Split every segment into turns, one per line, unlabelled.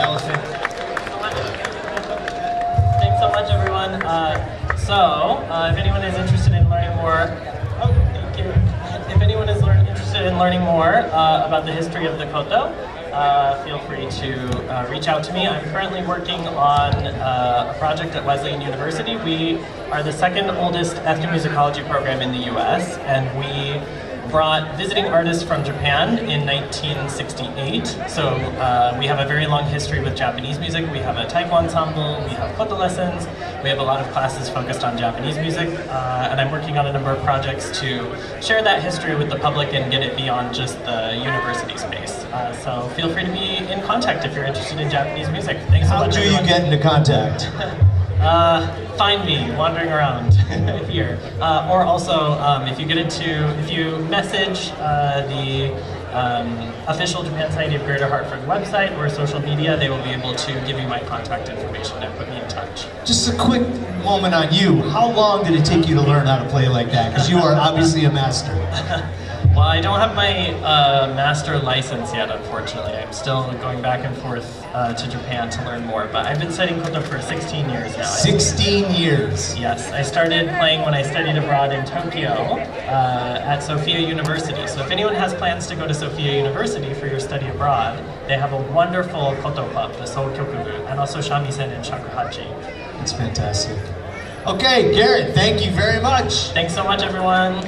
Allison.
Thanks so much, everyone. If anyone is interested in learning more, thank you. If anyone is interested in learning more about the history of the koto, feel free to reach out to me. I'm currently working on a project at Wesleyan University. We are the second oldest ethnomusicology program in the US, and we brought visiting artists from Japan in 1968. So we have a very long history with Japanese music. We have a taiko ensemble, we have koto lessons, we have a lot of classes focused on Japanese music, and I'm working on a number of projects to share that history with the public and get it beyond just the university space. So feel free to be in contact if you're interested in Japanese music. Thanks so much.
How do you get into contact?
Find me wandering around here, or also if you message the official Japan Society of Greater Hartford website or social media, they will be able to give you my contact information and put me in touch.
Just a quick moment on you. How long did it take you to learn how to play like that? Because you are obviously a master.
Well, I don't have my master license yet, unfortunately. I'm still going back and forth to Japan to learn more, but I've been studying koto for 16 years now.
16 years?
Yes, I started playing when I studied abroad in Tokyo at Sophia University. So if anyone has plans to go to Sophia University for your study abroad, they have a wonderful koto club, the Seoul Kyokubu, and also shamisen and shakuhachi.
That's fantastic. Okay, Garrett, thank you very much.
Thanks so much, everyone.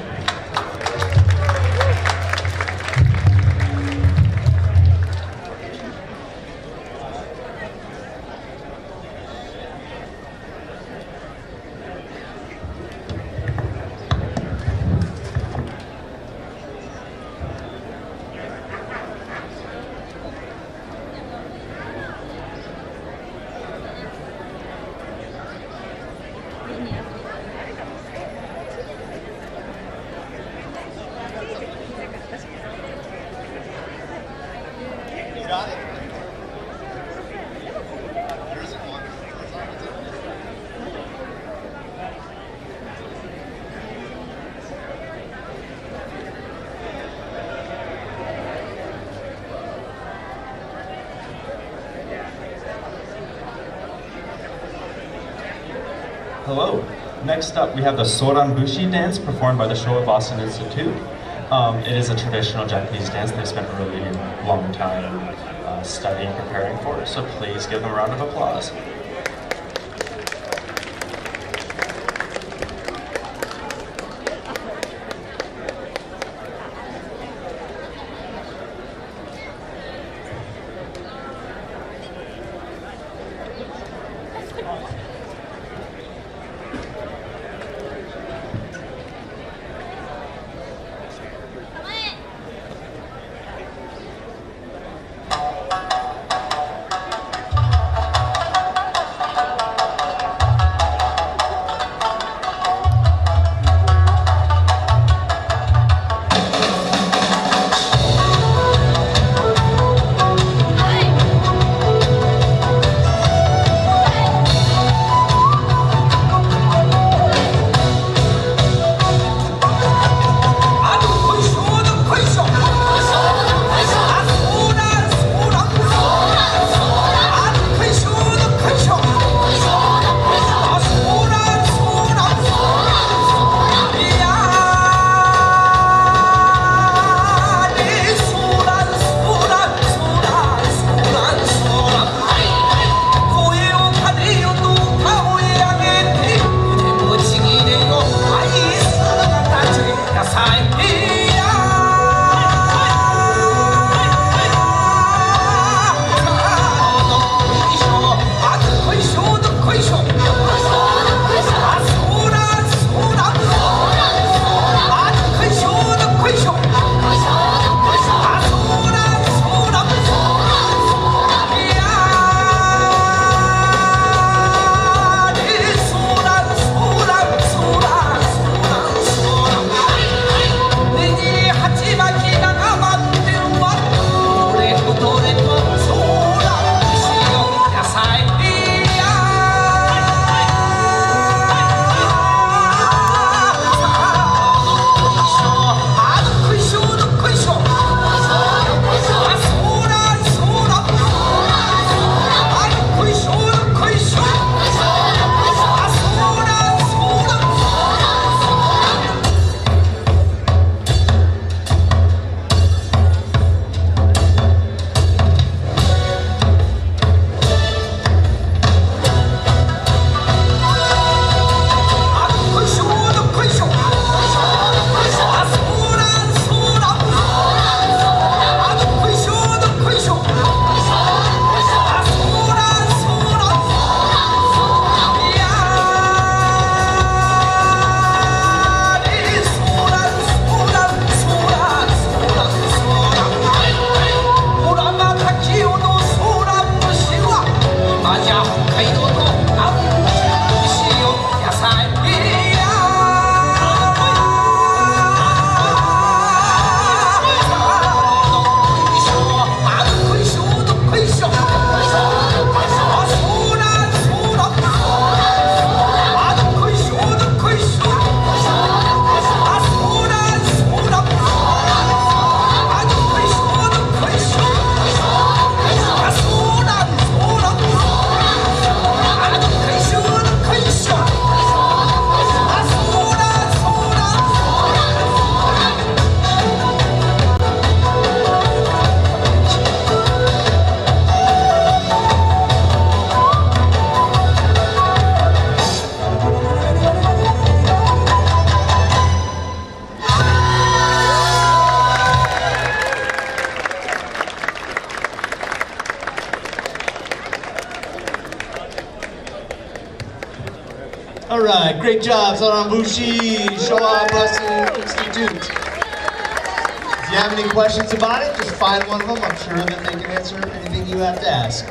Hello. Next up, we have the Soranbushi dance performed by the Showa Boston Institute. It is a traditional Japanese dance they've spent a really long time studying and preparing for, so please give them a round of applause.
All right, great job, Sorambushi Showa Busing Institute. If you have any questions about it, just find one of them. I'm sure that they can answer anything you have to ask.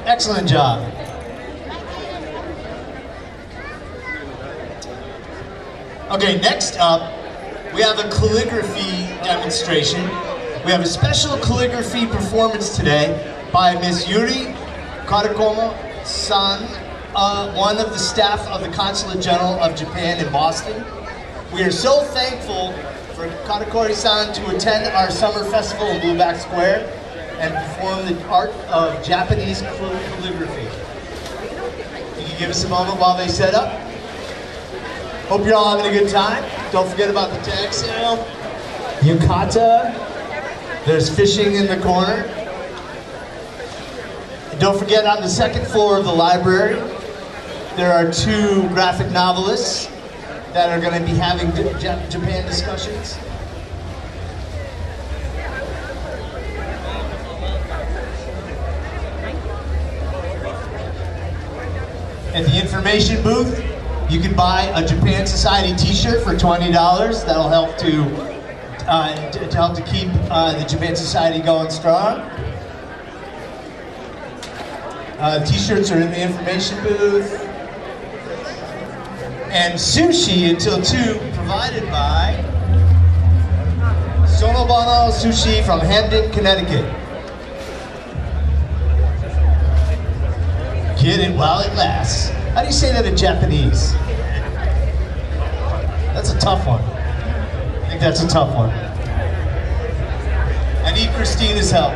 Excellent job. Okay, next up, we have a calligraphy demonstration. We have a special calligraphy performance today by Ms. Yuri Karakomo-san, one of the staff of the Consulate General of Japan in Boston. We are so thankful for Katakori-san to attend our summer festival in Blueback Square and perform the art of Japanese calligraphy. You can give us a moment while they set up. Hope you're all having a good time. Don't forget about the tag sale. Yukata. There's fishing in the corner. And don't forget, on the second floor of the library, there are 2 graphic novelists that are going to be having Japan discussions. At the information booth, you can buy a Japan Society t-shirt for $20. That'll help to keep the Japan Society going strong. T-shirts are in the information booth. And sushi until 2, provided by Sonobono Sushi from Hamden, Connecticut. Get it while it lasts. How do you say that in Japanese? That's a tough one. I think that's a tough one. I need Christina's help.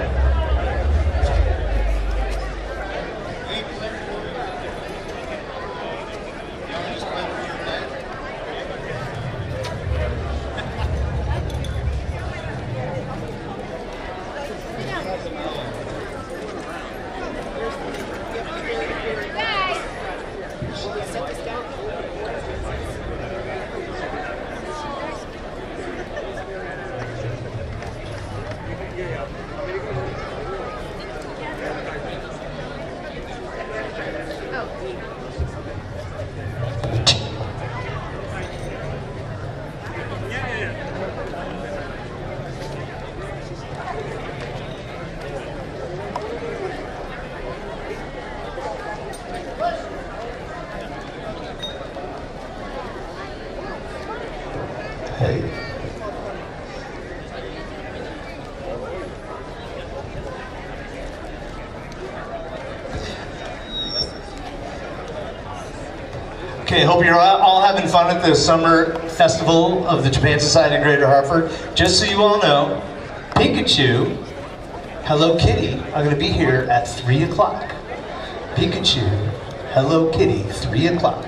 Okay, hope you're all having fun at the summer festival of the Japan Society of Greater Hartford. Just so you all know, Pikachu, Hello Kitty are going to be here at 3 o'clock. Pikachu, Hello Kitty, 3 o'clock.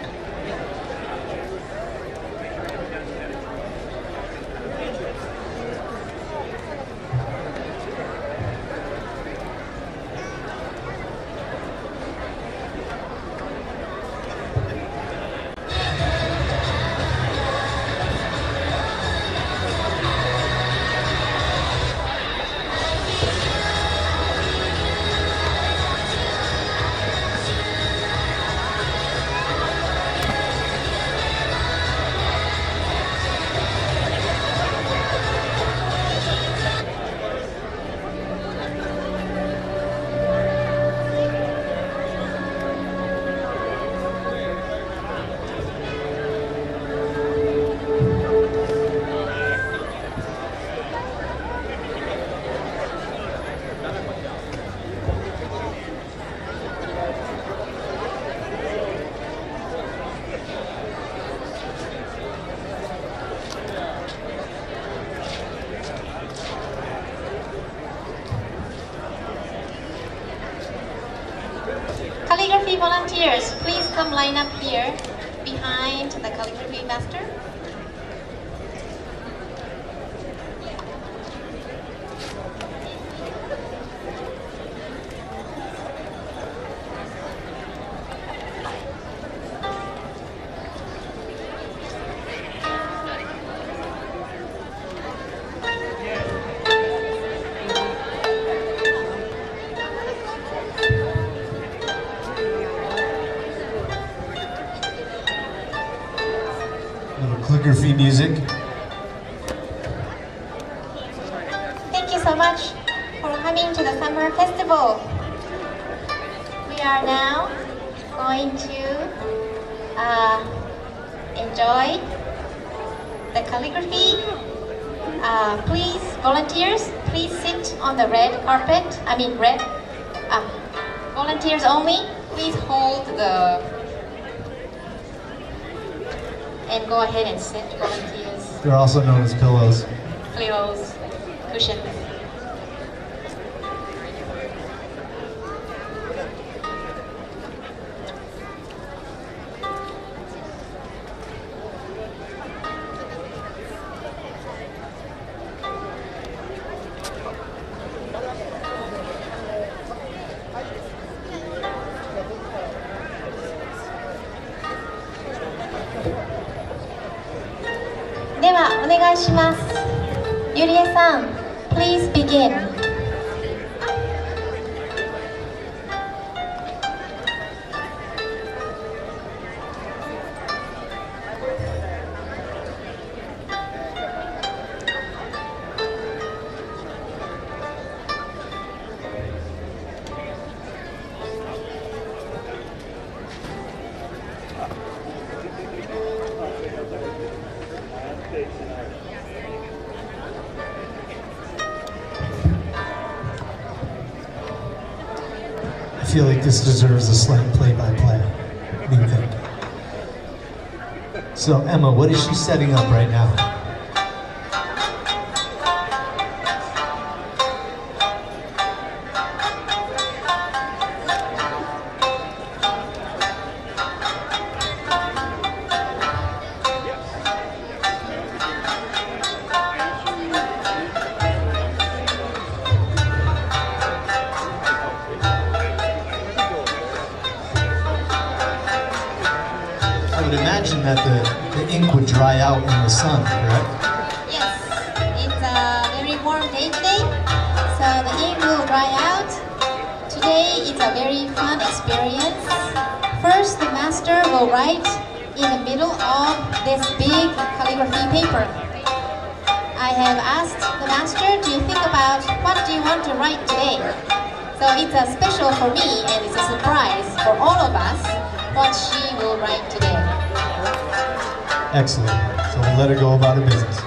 Calligraphy volunteers, please come line up here behind the calligraphy master. so much for coming to the summer festival. We are now going to enjoy the calligraphy. Please, volunteers, please sit on the red carpet. Volunteers only. Please hold the and go ahead and sit, volunteers.
They're also known as pillows.
Pillows, cushions.ではお願いします。ゆりえさん、please begin.
I feel like this deserves a slight play-by-play. What do you think? So Emma, what is she setting up right now? I would imagine that the ink would dry out in the sun, correct?
Yes, it's a very warm day today, so the ink will dry out. Today it's a very fun experience. First, the master will write in the middle of this big calligraphy paper. I have asked the master, do you think about what do you want to write today? So it's a special for me and it's a surprise for all of us what she will write today.
Excellent. So we'll let her go about her business.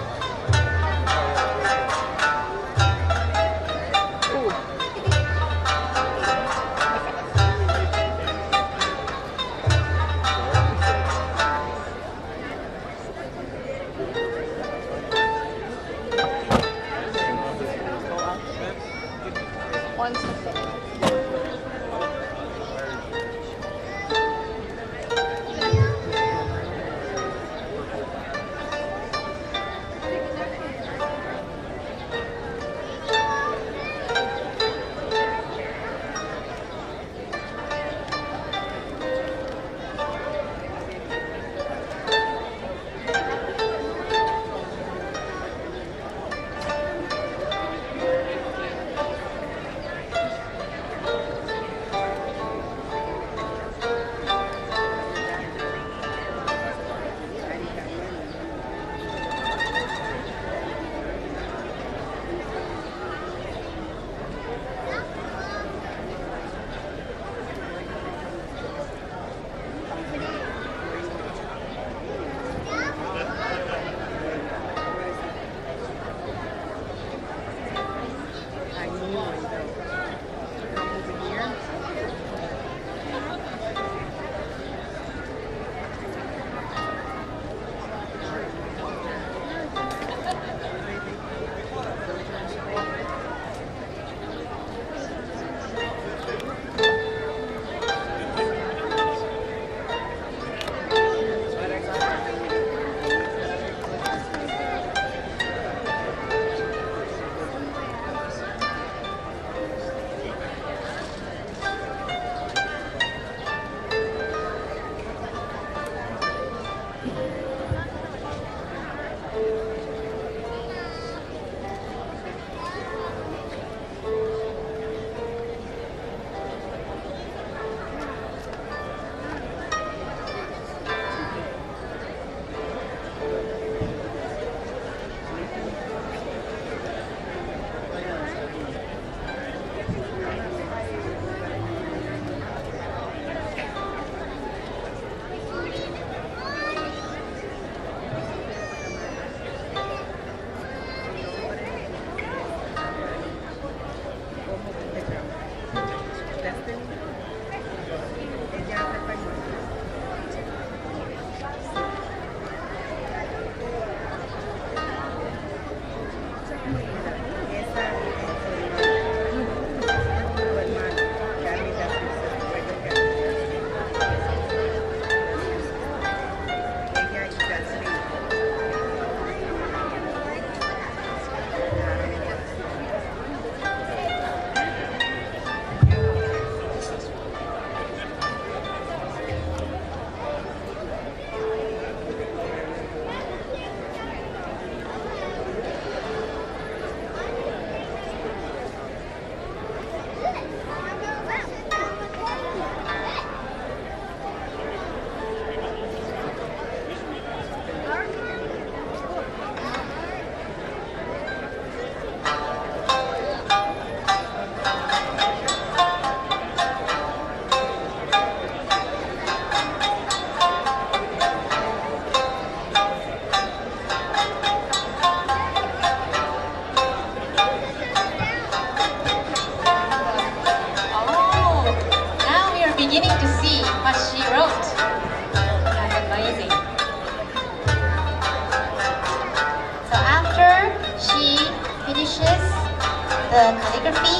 the calligraphy,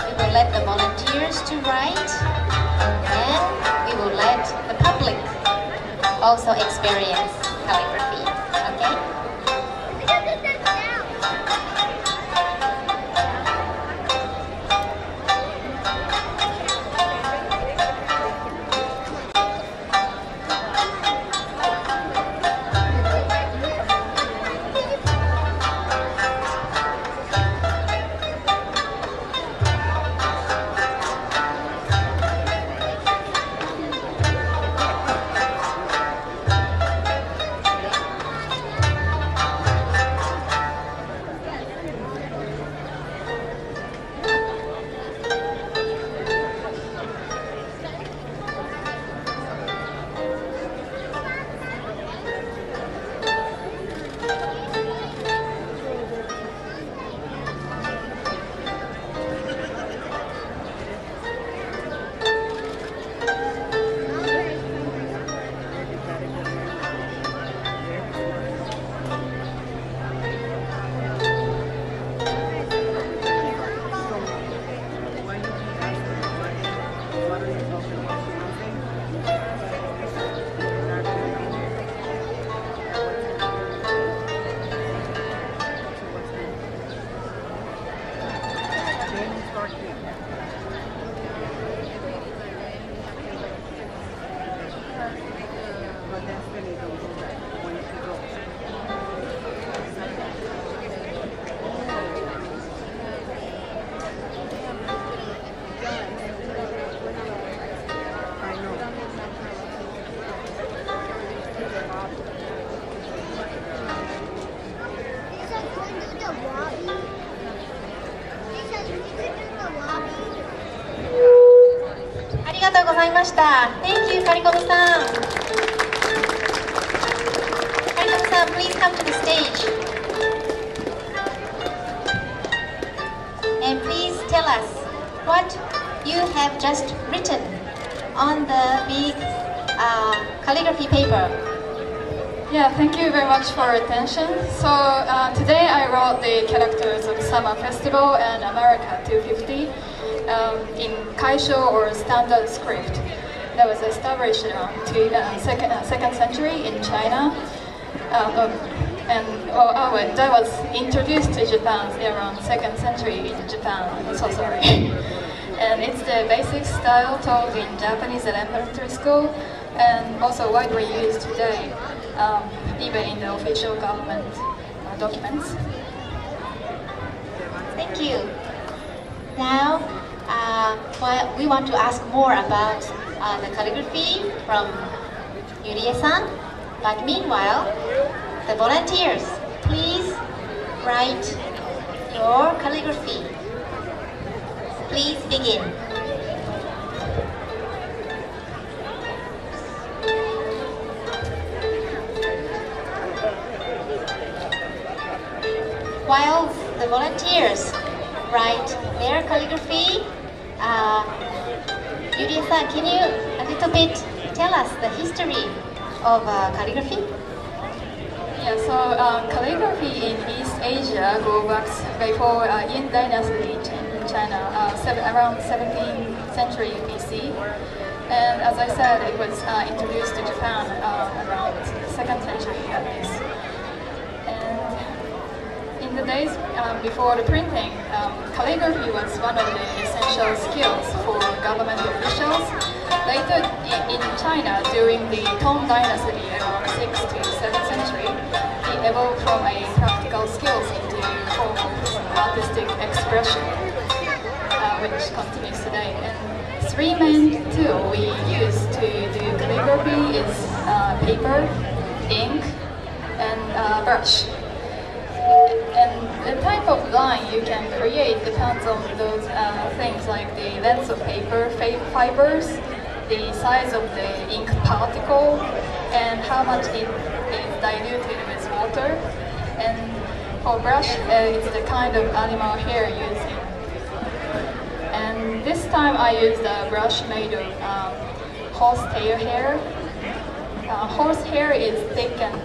we will let the volunteers to write, and we will let the public also experience calligraphy. Okay? Thank you, Karikobu-san. Karikobu-san, please come to the stage. And please tell us what you have just written on the big calligraphy paper.
Yeah, thank you very much for your attention. So today I wrote the characters of Summer Festival and America 250 in Kaisho or standard script that was established around second century in China. That was introduced to Japan around 2nd century in Japan. I'm so sorry. And it's the basic style taught in Japanese elementary school and also widely used today, even in the official government documents.
Thank you. Now, we want to ask more about the calligraphy from Yurie-san. But meanwhile, the volunteers, please write your calligraphy. Please begin. While the volunteers write their calligraphy, Yurie-san, can you a little bit tell us the history of calligraphy?
Yeah, so calligraphy in East Asia goes back before Yin Dynasty in China, around 17th century BC. And as I said, it was introduced to Japan around 2nd century at least. And in the days before the printing, calligraphy was one of the essential skills for government officials. Later in China, during the Tang Dynasty around 6th to 7th century, it evolved from a practical skills into a form of artistic expression, which continues today. And three main tools we use to do calligraphy is paper, ink, and brush. And the type of line you can create depends on those things like the length of paper fibers, the size of the ink particle, and how much it is diluted with water. And for brush, it's the kind of animal hair using. And this time I used a brush made of horsetail hair. Horse hair is thick and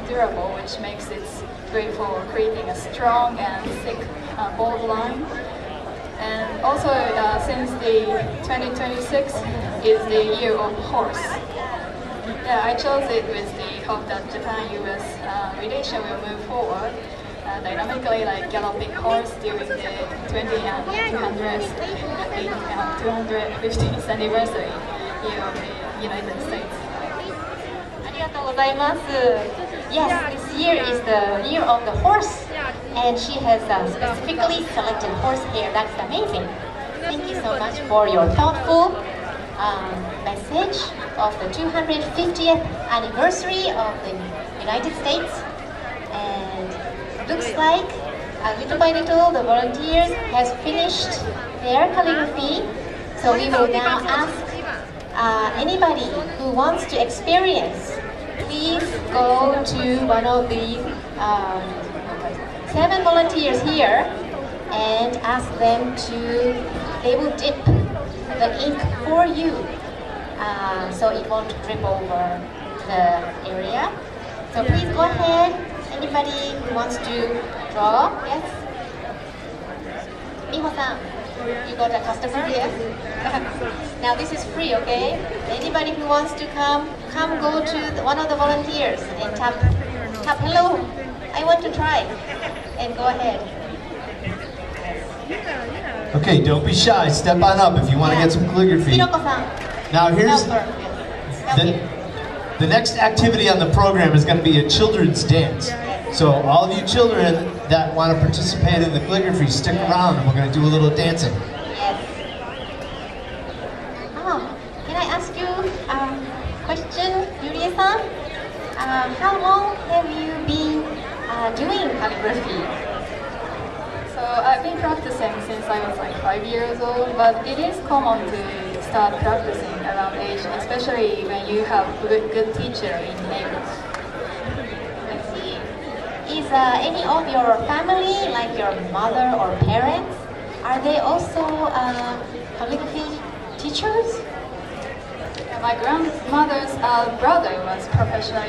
durable, which makes it great for creating a strong and thick bold line. And also, since the 2026 is the year of horse, yeah, I chose it with the hope that Japan-US relation will move forward dynamically, like galloping horse during the 20 and 250th anniversary year of the United States.
ありがとうございます。Yes, this year is the year of the horse, and she has specifically selected horsehair. That's amazing. Thank you so much for your thoughtful message of the 250th anniversary of the United States. And looks like little by little the volunteers has finished their calligraphy. So we will now ask anybody who wants to experience, please go to one of the 7 volunteers here and ask them to, they will dip the ink for you so it won't drip over the area. So please go ahead, anybody who wants to draw, yes? Miho-san, you got a customer, yes? Now this is free, okay? Anybody who wants to come go to one of the volunteers and tap, hello, I want to try, and go ahead.
Okay, don't be shy. Step on up if you want to get some calligraphy.
Hiroko-san,
Now here's
help her. Yes.
the next activity on the program is going to be a children's dance. So all of you children that want to participate in the calligraphy, stick around and we're going to do a little dancing.
Yes. Can I ask you a question, Yurie-san? How long have you been doing calligraphy?
So I've been practicing since I was like 5 years old, but it is common to start practicing around age, especially when you have good teacher in neighborhood.
Let's see. Is any of your family, like your mother or parents, are they also calligraphy teachers?
My grandmother's brother was professional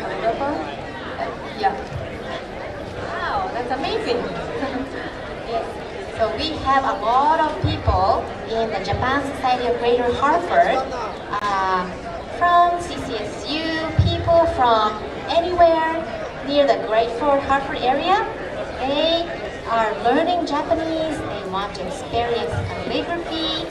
calligrapher. Yeah.
Wow, that's amazing. Yes. So we have a lot of people in the Japan Society of Greater Hartford, from CCSU, people from anywhere near the Hartford area. They are learning Japanese, they want to experience calligraphy,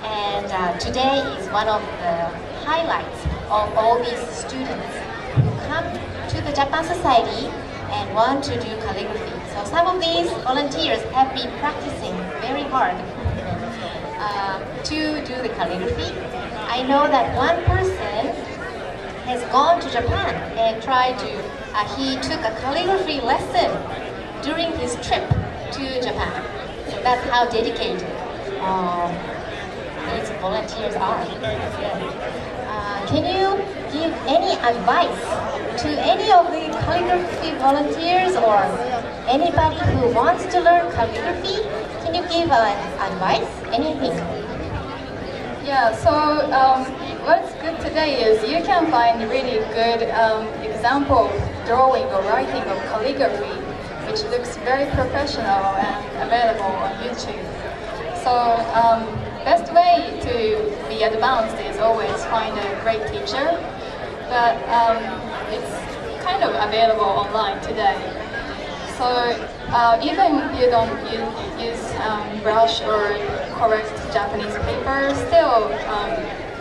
and today is one of the highlights of all these students who come to the Japan Society and want to do calligraphy. So some of these volunteers have been practicing very hard to do the calligraphy. I know that one person has gone to Japan and tried to, he took a calligraphy lesson during his trip to Japan. So that's how dedicated these volunteers are. Can you give any advice to any of the calligraphy volunteers or anybody who wants to learn calligraphy? Can you give advice? Anything?
Yeah, so what's good today is you can find really good example drawing or writing of calligraphy, which looks very professional and available on YouTube. So best way to be advanced is always find a great teacher, but it's kind of available online today. So even you don't use brush or correct Japanese paper, still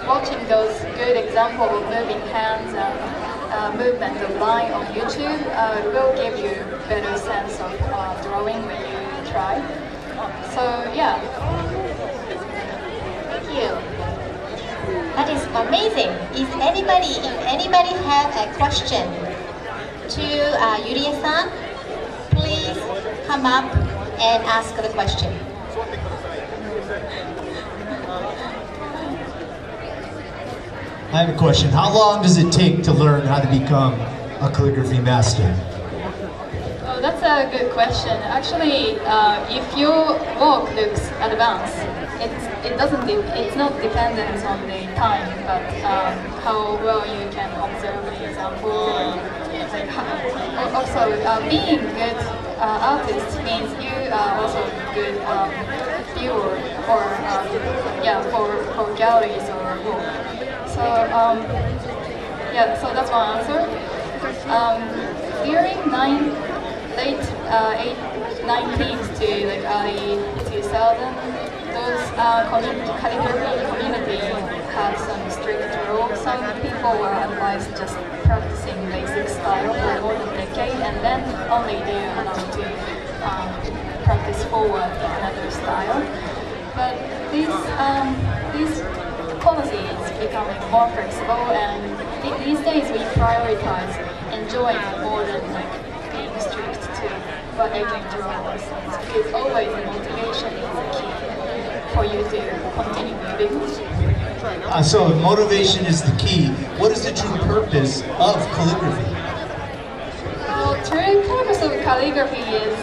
watching those good examples of moving hands and movement of line on YouTube will give you better sense of drawing when you try. So yeah.
Thank you. That is amazing. If anybody have a question to Yurie-san, please come up and ask the question.
I have a question. How long does it take to learn how to become a calligraphy master?
Oh, that's a good question. Actually, if your work looks advanced, it's not dependent on the time, but how well you can observe the example. also being good artist means you are also good viewer or for galleries or book. So yeah, so that's one answer. During late 19th to like early 2000, those calligraphy community had some strict rules. Some people were advised just practicing basic style for more than a decade, and then only they are allowed to practice forward another style. But these policy is becoming more flexible, and these days we prioritize enjoying more than like being strict to what I can do ourselves, because always the motivation is the key for you to continue moving.
So motivation is the key. What is the true purpose of calligraphy?
Well, true purpose of calligraphy is,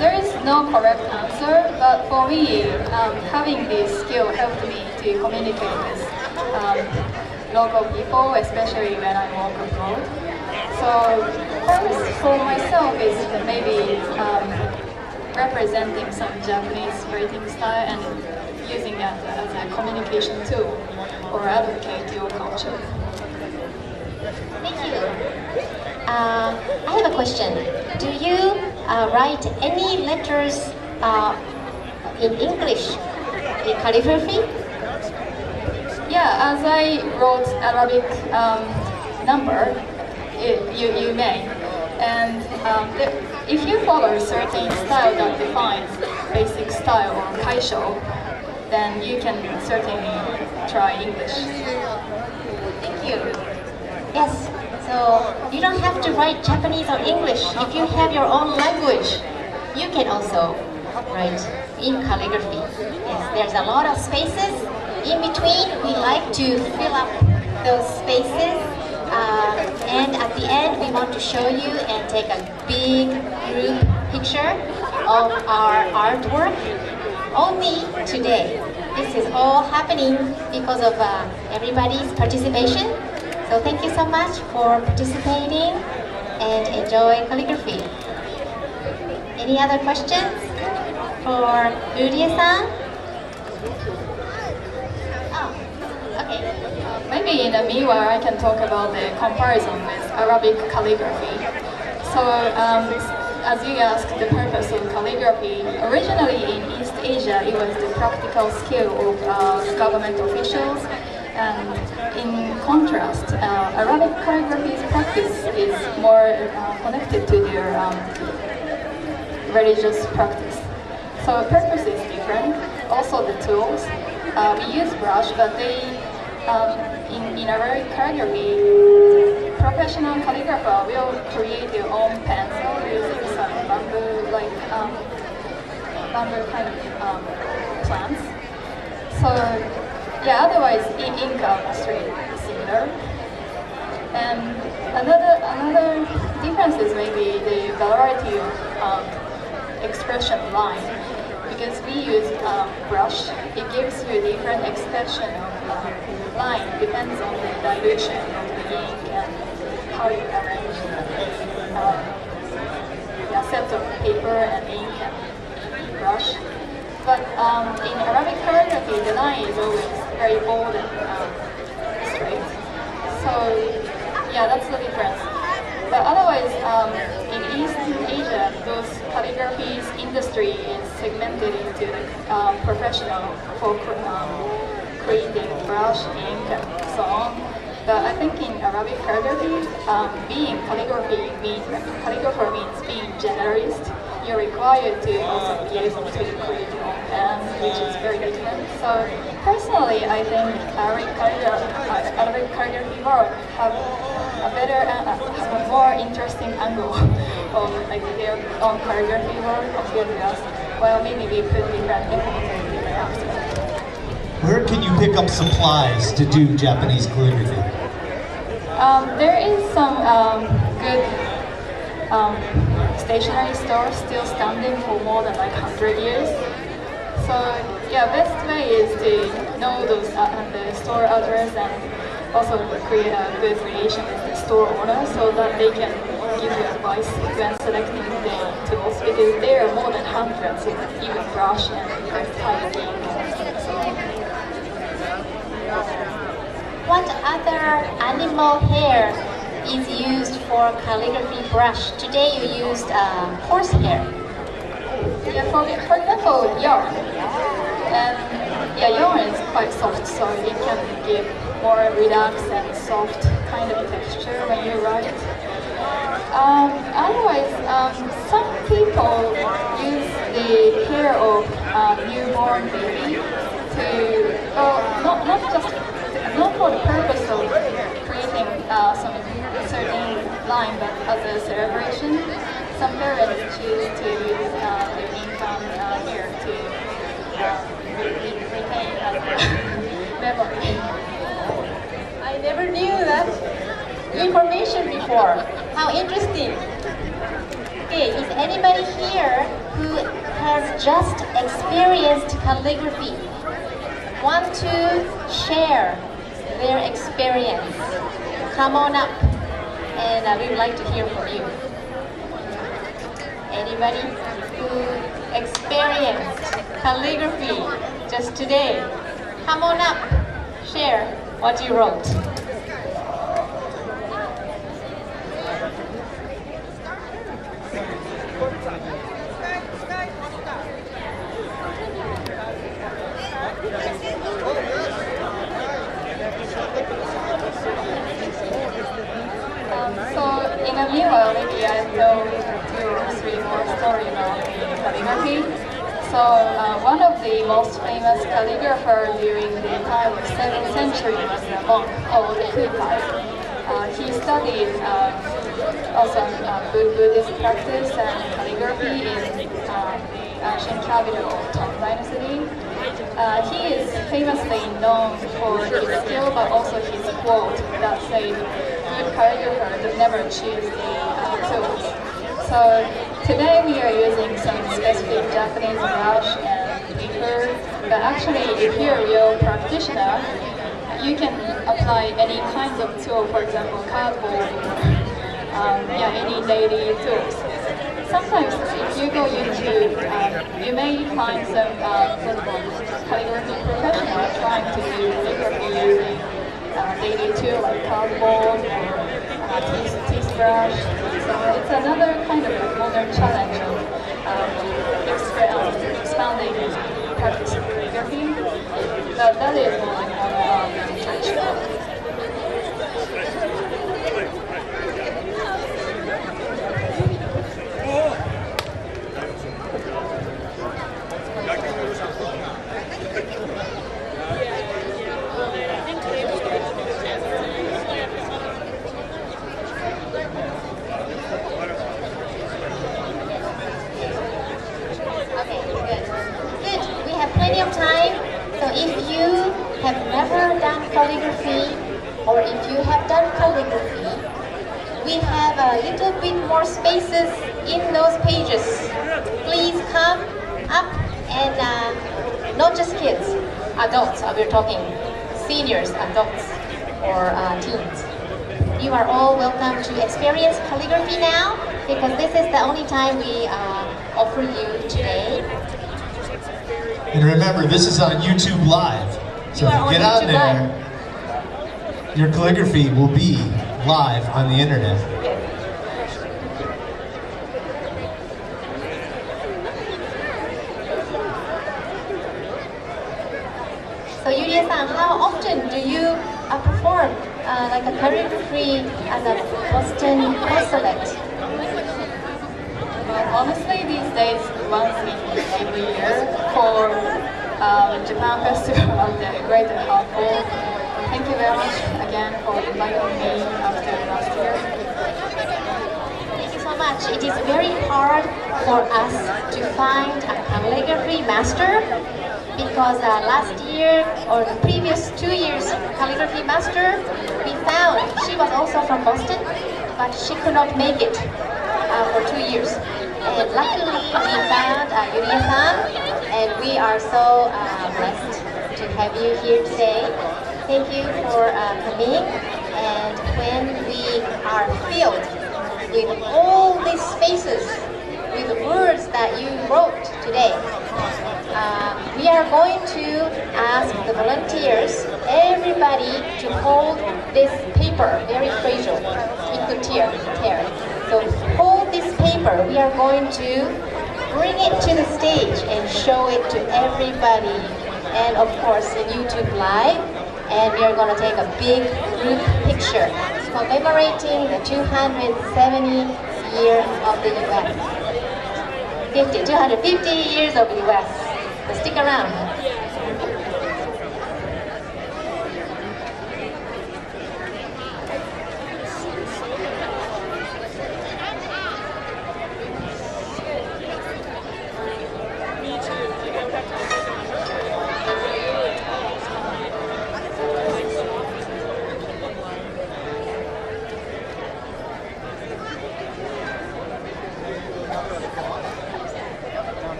there is no correct answer, but for me, having this skill helped me to communicate with local people, especially when I walk abroad. So first, for myself, is maybe representing some Japanese writing style and using that as a communication tool or advocate your culture.
Thank you. I have a question. Do you write any letters in English in calligraphy?
Yeah, as I wrote Arabic number, you may. And if you follow a certain style that defines basic style or kaisho, then you can certainly try English.
Thank you. Yes, so you don't have to write Japanese or English. If you have your own language, you can also write in calligraphy. Yes, there's a lot of spaces in between. We like to fill up those spaces. And at the end, we want to show you and take a big group picture of our artwork. Only today. This is all happening because of everybody's participation. So thank you so much for participating and enjoy calligraphy. Any other questions for Rudia-san? Oh, okay.
Maybe in the meanwhile, I can talk about the comparison with Arabic calligraphy. So, as you asked, the purpose of calligraphy, originally in East Asia, it was the practical skill of government officials. And in contrast, Arabic calligraphy's practice is more connected to their religious practice. So the purpose is different. Also the tools. We use brush, but they, in Arabic calligraphy, professional calligrapher will create their own pencil using some bamboo kind of plants. So yeah, otherwise ink are straight similar. And another difference is maybe the variety of expression line. Because we use brush, it gives you a different expression of line. Depends on the dilution of the ink and how you arrange the set of paper and ink and brush. But in Arabic calligraphy, the line is always very bold and straight. So yeah, that's the difference. But otherwise, in East Asia, those calligraphy's industry is segmented into professional for creating brush, ink, and so on. But I think in Arabic calligraphy, being calligrapher means being generalist. You're required to also be able to create your own pen, which is very different. So personally, I think Arabic calligraphy world have a better, have a more interesting angle of like their own calligraphy world compared to us. Well, maybe we put different effort and different accents.
Where can you pick up supplies to do Japanese calligraphy?
There is some good stationery stores still standing for more than like 100 years. So yeah, best way is to know those the store address and also create a good relation with the store owner so that they can give you advice when selecting the tools, because there are more than hundreds of even brush and typing and so on.
What other animal hair is used for calligraphy brush? Today you used horse hair.
Yeah, for example, yarn. And yeah, yarn is quite soft, so it can give more relaxed and soft kind of texture when you write. Otherwise, some people use the hair of newborn baby to, not for the purpose of creating some certain line, but as a celebration. Some parents choose to use their infant hair to retain as a memory.
I never knew that information before. How interesting. Okay, is anybody here who has just experienced calligraphy want to share their experience? Come on up, and we would like to hear from you. Anybody who experienced calligraphy just today? Come on up, share what you wrote.
So in a meanwhile, maybe I know 2 or 3 more stories about the calligraphy. So one of the most famous calligrapher during the time of 7th century was a monk called Kukai. He studied also Buddhist practice and calligraphy in the ancient capital of Tang Dynasty. He is famously known for his skill, but also his quote that says, "Good calligrapher does never choose the tools." So today we are using some specific Japanese brush and paper, but actually if you're a real practitioner, you can apply any kinds of tool, for example cardboard, any daily tools. Sometimes if you go YouTube, you may find some calligraphy professionals trying to do calligraphy using daily tool like cardboard or toothbrush. So it's another kind of modern challenge of expanding practice of calligraphy. But that is more like one touch.
Plenty of time, so if you have never done calligraphy or if you have done calligraphy, we have a little bit more spaces in those pages. Please come up and not just kids, adults, we're talking seniors, adults, or teens. You are all welcome to experience calligraphy now because this is the only time we offer you today.
And remember, this is on YouTube Live. So if you get on there, your calligraphy will be live on the internet.
So Yuria-san, how often do you perform like a calligraphy as a Boston consulate?
Honestly, these days, once every year for Japan Festival at the Greater Hartford. Thank you very much again for inviting me after last year.
Thank you so much. It is very hard for us to find a calligraphy master because last year or the previous 2 years calligraphy master we found she was also from Boston, but she could not make it for 2 years. And luckily we found Yuria-san, and we are so blessed to have you here today. Thank you for coming. And when we are filled with all these spaces, with the words that you wrote today, we are going to ask the volunteers, everybody, to hold this paper, very fragile. It could tear. So hold this paper. We are going to bring it to the stage and show it to everybody. And of course, the YouTube Live. And we are going to take a big group picture commemorating the 270 years of the U.S. 250 years of the U.S. So stick around.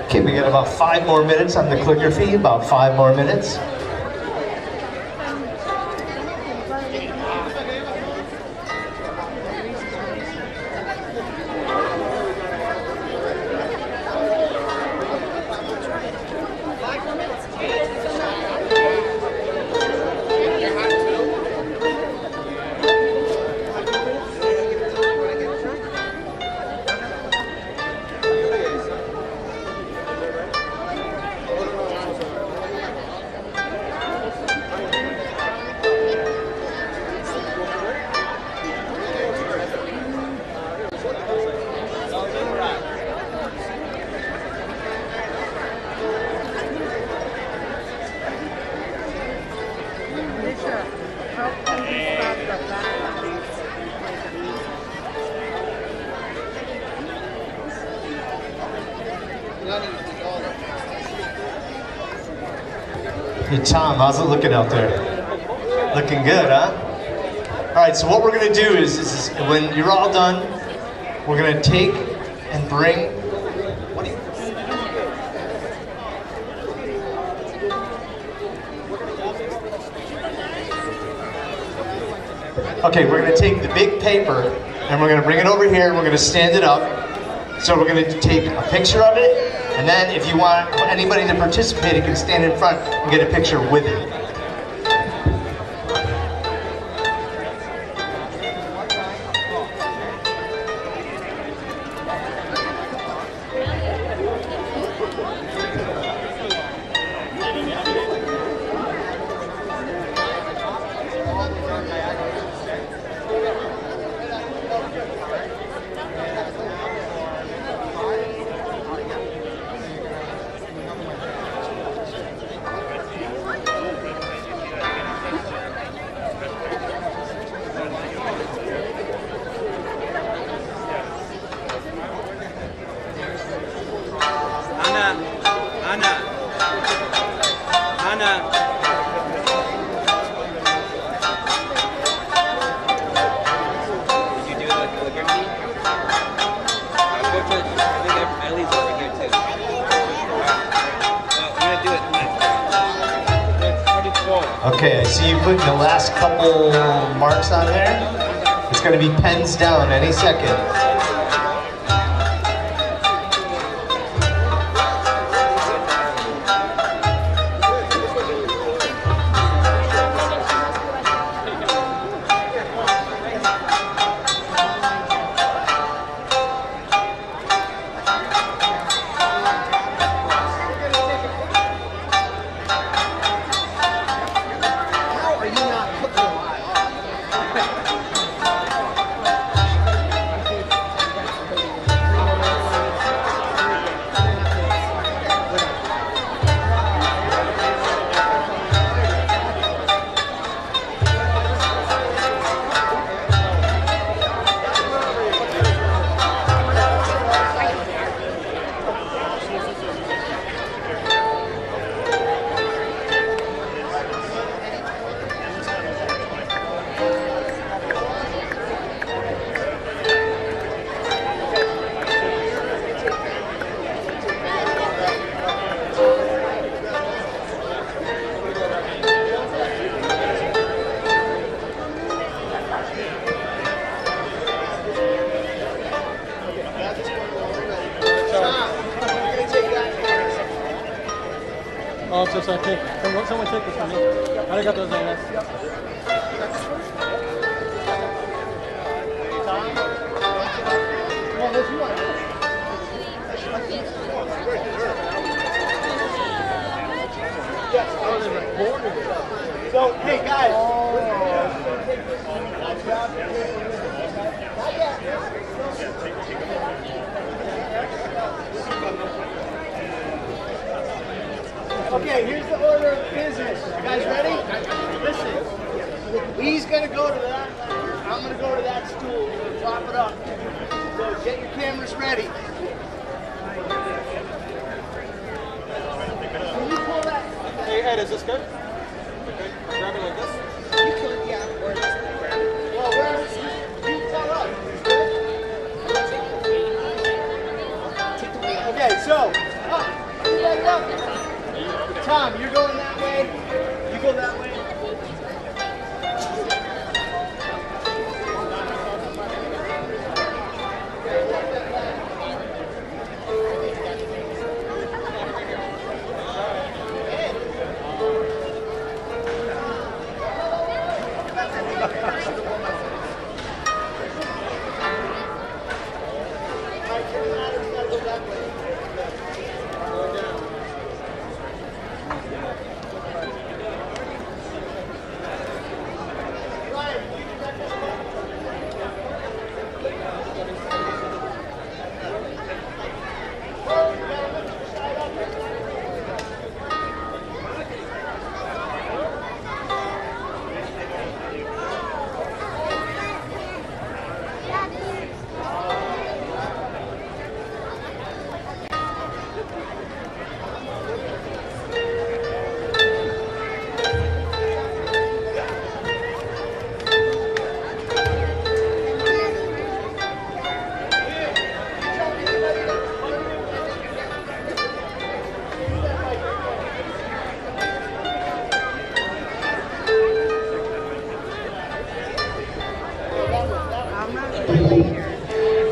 Okay, we got about 5 more minutes on the calligraphy, about 5 more minutes. Hey Tom, how's it looking out there? Looking good, huh? All right, so what we're gonna do is when you're all done, we're gonna take and bring, what do you? Okay, we're gonna take the big paper and we're gonna bring it over here and we're gonna stand it up. So we're gonna take a picture of it, and then if you want anybody to participate, you can stand in front and get a picture with it. Okay, I see you putting the last couple marks on there. It's going to be pens down any second.
Oh, so take. Someone take this one. Arigatou gozaimasu.
So, hey guys. Okay, here's the order of business. You guys ready? Listen, he's gonna go to that. I'm gonna go to that stool. We're gonna prop it up. So get your cameras ready. Can you pull that?
Hey Ed, is this good? Okay. Grab it like this.
You could, yeah, or just
Well, where is you tell us.
take the wheel.
Okay, so stand up. Tom, you're going that way. You go that way.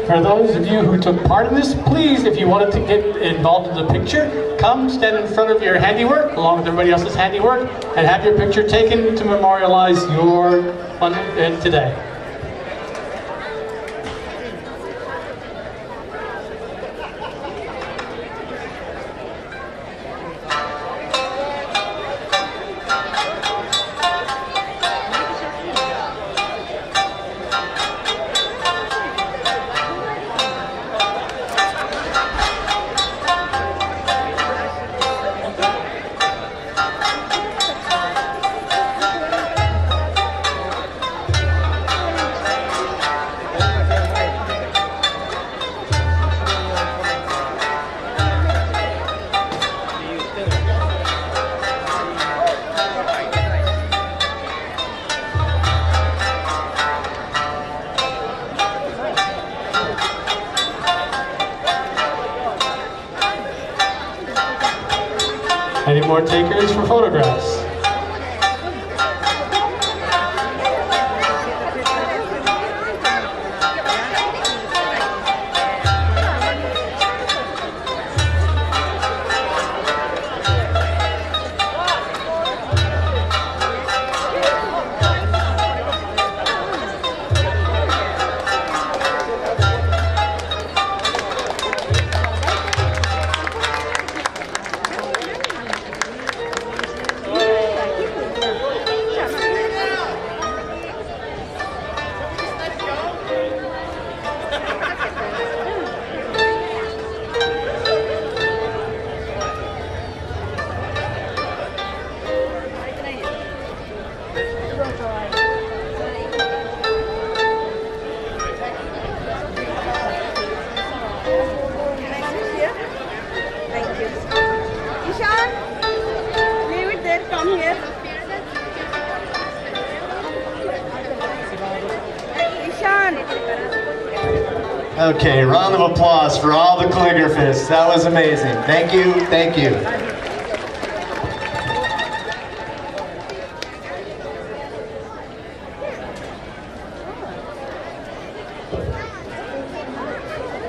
For those of you who took part in this, please, if you wanted to get involved in the picture, come stand in front of your handiwork, along with everybody else's handiwork, and have your picture taken to memorialize your fun event today. Any more takers for photographs?
Okay, round of applause for all the calligraphists. That was amazing. Thank you, thank you.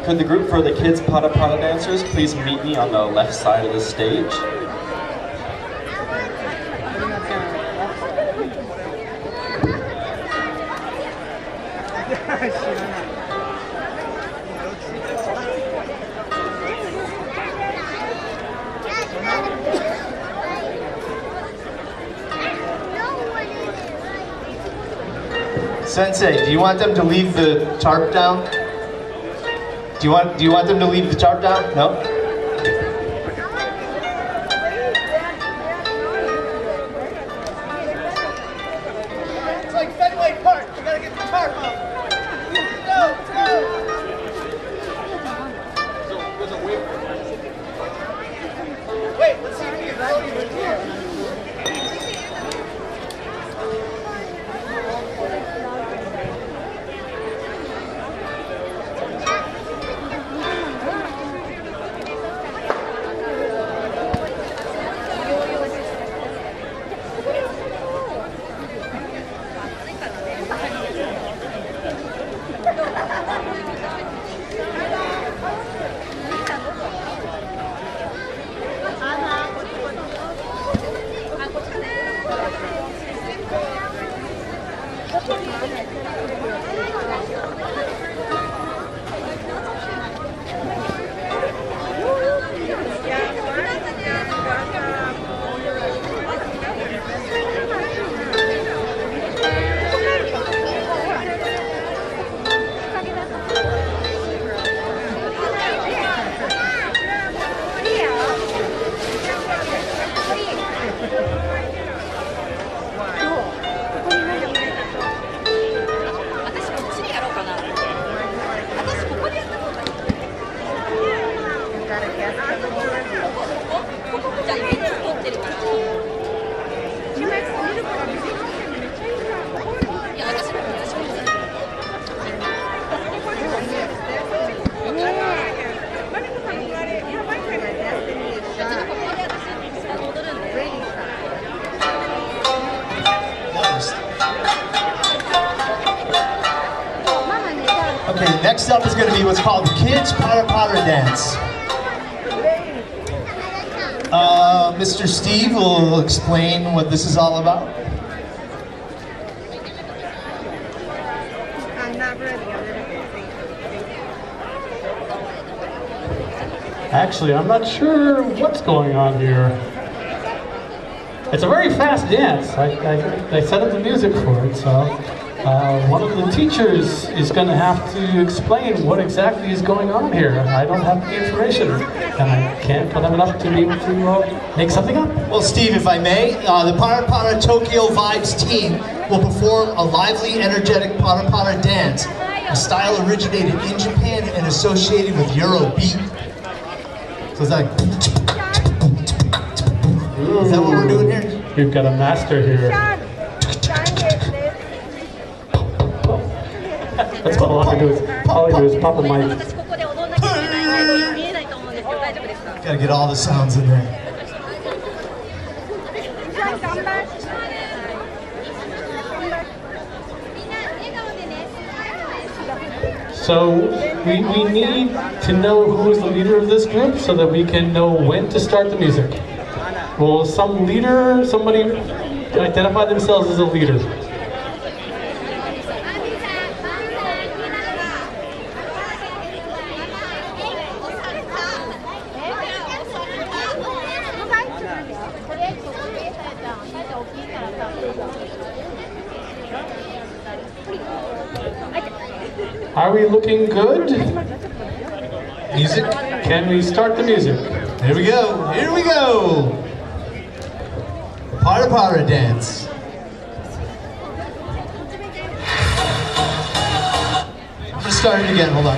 Could the group for the kids Pada Pada dancers please meet me on the left side of the stage?
Sensei, do you want them to leave the tarp down? Do you want them to leave the tarp down? No?
It's like Fenway Park. We gotta get the tarp up. Go, go. Wait, let's see if we can throw you in here.
Okay, next up is going to be what's called the Kids Potter Potter Dance. Mr. Steve will explain what this is all about.
I'm not ready.
Actually, I'm not sure what's going on here. It's a very fast dance. I set up the music for it, so one of the teachers is going to have to explain what exactly is going on here. I don't have the information, and I can't put them enough to be able to make something up.
Well, Steve, if I may, the Potter Potter Tokyo Vibes team will perform a lively, energetic Potter Potter dance, a style originated in Japan and associated with Eurobeat. So it's like, is that what we're doing here?
We've got a master here. That's what all I do is pop a mic.
Gotta get all the sounds in there.
So we need to know who's the leader of this group so that we can know when to start the music. Will somebody identify themselves as a leader? Are we looking good?
Music?
Can we start the music?
Here we go. Here we go. Potter Potter dance. I'm gonna start it again. Hold on.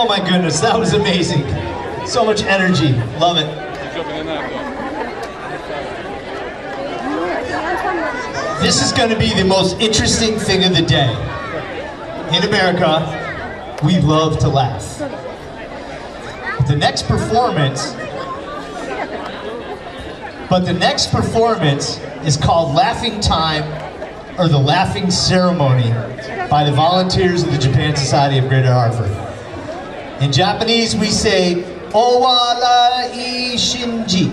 Oh my goodness, that was amazing. So much energy. Love it. This is going to be the most interesting thing of the day. In America, we love to laugh. The next performance is called Laughing Time, or the Laughing Ceremony, by the volunteers of the Japan Society of Greater Hartford. In Japanese, we say, Owarai Shinji.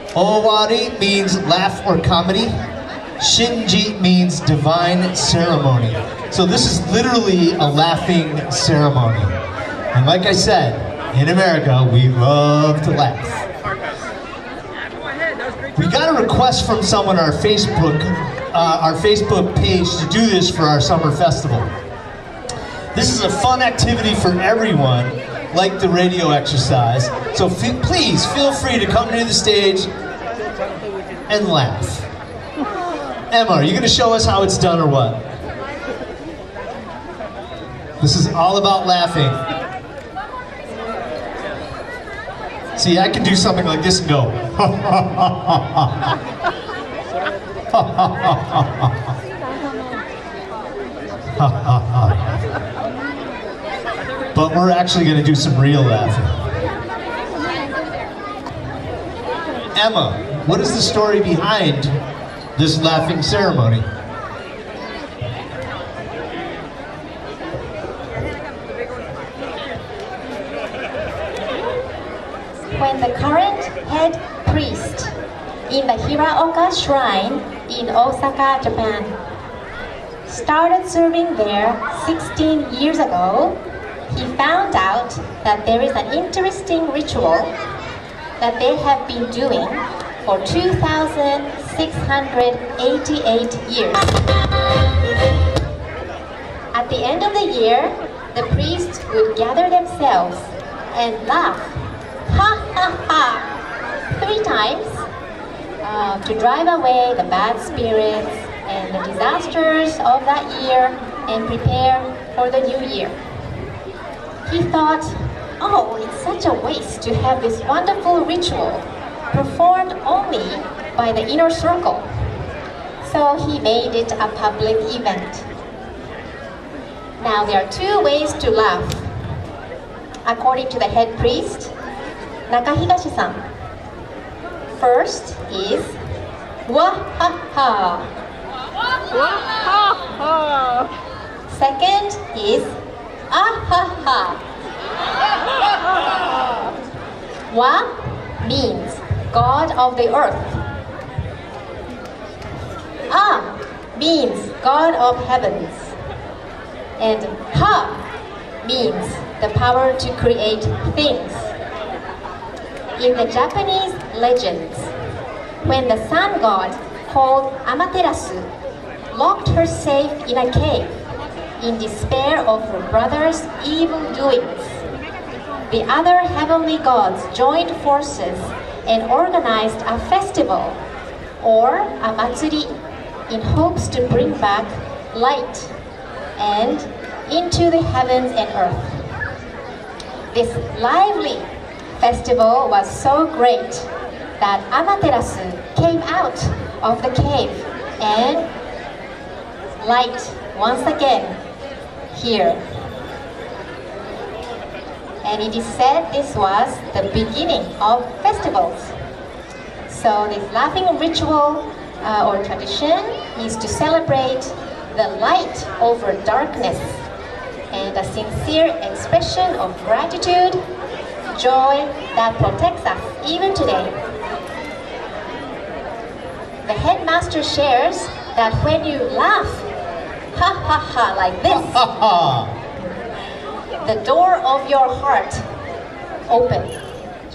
Owari means laugh or comedy. Shinji means divine ceremony. So this is literally a laughing ceremony. And like I said, in America, we love to laugh. We got a request from someone on our Facebook page to do this for our summer festival. This is a fun activity for everyone, like the radio exercise. So please feel free to come near the stage and laugh. Emma, are you going to show us how it's done or what? This is all about laughing. See, I can do something like this and go. But we're actually going to do some real laughing. Emma, what is the story behind this laughing ceremony?
When the current head priest in the Hiraoka Shrine in Osaka, Japan, started serving there 16 years ago, he found out that there is an interesting ritual that they have been doing for 2,688 years. At the end of the year, the priests would gather themselves and laugh, ha ha ha, 3 times to drive away the bad spirits and the disasters of that year and prepare for the new year. He thought, oh, it's such a waste to have this wonderful ritual performed only by the inner circle. So he made it a public event. Now there are 2 ways to laugh, according to the head priest, Nakahigashi-san. First is wa-ha-ha. Second is ah-ha-ha. Wa means God of the earth. Ah means God of heavens. And ha means the power to create things. In the Japanese legends, when the sun god called Amaterasu locked her safe in a cave in despair of her brother's evil doings, the other heavenly gods joined forces and organized a festival, or a matsuri, in hopes to bring back light and into the heavens and earth. This lively festival was so great that Amaterasu came out of the cave and light once again here. And it is said this was the beginning of festivals. So this laughing ritual or tradition is to celebrate the light over darkness and a sincere expression of gratitude, joy that protects us even today. The headmaster shares that when you laugh, ha ha ha, like this, the door of your heart opens,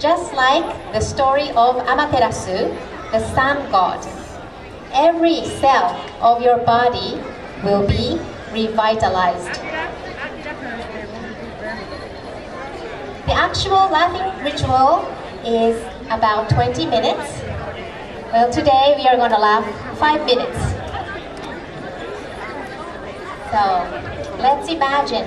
just like the story of Amaterasu, the sun god. Every cell of your body will be revitalized. The actual laughing ritual is about 20 minutes. Well, today we are going to laugh 5 minutes. So, let's imagine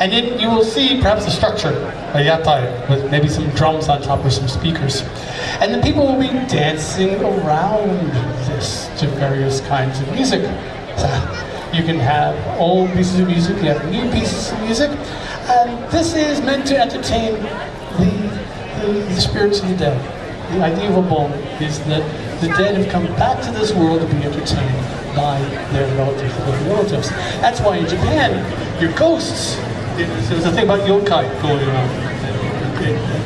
And then you will see perhaps a structure, a yatai, with maybe some drums on top or some speakers. And the people will be dancing around this to various kinds of music. So you can have old pieces of music, you have new pieces of music. And this is meant to entertain the spirits of the dead. The idea of a bon is that the dead have come back to this world to be entertained by their relatives, their relatives. That's why in Japan, your ghosts, there's a thing about yokai going around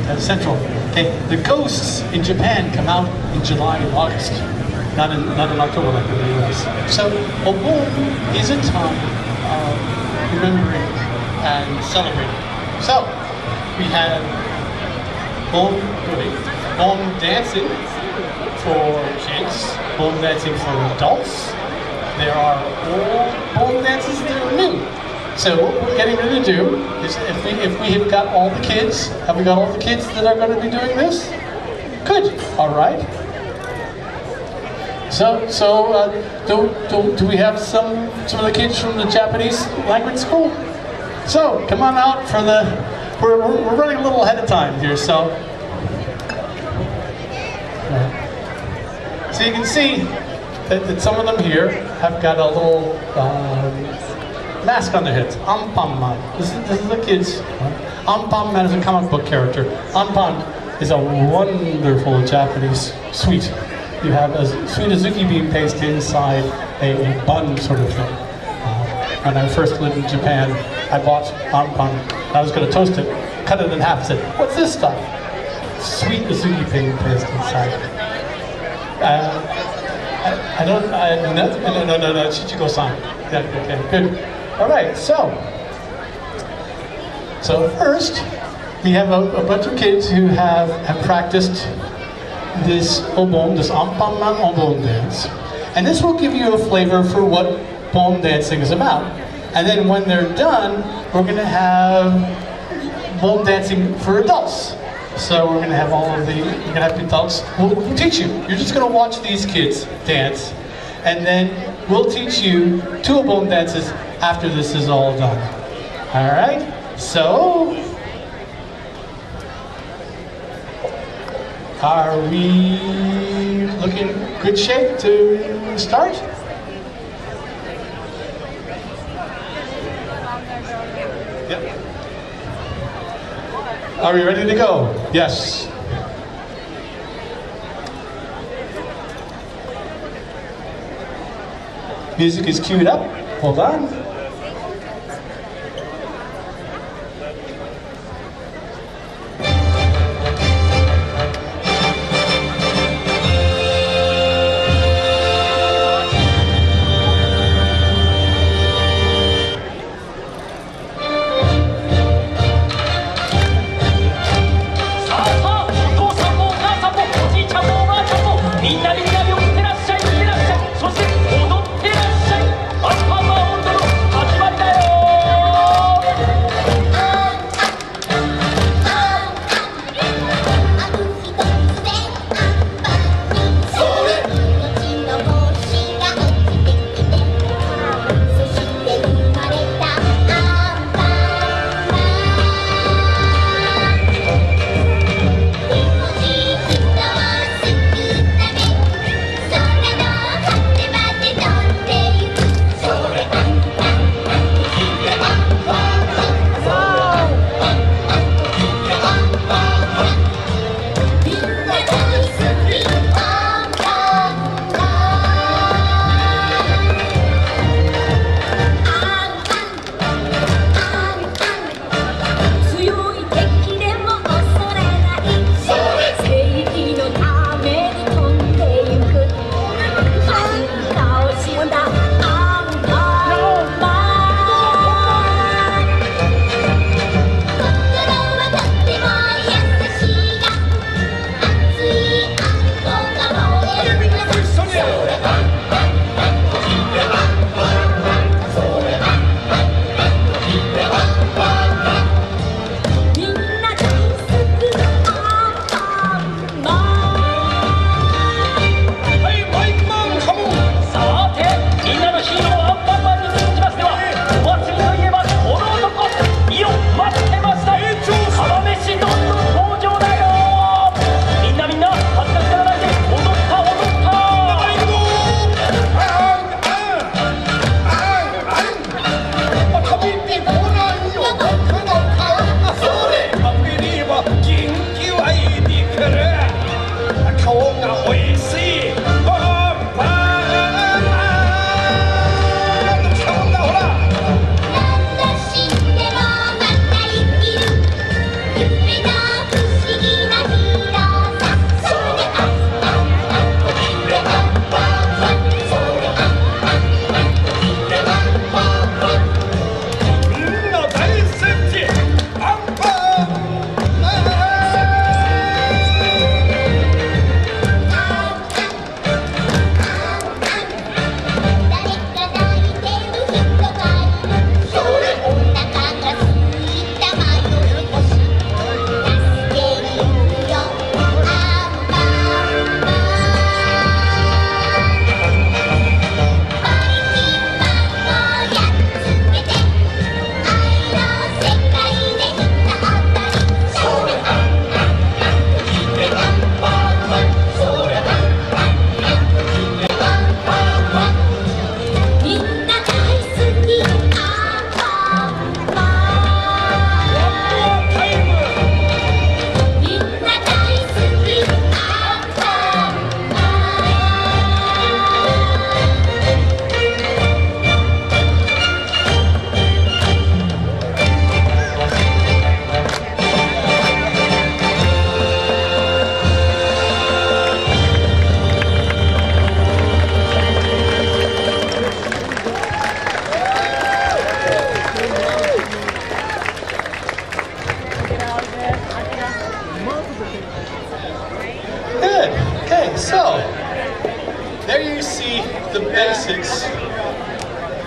in Central. Okay, the ghosts in Japan come out in July and August, not in October like in the US. So Obon is a time of remembering and celebrating. So we have Bon dancing for kids, Bon dancing for adults. There are old Bon dances that are new. So what we're getting ready to do is if we have got all the kids, have we got all the kids that are going to be doing this? Good, all right. So do we have some of the kids from the Japanese language school? So come on out for we're running a little ahead of time here, so you can see that some of them here have got a little mask on their heads. Anpanman. This is the kids. Anpanman is a comic book character. Anpan is a wonderful Japanese sweet. You have a sweet azuki being pasted inside a bun sort of thing. When I first lived in Japan, I bought anpan. I was going to toast it, cut it in half, and said, "What's this stuff?" Sweet azuki being pasted inside. No, Chichiko-san. Yeah, okay, good. All right, so first, we have a bunch of kids who have practiced this obon, this anpanman obon dance. And this will give you a flavor for what bon dancing is about. And then when they're done, we're going to have bon dancing for adults. So we're going to have you're going to have adults who'll teach you. You're just going to watch these kids dance, and then we'll teach you 2 obon dances after this is all done. All right? So, are we looking good shape to start? Yep. Are we ready to go? Yes. Music is queued up. Hold on.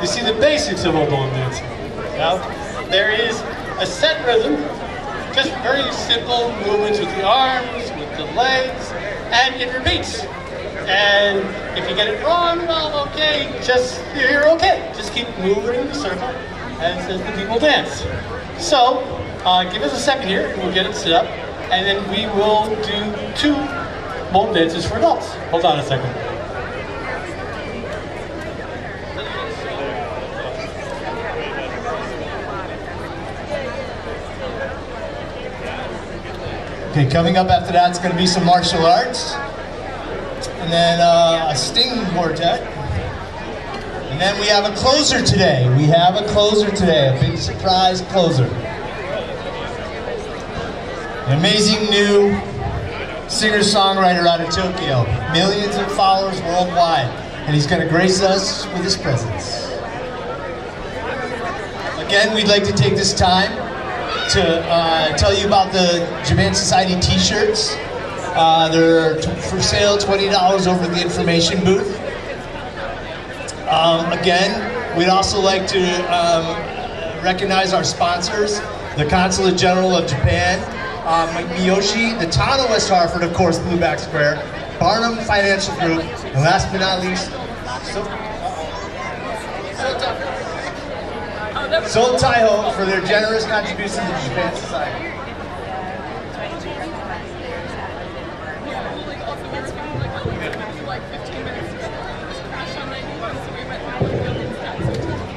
you see the basics of old ballroom dancing. Now, there is a set rhythm, just very simple movements with the arms, with the legs, and it repeats. And if you get it wrong, well, okay, you're okay. Just keep moving in the circle as the people dance. So, give us a second here, and we'll get it set up, and then we will do 2 ballroom dances for adults. Hold on a second.
Okay, coming up after that is going to be some martial arts, and then a sting quartet, and then we have a closer today. We have a closer today, a big surprise closer. An amazing new singer-songwriter out of Tokyo, millions of followers worldwide, and he's going to grace us with his presence. Again, we'd like to take this time to tell you about the Japan Society t-shirts. They're for sale, $20 over the information booth. Again, we'd also like to recognize our sponsors, the Consulate General of Japan, Miyoshi, the town of West Hartford, of course, Blueback Square, Barnum Financial Group, and last but not least, Seoul Taiho for their generous contribution to the Japan Society.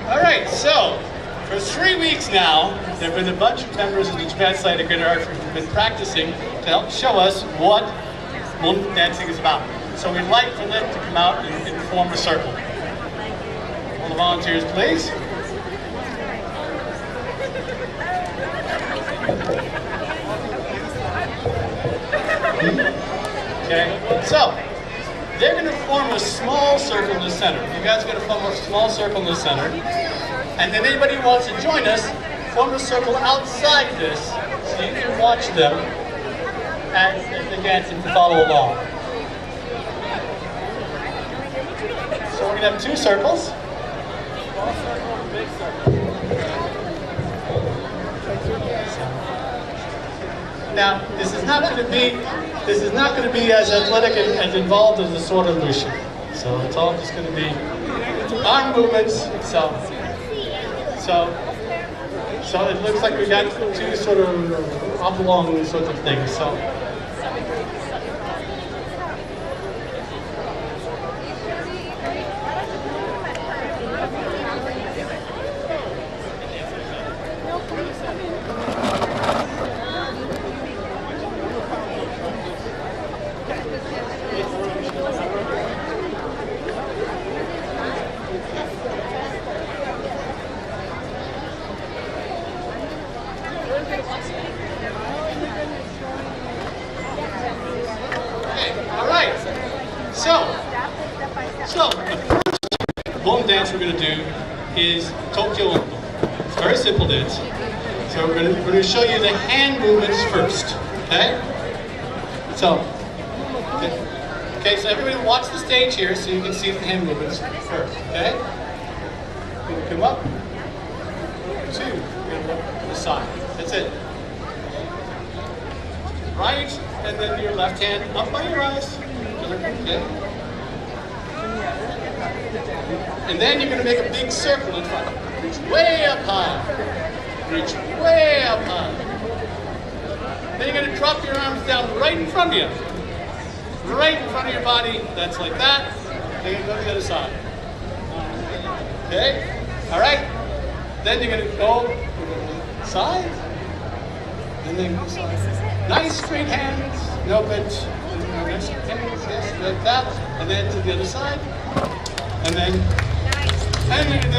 All right, so for 3 weeks now, there have been a bunch of members of the Japan Society of Greater Hartford who have been practicing to help show us what ballroom dancing is about. So we'd like for them to come out and form a circle. All the volunteers, please. Okay, so they're going to form a small circle in the center. You guys are going to form a small circle in the center. And then anybody who wants to join us, form a circle outside this so you can watch them as they dance and follow along. So we're going to have 2 circles. Small circle and big circle. Now, this is not going to be as athletic and as involved as the Soran Bushi. So it's all just going to be arm movements. So it looks like we got 2 sort of oblong sorts of things. So. So the first ballroom dance we're going to do is Tokyo Ondo. It's a very simple dance. So we're going to show you the hand movements first. Okay? So everybody watch the stage here so you can see the hand movements first. Okay? Come up. 2. You're going to look to the side. That's it. Right, and then your left hand up by your eyes. Okay? And then you're going to make a big circle in front. Reach way up high. Reach way up high. Then you're going to drop your arms down right in front of you. Right in front of your body. That's like that. Then you're going to go to the other side. Okay? All right? Then you're going to go to the side. And then go side. Nice straight hands. No bends. Nice hands. Yes, like that. And then to the other side. And then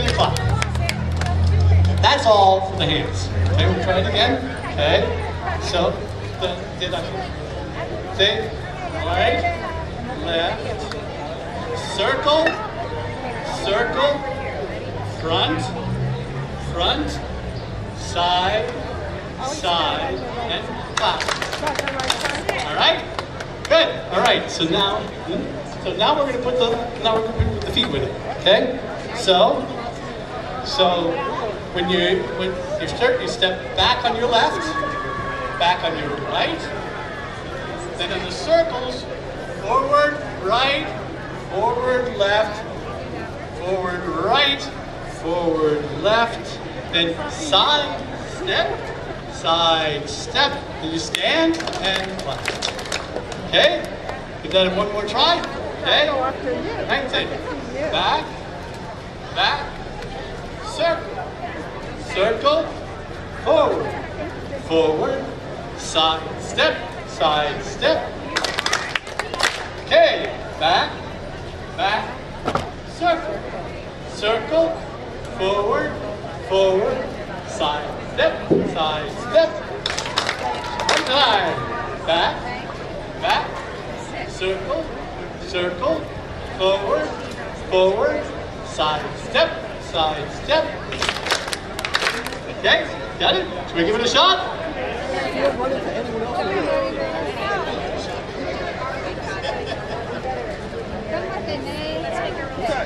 you clap. That's all for the hands. Okay, we'll try it again. Okay, so okay, right, left, circle, circle, front, front, side, side, and clap. All right, good. All right, so now we're going to put the feet with it. Okay, so So when you start, you step back on your left, back on your right. Then in the circles, forward, right, forward, left, forward, right, forward, left. Then side step. Then you stand and clap. Okay? Give that one more try. Okay? Right then. Back, back, circle, circle, forward, forward, side step, side step. Okay, back, back, circle, circle, forward, forward, side step, side step. One time, back, back, circle, circle, forward, forward, side step, side step. Okay, got it? Should we give it a shot?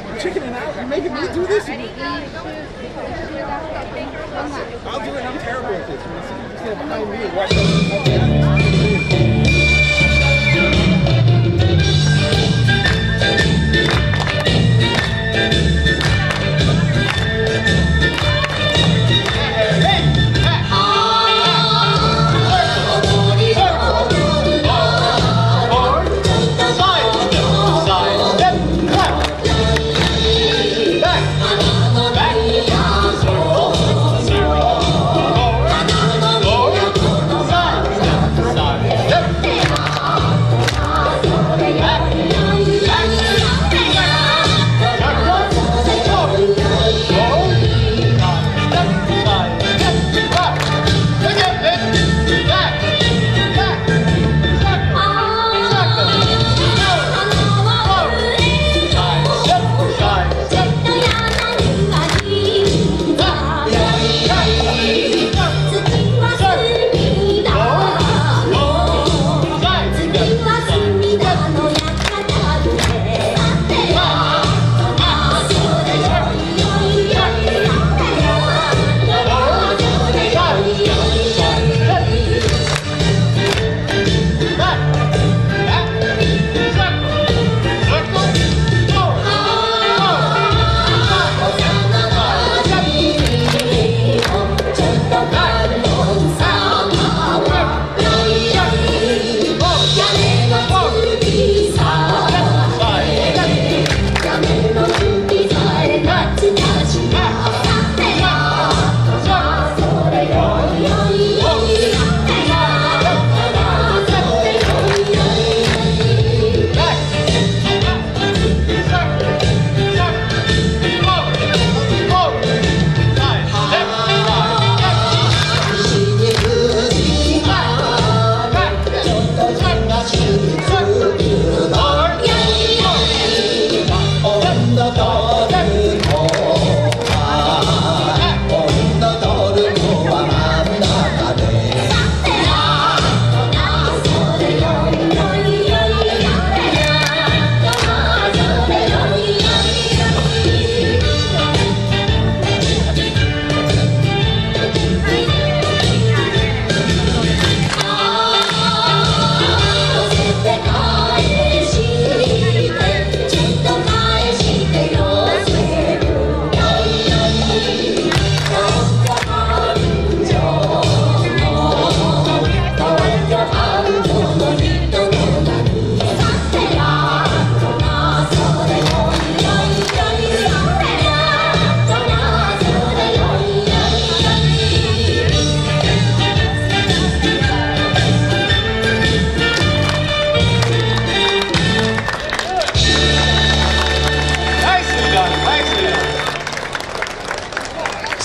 You're chickening out. You're making me do this. I'll do it. I'm terrible at this. When you stand behind me and watch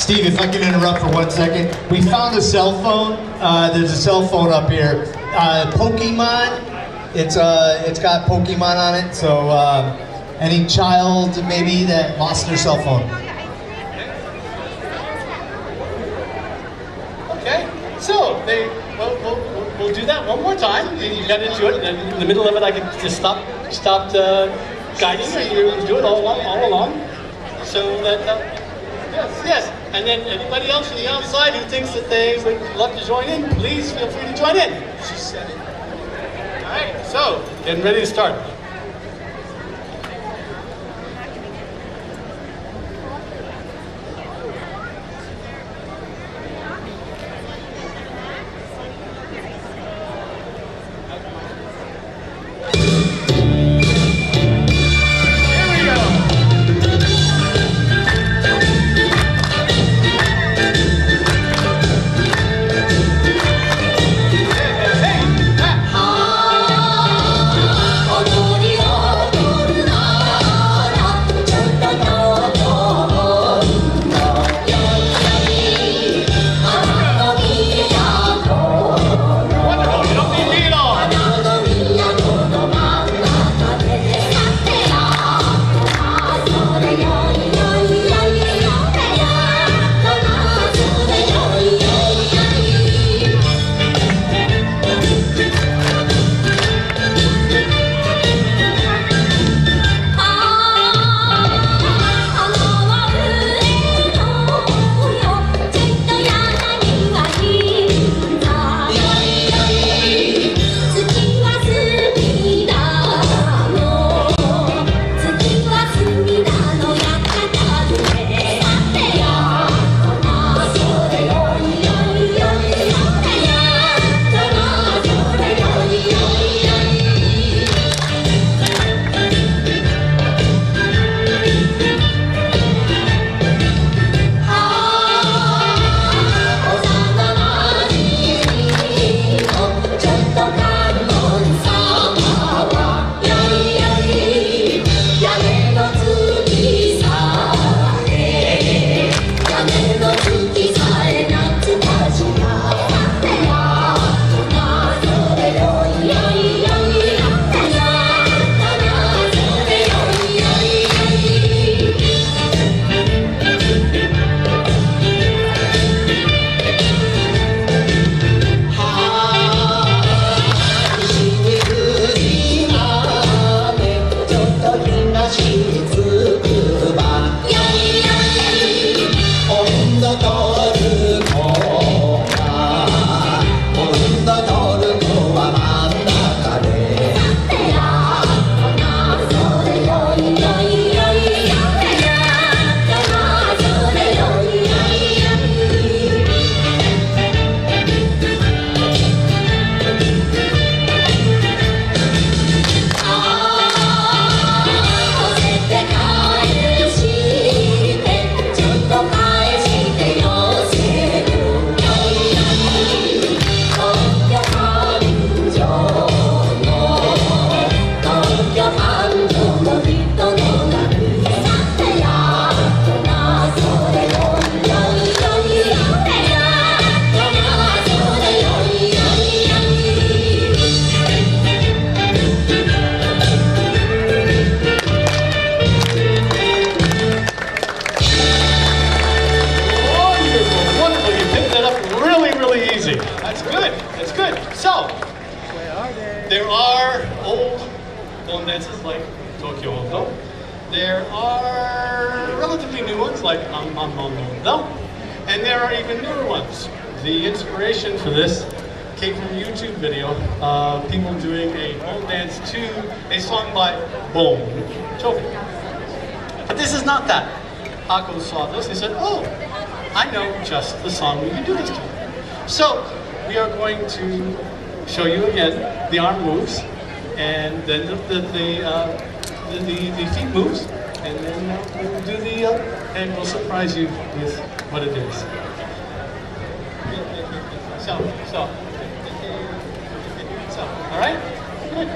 Steve, if I can interrupt for 1 second. We found a cell phone. There's a cell phone up here. Pokemon. It's got Pokemon on it. So any child maybe that lost their cell phone.
Okay, so we'll do that one more time. You got into it, and in the middle of it, I can just stop guiding, and you do it all along. So that. Yes, yes. And then anybody else from the outside who thinks that they would love to join in, please feel free to join in. She said it. All right, so getting ready to start. There are old bone dances like Tokyo Ondo. There are relatively new ones like Ammamondo. And there are even newer ones. The inspiration for this came from a YouTube video of people doing a bone dance to a song by Bone Choking. But this is not that. Ako saw this and said, oh, I know just the song we can do this to. So we are going to show you again the arm moves, and then the feet moves, and then we'll do and we'll surprise you with what it is. So, all right? Good.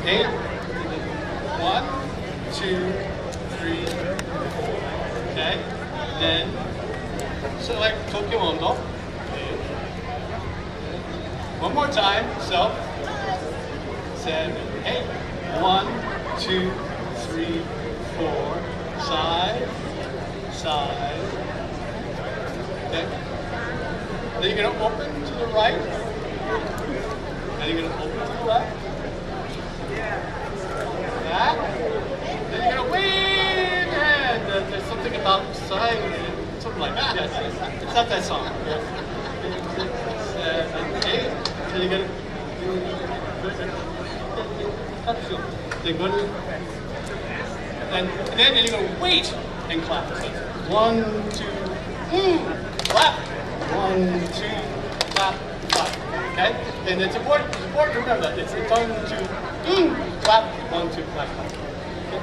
8, 1, 2, 3, 4. Okay? Then select Tokyo Ondo. One more time. So 7, 8. 1, 2, 3, 4. Side, side. Okay? Then you're going to open to the right. Then you're going to open to the left. Back. Then you're going to wave your hand. There's something step outside, something like that. Yes, it's not that song. Yeah. 7, 8. So you gotta. Then go to, and then you're gonna wait and clap. So 1, 2, clap. 1, 2, clap, clap. Okay? And it's important to remember that. It's important to clap. 1, 2, clap, clap. Okay?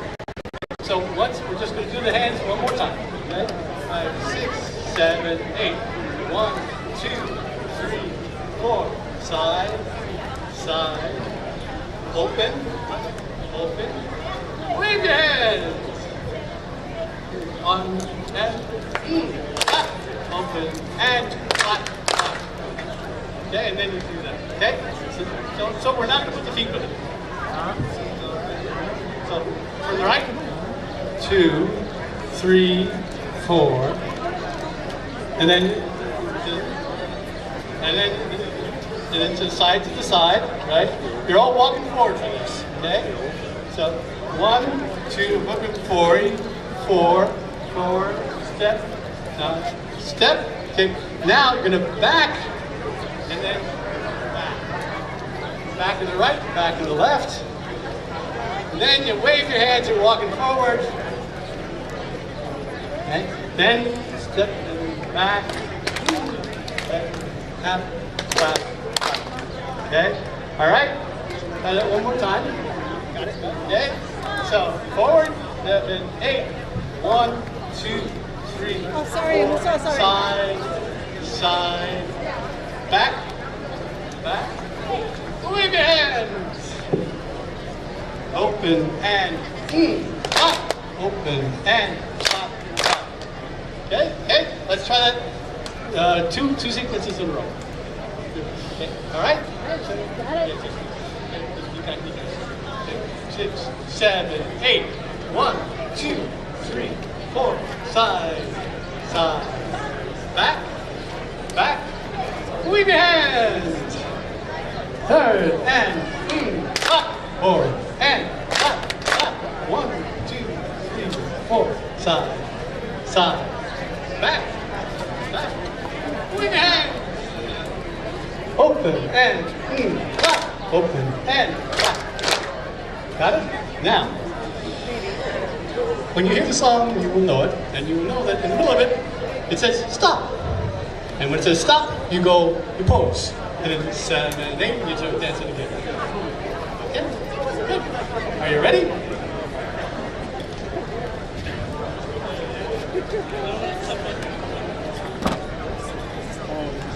So we're just going to do the hands one more time. Okay? 5, 6, 7, 8. 1, 2, 3, 4. Side, side. Open, open. Wave your hands. On and clap. Open and clap, clap. Okay, and then you do that. Okay? So we're not going to put the feet with it. So from the right, 2, 3, 4, and then to side, right? You're all walking forward for this, okay? So 1, 2, moving forward, 4, step, step. Okay. Now you're gonna back, and then back. Back to the right, back to the left. And then you wave your hands, you're walking forward. Okay. Then step and back. Tap, clap, clap. Okay? Alright? Try that one more time. Got it? Okay? So forward, 7, 8. 1, 2, 3.
Oh, sorry,
4.
I'm so sorry.
Side, side, back, back. Wave your hands. Open and clap. Open and clap, clap. Okay? Okay? Let's try that. Two sequences in a row. Okay. All right? 6, 7, 8. 1, 2, 3, 4. Side, side. Back, back. Wave your hands. Third and clap. Forward and clap, clap. 1, 2, 3, 4. Side, side. Back, back. Wave your hands. Open and clap. Open and clap. Got it? Now, when you hear the song, you will know it, and you will know that in the middle of it, it says stop. And when it says stop, you pose. And then 7, 8, you dance it again. Okay? Good. Are you ready?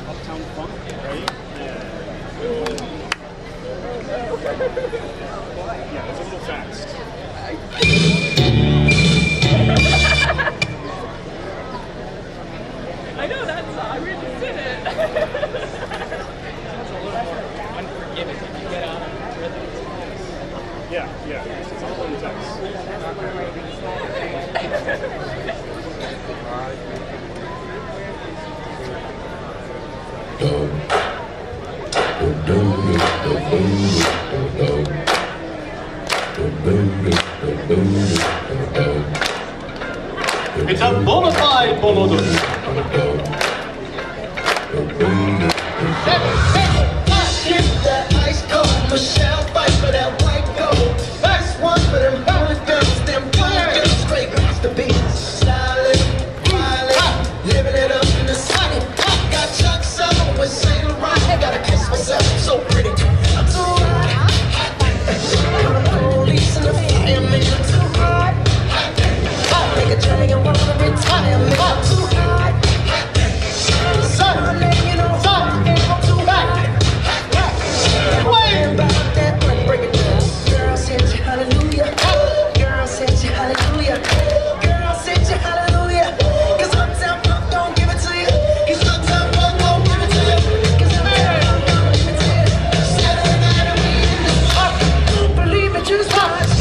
Uptown Funk, right? Yeah, it's a little fast.
I know that song. We just did it. It's a little more unforgiving if you get out of rhythm.
Yeah, it's a little intense.
It's a bona fide bolodo.
Get that ice cold Michelle fight for that white gold. First one for them hooligans, them good straight masterpieces. Styling, smiling, living it up in the city. Got Chuck's on with Saint Laurent. Gotta kiss myself, so pretty. I'm too hot. The police and the firemen, I'm too hot. Make a dragon wanna retire me. I'm too hot. Son, you know, son, I'm too hot. Way about that, break it down. Girl, said you hallelujah. Girl, said you hallelujah. Girl, said you hallelujah. 'Cause Uptown Funk don't give it to you. 'Cause Uptown Funk don't give it to you. 'Cause Uptown Funk don't give it to you. Saturday night and we in the spot. Don't believe it, you just watch.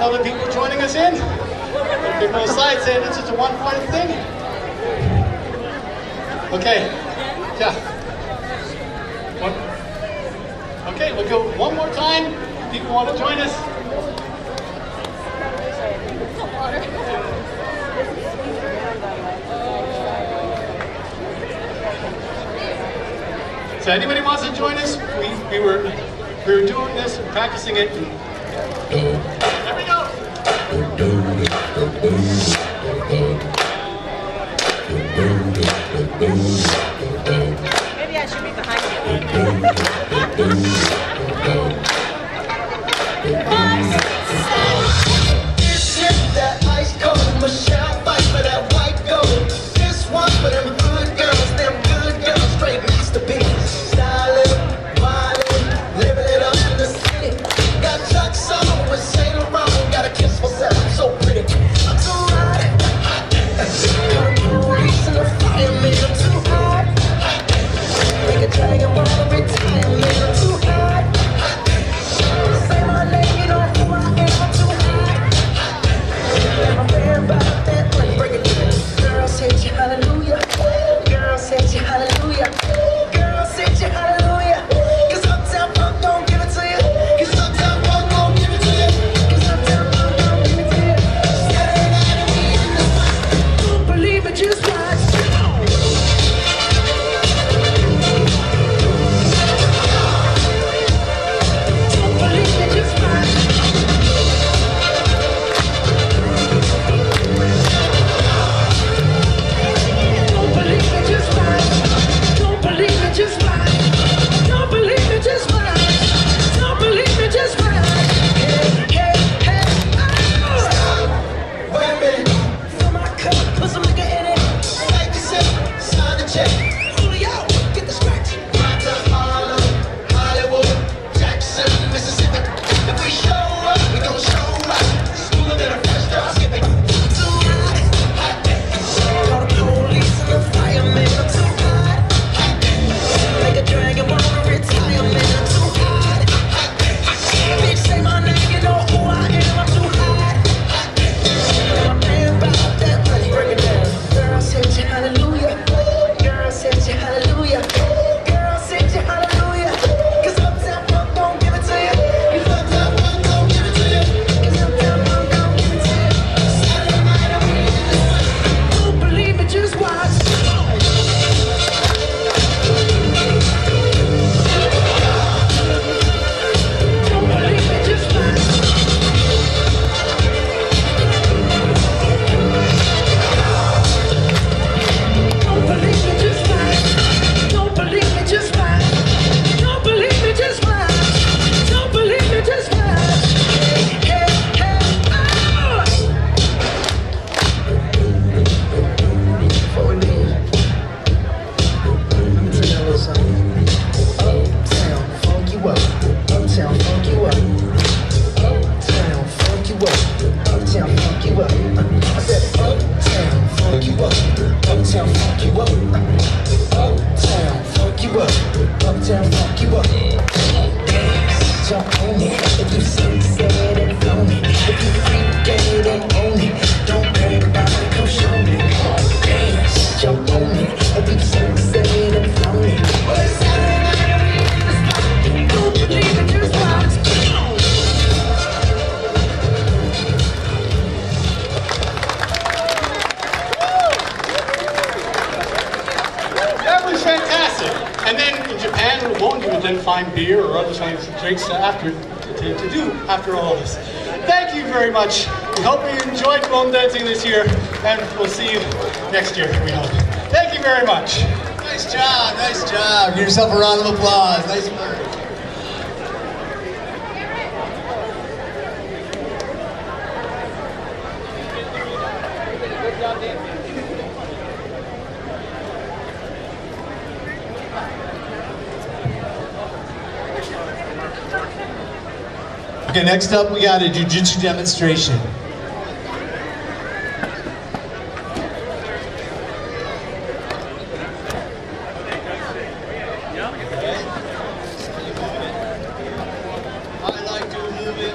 other people joining us in. People on the side saying it's just a one-point thing. Okay, yeah. Okay, we'll go one more time. People want to join us. So anybody wants to join us? We were doing this and practicing it. There we go.
Maybe I should be behind
This hit that ice cold Michelle fight for that white gold. This one for them good girls, straight masterpieces. Styling, wildin', living it up in the city. Got Chuck's on with Saint Laurent, gotta kiss myself, I'm so pretty. I'm too hot. Got the police and the fireman, I'm too hot. Make a dragon wanna retire, man, I'm too hot. Say my name, you know who I am, I'm too hot. I'm bad about that, let's break it down. Girls hit you, hallelujah. Girls hit you, hallelujah. Girls hit you, hallelujah. 'Cause Uptown Funk don't give it to you. 'Cause Uptown Funk don't give it to you. 'Cause Uptown Funk don't give it to you. Saturday night and we in the spot. Don't believe it, just watch. Don't believe it, just watch. Don't believe it, just watch. Don't believe it, just watch. Don't believe it, just watch. Don't believe it, just watch. Hey, hey, oh! Wait a minute. Fill my cup, put some nigga in it. Take the sip, sign the check. Julio, get the scratch. Right to Harlem, Hollywood, Jackson, Mississippi. If we show up, we gon' show up. Smoother than a fresh drop skipping. Too hot. Call the police and the fireman, I'm too hot. Make a dragon wanna retire, man, I'm too hot. Bitch, say my name, you know who I am, I'm too hot. I'm mad about that, let's break it down. Girls hit you, hallelujah. Girls hit you, hallelujah. Girls hit you, hallelujah. 'Cause Uptown Funk don't give it to you. 'Cause Uptown Funk don't give it to you. 'Cause Uptown Funk don't give it to you. Saturday night and we in the spot. Don't believe it, just watch. Don't believe it, just watch. Don't believe it, just watch. Don't believe it, just watch. Don't believe it, just watch. Don't believe it, just watch. Hey, hey, oh! For me, Uptown, funk you up. Uptown, funk you up. Uptown, funk you up. Uptown, funk you up. I said, Uptown, funk you up. Uptown, funk you up. Uptown, funk you up. Uptown, funk you up. Dance, jump on it. If you sick, said and flown it. If you freak dead and own it. Don't brag about it, come show me. Dance, jump on it. If you sick, said and flown it. Well, it's Saturday night and we in the spot. Don't believe it, just watch.
That was fantastic. And then in Japan, you would then find beer or other kinds of drinks after to do after all this. Thank you very much. We hope you enjoyed bone dancing this year, and we'll see you next year, we hope. Thank you very much.
Nice job, nice job. Give yourself a round of applause. Nice work. Okay, next up we got a jiu-jitsu demonstration. I like to move it.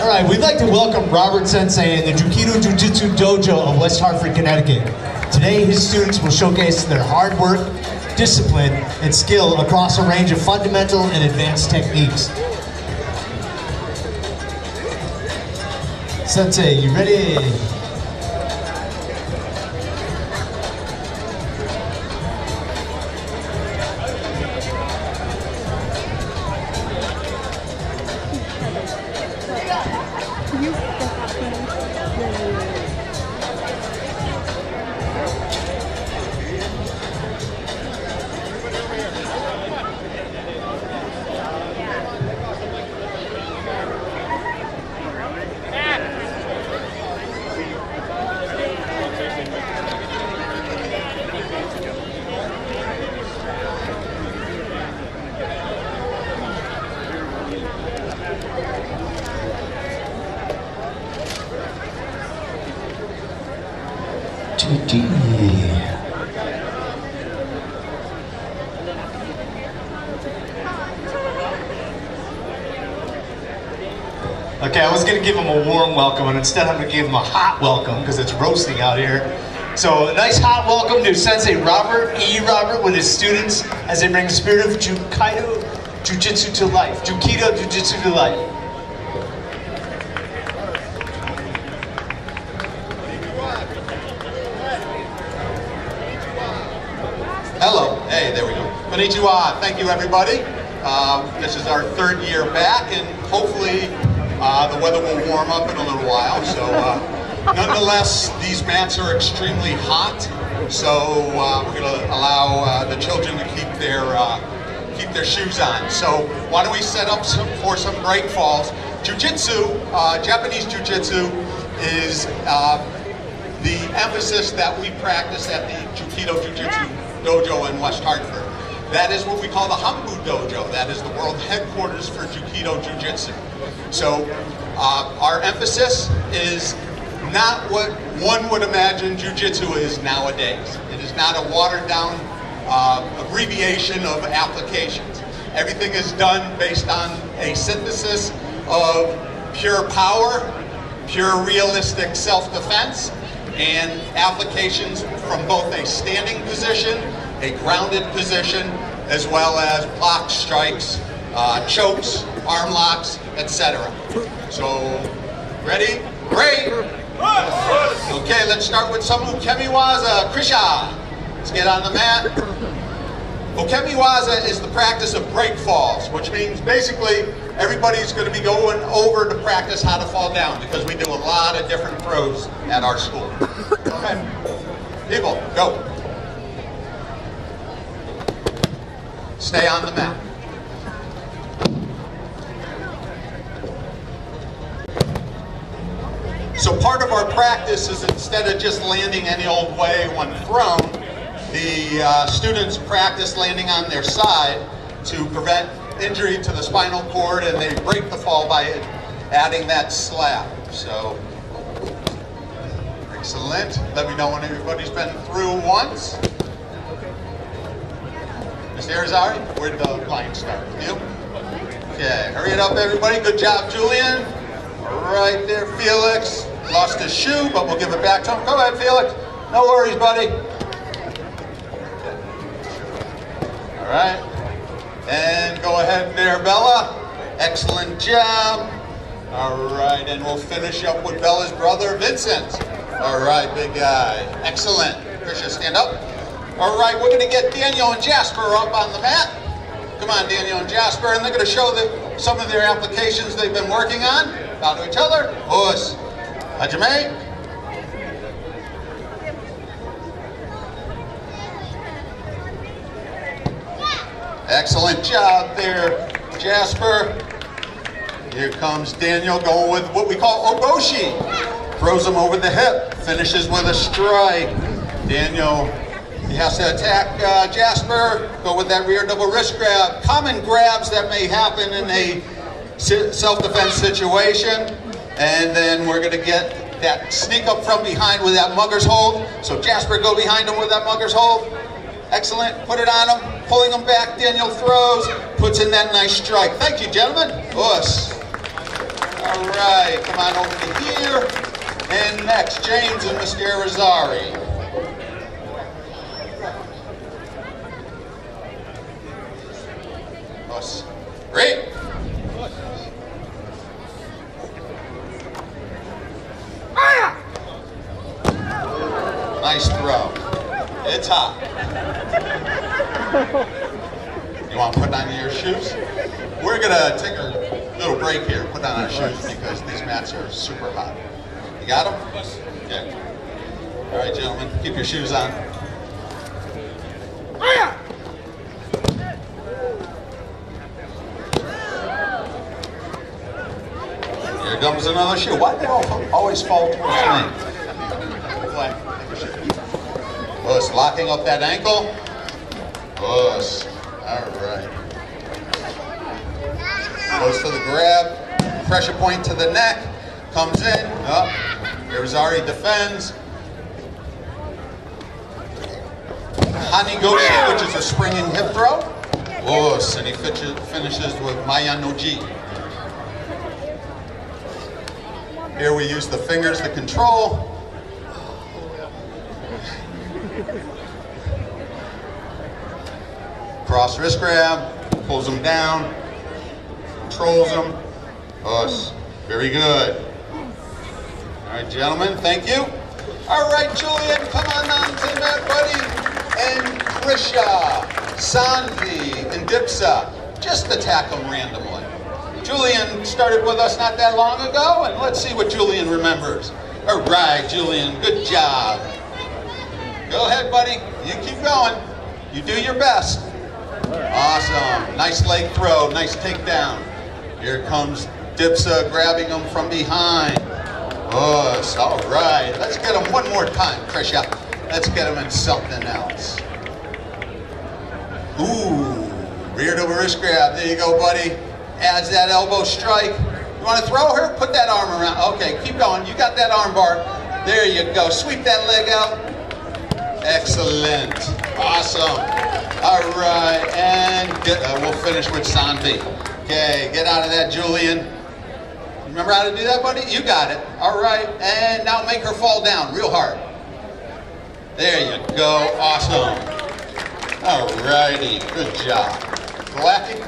All right, we'd like to welcome Robert Sensei in the Jukido Jiu-Jitsu Dojo of West Hartford, Connecticut. Today, his students will showcase their hard work, discipline, and skill across a range of fundamental and advanced techniques. Sensei, you ready? Okay, I was going to give him a warm welcome, and instead I'm going to give him a hot welcome because it's roasting out here. So a nice hot welcome to Sensei Robert with his students as they bring the spirit of Jukido Jiu-Jitsu to life. Jukido Jiu-Jitsu to life.
Hello. Hey, there we go. Konnichiwa. Thank you, everybody. This is our third year back, and hopefully the weather will warm up in a little while. So, nonetheless, these mats are extremely hot. So we're going to allow the children to keep their shoes on. So why don't we set up for some break falls? Jiu-Jitsu, Japanese Jiu-Jitsu, is the emphasis that we practice at the Jukido Jiu-Jitsu Dojo in West Hartford. That is what we call the Hambu Dojo. That is the world headquarters for Jukido Jiu-Jitsu. So our emphasis is not what one would imagine Jiu-Jitsu is nowadays. It is not a watered-down abbreviation of applications. Everything is done based on a synthesis of pure power, pure realistic self-defense, and applications from both a standing position, a grounded position, as well as block strikes, chokes, arm locks, etc. So, ready? Great! Okay, let's start with some Ukemiwaza Krisha. Let's get on the mat. Ukemiwaza is the practice of break falls, which means basically everybody's going to be going over to practice how to fall down because we do a lot of different throws at our school. Okay, people, go. Stay on the mat. So part of our practice is instead of just landing any old way when thrown, the students practice landing on their side to prevent injury to the spinal cord, and they break the fall by adding that slap. So, excellent. Let me know when everybody's been through once. Mr. Arizari, where did the line start? You? Okay, hurry it up, everybody. Good job, Julian. Right there, Felix. Lost his shoe, but we'll give it back to him. Go ahead, Felix. No worries, buddy. All right. And go ahead there, Bella. Excellent job. All right, and we'll finish up with Bella's brother, Vincent. All right, big guy. Excellent. Krisha, stand up. All right, we're going to get Daniel and Jasper up on the mat. Come on, Daniel and Jasper, and they're going to show some of their applications they've been working on. Bow to each other. Us. Hajime. Excellent job there, Jasper. Here comes Daniel going with what we call oboshi. Throws him over the hip, finishes with a strike. Daniel, he has to attack Jasper, go with that rear double wrist grab. Common grabs that may happen in a self-defense situation. And then we're gonna get that sneak up from behind with that mugger's hold. So Jasper, go behind him with that mugger's hold. Excellent, put it on him, pulling him back, Daniel throws, puts in that nice strike. Thank you, gentlemen. Us. All right, come on over to here. And next, James and Mr. Irizarry. Us. Great. Nice throw. It's hot. You want to put on your shoes? We're going to take a little break here, put on our shoes because these mats are super hot. You got them? Yeah. All right, gentlemen, keep your shoes on. Here comes another shoe. Why do they always fall towards me? Us, locking up that ankle. Us. All right. Goes for the grab. Pressure point to the neck. Comes in. Up. Irizarry defends. Hanigoshi, which is a springing hip throw. Us, and he finishes with Maya no Ji. Here we use the fingers to control. Cross wrist grab, pulls him down, controls him. Us. Very good. All right, gentlemen, thank you. All right, Julian, come on to the mat, buddy. And Krisha, Sanvi, and Dipsa, just attack them randomly. Julian started with us not that long ago, and let's see what Julian remembers. All right, Julian, good job. Go ahead, buddy. You keep going. You do your best. Awesome. Nice leg throw. Nice takedown. Here comes Dipsa grabbing him from behind. Us. All right. Let's get him one more time, Krisha. Let's get him in something else. Ooh. Rear to wrist grab. There you go, buddy. Adds that elbow strike. You want to throw her? Put that arm around. Okay, keep going. You got that arm bar. There you go. Sweep that leg out. Excellent. Awesome. All right, and we'll finish with Sanvi. Okay, get out of that, Julian. Remember how to do that, buddy? You got it. All right, and now make her fall down real hard. There you go. Awesome. All righty, good job. Galactic.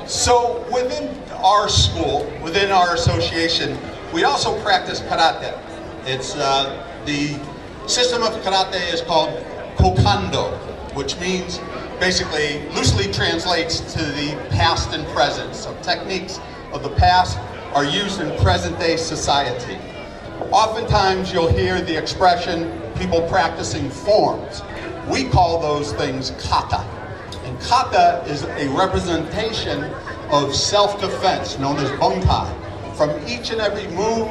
So within our school, within our association, we also practice karate. It's the system of karate is called kokando, which means basically loosely translates to the past and present. So techniques of the past are used in present day society. Oftentimes you'll hear the expression people practicing forms. We call those things kata. And kata is a representation of self-defense known as bunkai from each and every move,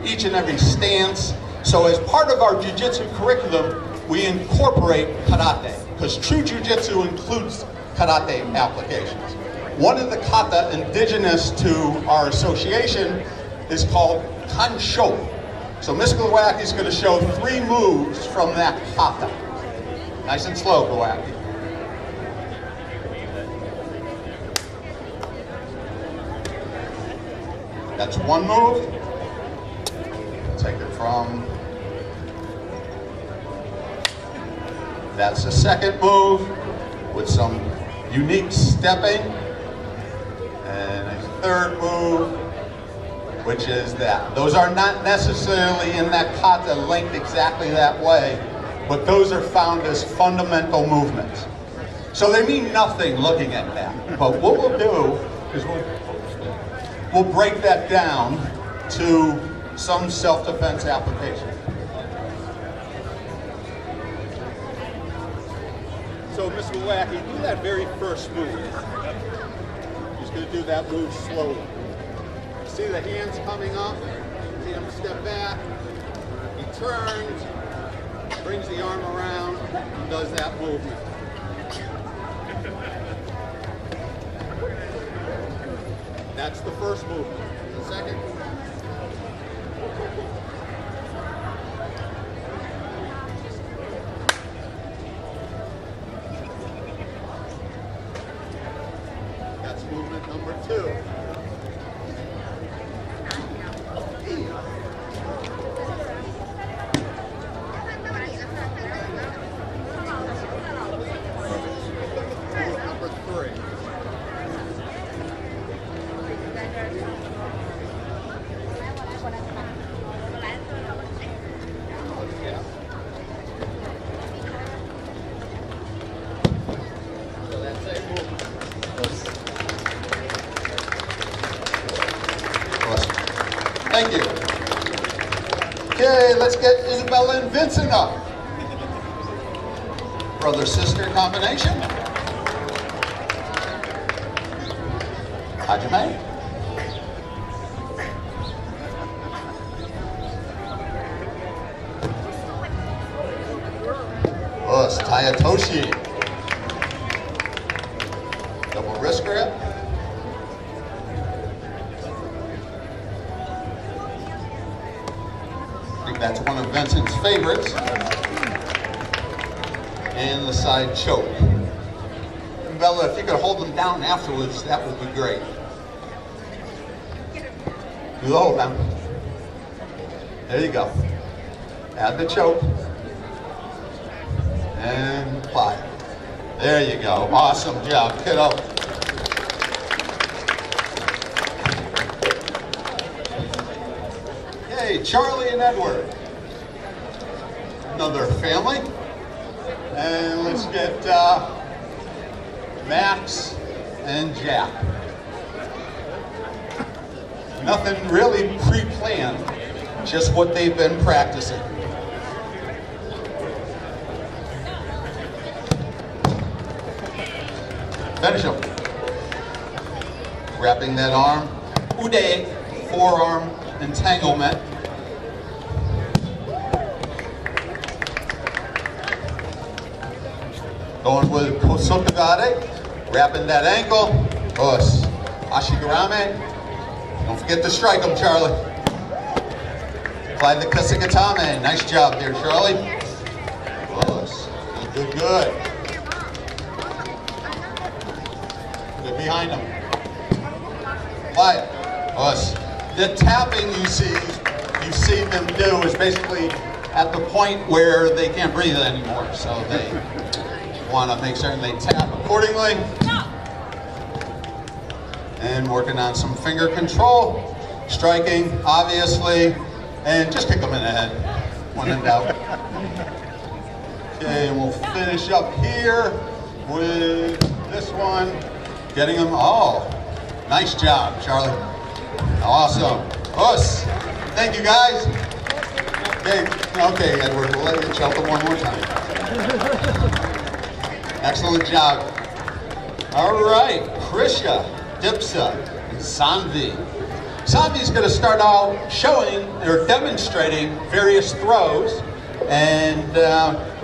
each and every stance. So as part of our jiu-jitsu curriculum, we incorporate karate, because true jiu-jitsu includes karate applications. One of the kata indigenous to our association is called kansho. So Ms. Glowacki is going to show 3 moves from that kata. Nice and slow, Glowacki. That's one move. Take it from. That's the second move with some unique stepping. And a third move, which is that. Those are not necessarily in that kata linked exactly that way, but those are found as fundamental movements. So they mean nothing looking at that. But what we'll do is we'll break that down to some self-defense application.
So, Mr. Wacky, do that very first move. He's going to do that move slowly. See the hands coming up, see him step back, he turns, brings the arm around, and does that movement. That's the first movement. The second. That's movement number 2.
Thank you. Okay, let's get Isabella and Vincent up. Brother-sister combination. Hajime. Us, Tayatoshi. Double wrist grip. I think that's one of Vincent's favorites. And the side choke. And Bella, if you could hold them down afterwards, that would be great. Do the hold down. There you go. Add the choke. And apply. There you go. Awesome job, kiddo. Okay, Charlie and Edward. Another family. And let's get Max and Jack. Nothing really pre-planned, just what they've been practicing. Finish him. Wrapping that arm. Ude, forearm entanglement. Going with Kosotogare, wrapping that ankle. Us. Ashigarame. Don't forget to strike him, Charlie. Apply the Kasagatame. Nice job there, Charlie. Us. Good, good. Good behind him. Apply it. Us. The tapping you see them do is basically at the point where they can't breathe anymore. So they want to make certain they tap accordingly. And working on some finger control, striking, obviously, and just kick them in the head, when in doubt. Okay, and we'll finish up here with this one, getting them all. Nice job, Charlie. Awesome. Us. Thank you, guys. Okay, Edward, we'll let you choke them one more time. Excellent job. All right, Krisha, Dipsa, and Sanvi. Sanvi's going to start out showing or demonstrating various throws. And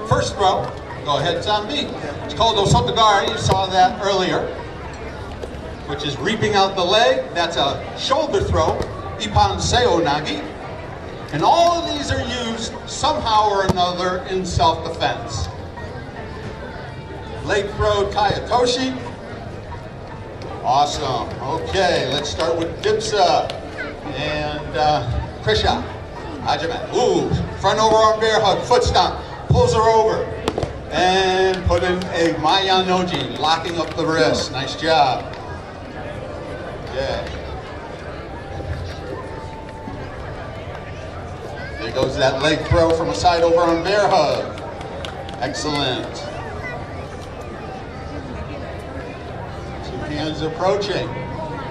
first throw, go ahead, Sanvi. It's called Osotogari. You saw that earlier, which is reaping out the leg. That's a shoulder throw, Ipan Seo Nagi. And all of these are used somehow or another in self-defense. Leg throw, Tayatoshi. Awesome. Okay, let's start with Dipsa and Krisha. Hajime. Ooh, front overarm bear hug, foot stomp. Pulls her over. And put in a Maya Noji, locking up the wrist. Nice job. Yeah. There goes that leg throw from a side overarm bear hug. Excellent. Hands approaching.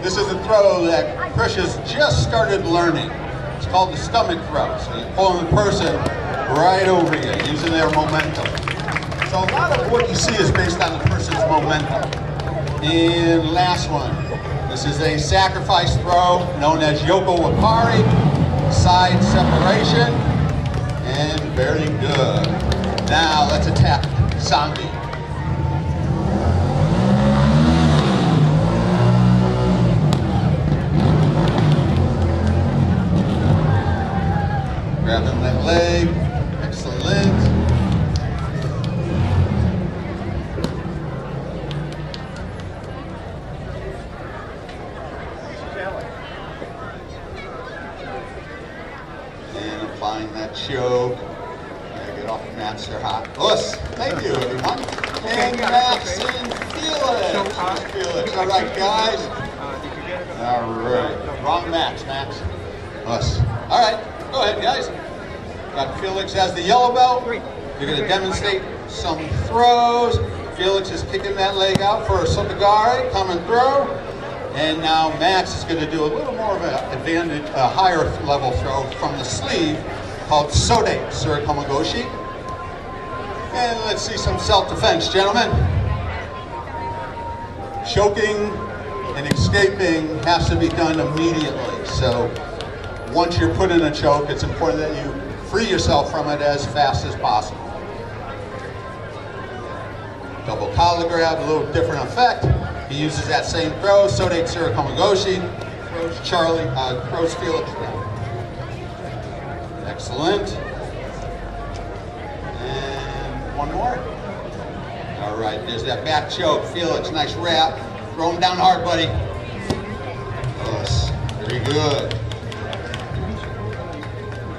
This is a throw that Krisha's just started learning. It's called the stomach throw. So you're pulling the person right over you, using their momentum. So a lot of what you see is based on the person's momentum. And last one. This is a sacrifice throw known as Yoko Wakari. Side separation. And very good. Now let's attack Sanvi. Grabbing that leg, excellent. And applying that choke. Gotta get off the mats, they're hot. Us, thank you everyone. And Max and Felix. Felix, all right guys. All right, wrong Max. Us. All right. Go ahead, guys. Got Felix as the yellow belt. You're going to demonstrate some throws. Felix is kicking that leg out for a Sotogari, coming through. And now Max is going to do a little more of a higher level throw from the sleeve called Sode Surikomagoshi. And let's see some self-defense, gentlemen. Choking and escaping has to be done immediately. So once you're put in a choke, it's important that you free yourself from it as fast as possible. Double collar grab, a little different effect. He uses that same throw, Sode Surikomagoshi, throws Felix down. Excellent. And one more. All right, there's that back choke. Felix, nice wrap. Throw him down hard, buddy. Yes, very good.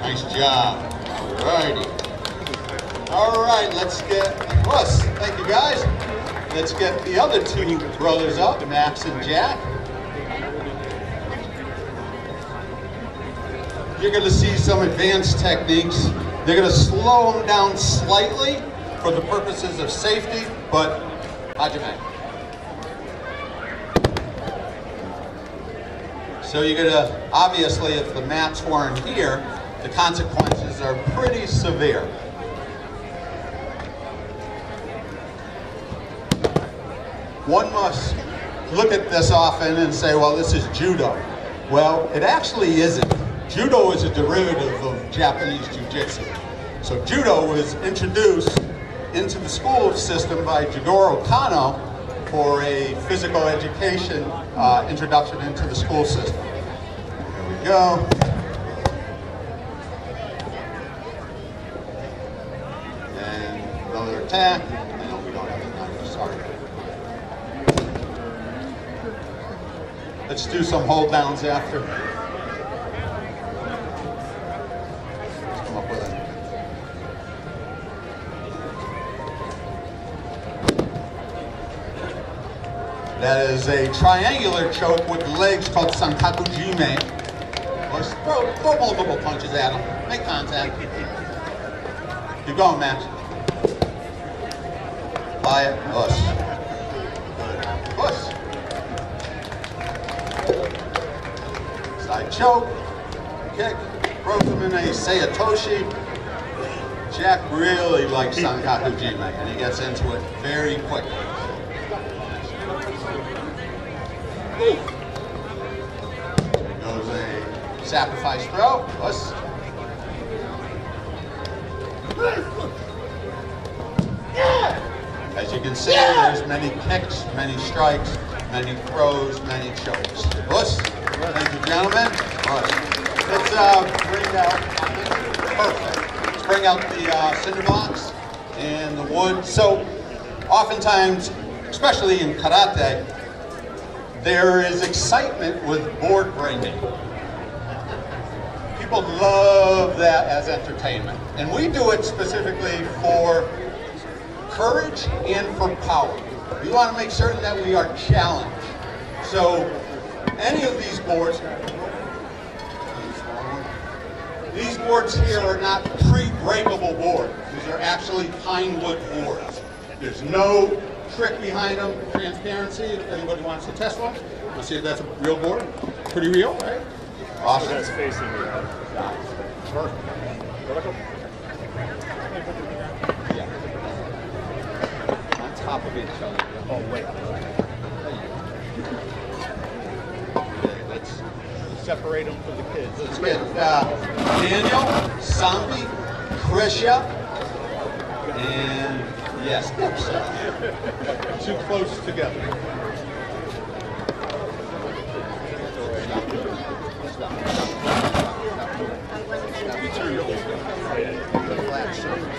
Nice job. All righty. All right, let's get, thank you guys. Let's get the other two brothers up, Max and Jack. You're going to see some advanced techniques. They're going to slow them down slightly for the purposes of safety, but hajime. So you're going to, obviously, if the mats weren't here, the consequences are pretty severe. One must look at this often and say, well, this is judo. Well, it actually isn't. Judo is a derivative of Japanese jiu-jitsu. So judo was introduced into the school system by Jigoro Kano for a physical education introduction into the school system. There we go. And another attack. No, we don't have the knife, sorry. Let's do some hold downs after. Let's come up with it. That is a triangular choke with legs called Sankaku Jime. Let's throw multiple punches at him. Make contact. Keep going, Max. Buy it. Push. Push. Side choke. Kick. Throws him in a Seitoshi. Jack really likes Sankaku Jime, and he gets into it very quickly. Goes a sacrifice throw. Push. As you can see, there's many kicks, many strikes, many throws, many chokes. Push. Thank you, gentlemen. Push. Let's bring out, perfect. Let's bring out the cinder blocks and the wood. So, oftentimes, especially in karate, there is excitement with board breaking. People love that as entertainment. And we do it specifically for courage and for power. We want to make certain that we are challenged. So any of these boards here are not pre-breakable boards. These are actually pine wood boards. There's no trick behind them, transparency. If anybody wants to test one, let's see if that's a real board. Pretty real, right? Awesome.
That's facing you.
Perfect. Yeah. On top of each other. Oh, wait. Okay, let's
separate them from the kids.
Let's get Daniel, Sambi, Krisha, and yes,
too close together. You turn your flat surface.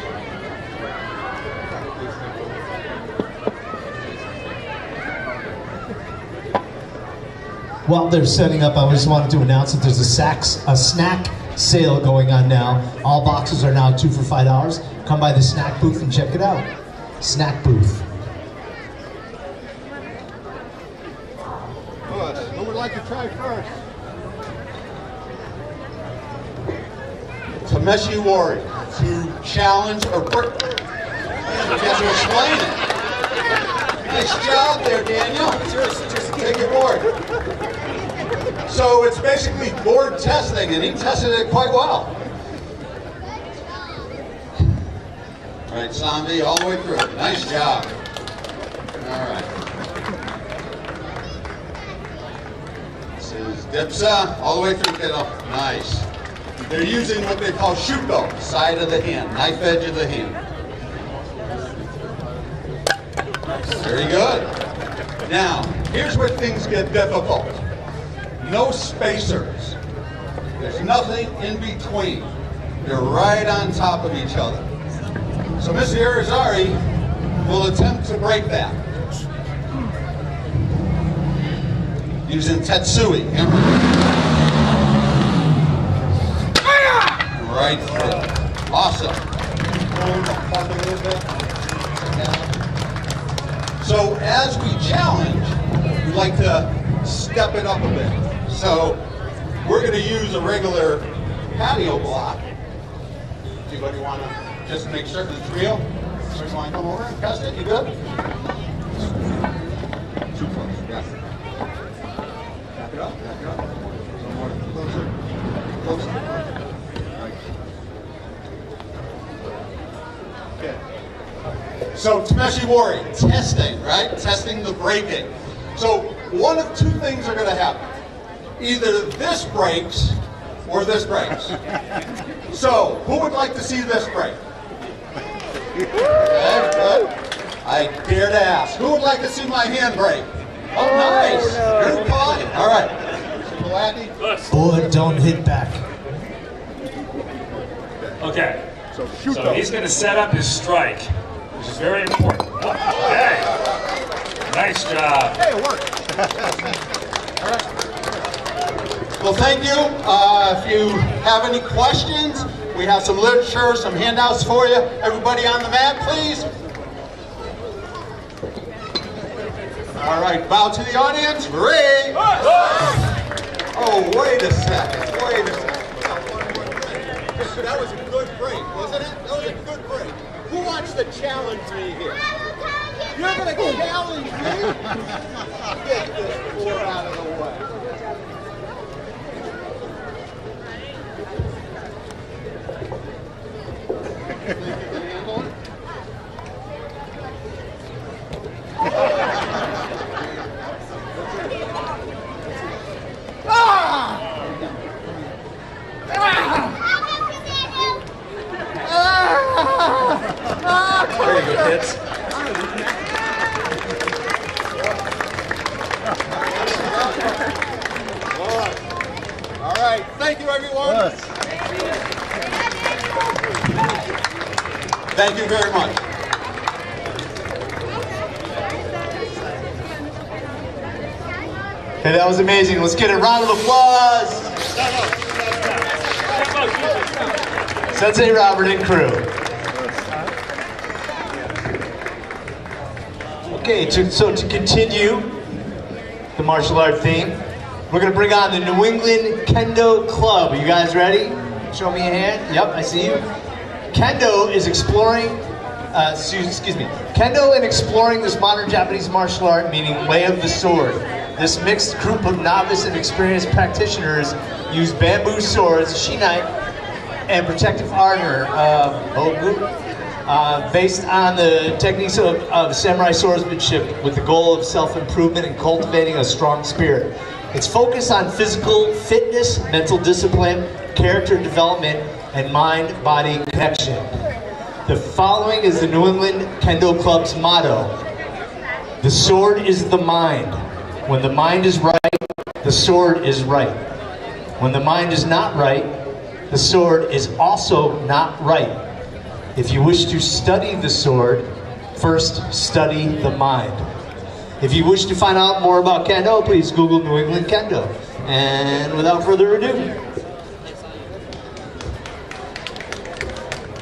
While they're setting up, I just wanted to announce that there's a snack sale going on now. All boxes are now 2 for $5. Come by the snack booth and check it out. Snack booth.
Good. Who would like to try first?
Tameshi Wari to challenge or break. Just to explain it. Nice job there, Daniel. Take your board. So it's basically board testing, and he tested it quite well. All right, Sanvi, all the way through. Nice job. All right. This is Dipsa, all the way through, kiddo. Nice. They're using what they call shuko, side of the hand, knife edge of the hand. Very good. Now, here's where things get difficult. No spacers. There's nothing in between. They're right on top of each other. So Mr. Irizarry will attempt to break that. Using Tetsui. Right through. Awesome. So as we challenge, we like to step it up a bit. So we're going to use a regular patio block. Anybody want to just make certain it's real? Somebody want to come over and test it? You good? Too close. Yeah. Back it up. Back it up. Some more. Closer. Closer. Okay. So Tameshi Wari, testing, right? Testing the braking. So one of two things are going to happen. Either this breaks or this breaks. So who would like to see this break? Okay, good. I dare to ask. Who would like to see my hand break? Oh, nice. Good call. All right.
Boy, don't hit back.
Okay. So he's going to set up his strike, which is very important. Okay. Nice job.
Hey, it worked.
Well, thank you. If you have any questions, we have some literature, some handouts for you. Everybody on the mat, please. All right, bow to the audience. Ready? Oh, wait a second. Wait a second.
That was a good break, wasn't it? That was a good break. Who wants to challenge me here? You're going to challenge me? Get this board out of the way. Think you can handle it?
There you go, kids.
All right. Thank you, everyone.
Thank you very much.
Okay, that was amazing. Let's get a round of applause. Sensei Robert and crew. Okay, so to continue the martial art theme, we're going to bring on the New England Kendo Club. Are you guys ready? Show me a hand. Yep, I see you. Kendo is exploring, Kendo and exploring this modern Japanese martial art, meaning way of the sword. This mixed group of novice and experienced practitioners use bamboo swords, shinai, and protective armor, based on the techniques of samurai swordsmanship with the goal of self-improvement and cultivating a strong spirit. It's focused on physical fitness, mental discipline, character development, and mind-body connection. The following is the New England Kendo Club's motto. The sword is the mind. When the mind is right, the sword is right. When the mind is not right, the sword is also not right. If you wish to study the sword, first study the mind. If you wish to find out more about Kendo, please Google New England Kendo. And without further ado.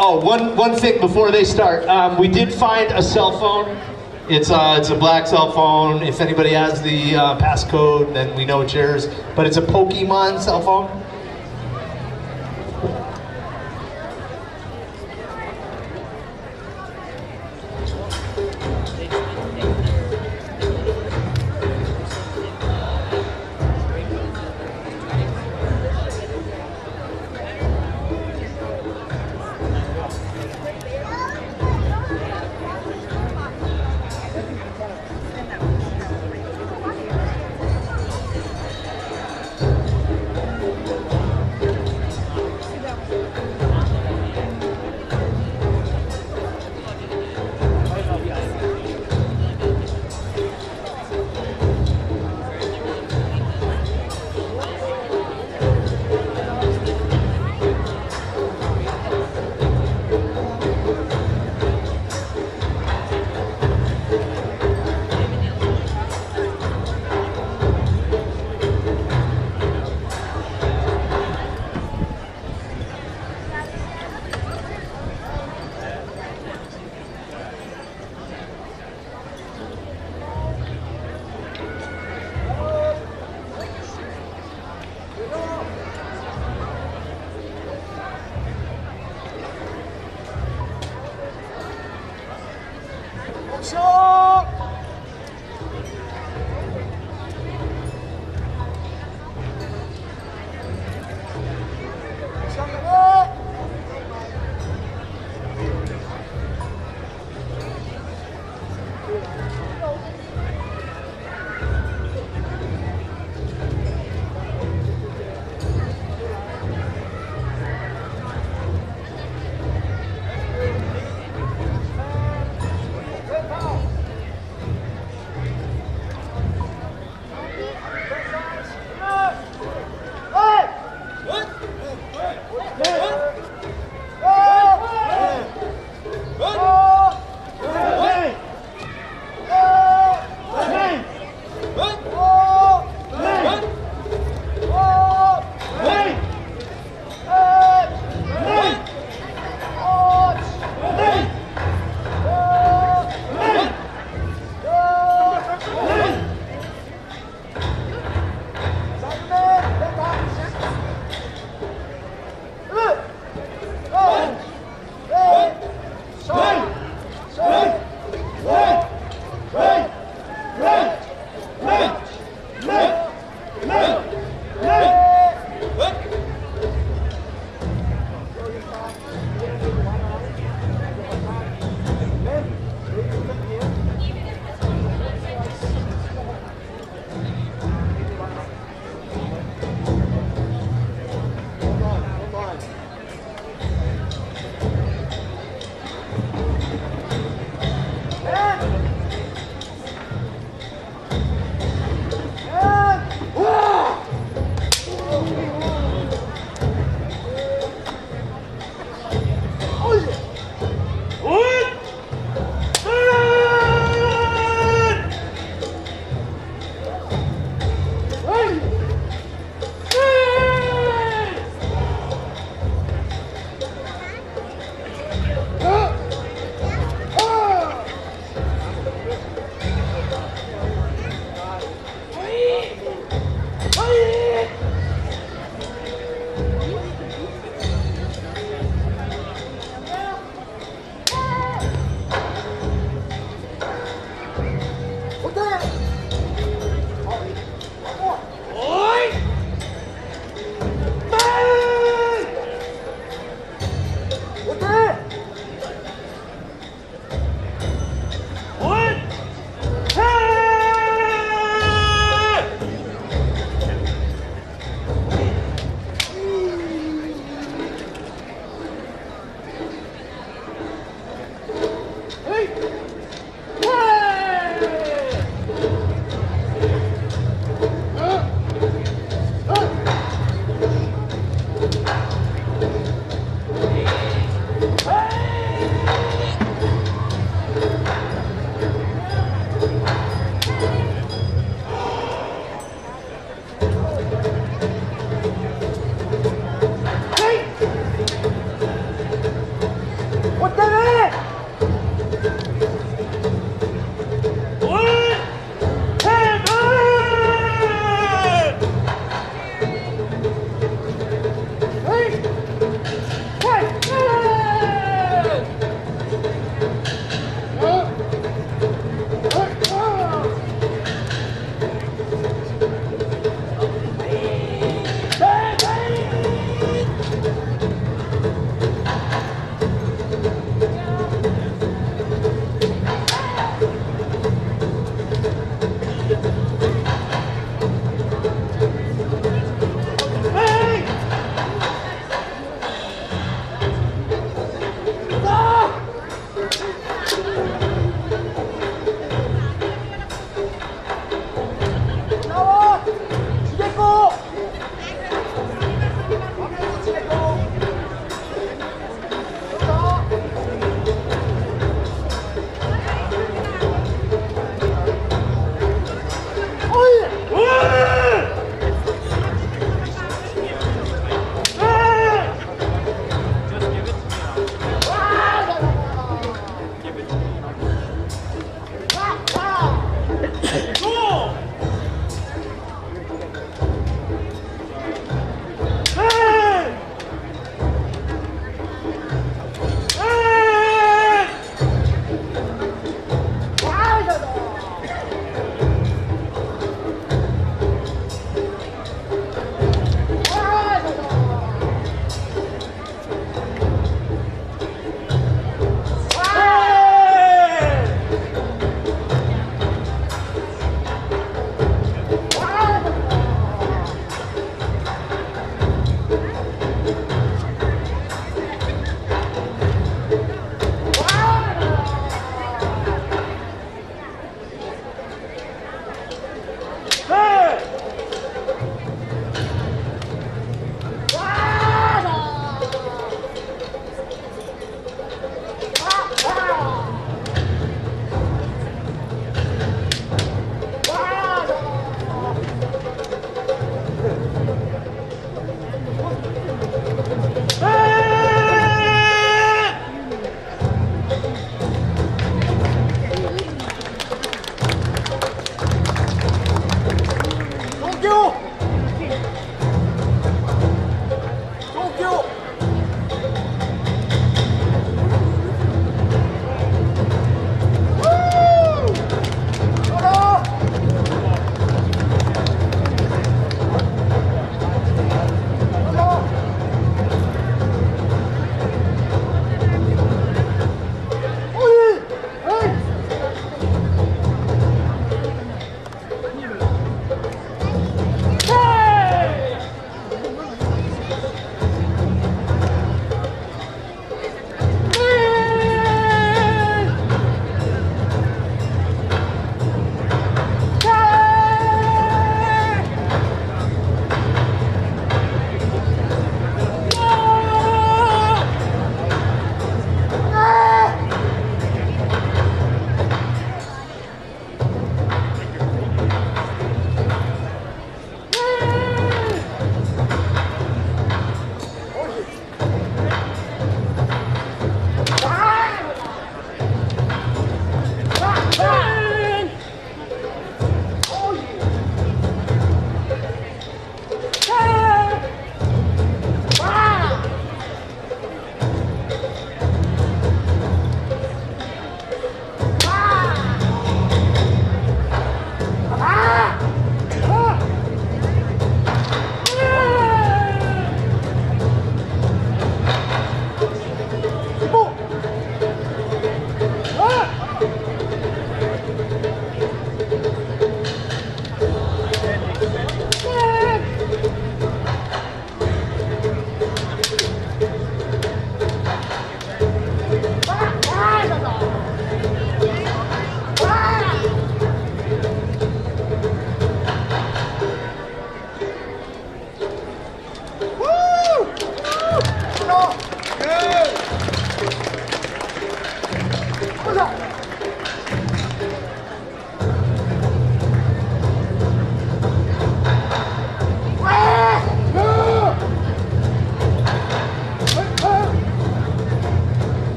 Oh, one thing before they start. We did find a cell phone. It's a black cell phone. If anybody has the passcode, then we know it's yours. But it's a Pokemon cell phone.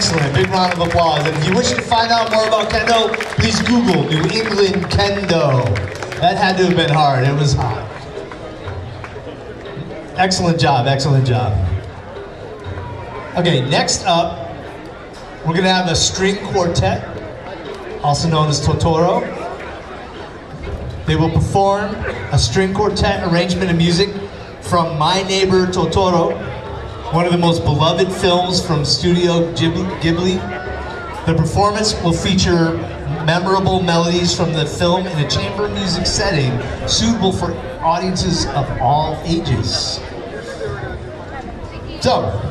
Excellent, big round of applause. And if you wish to find out more about kendo, please Google New England Kendo. That had to have been hard, it was hot. Excellent job, excellent job. Okay, next up, we're gonna have a string quartet, also known as Totoro. They will perform a string quartet arrangement of music from My Neighbor Totoro, one of the most beloved films from Studio Ghibli. The performance will feature memorable melodies from the film in a chamber music setting suitable for audiences of all ages. So,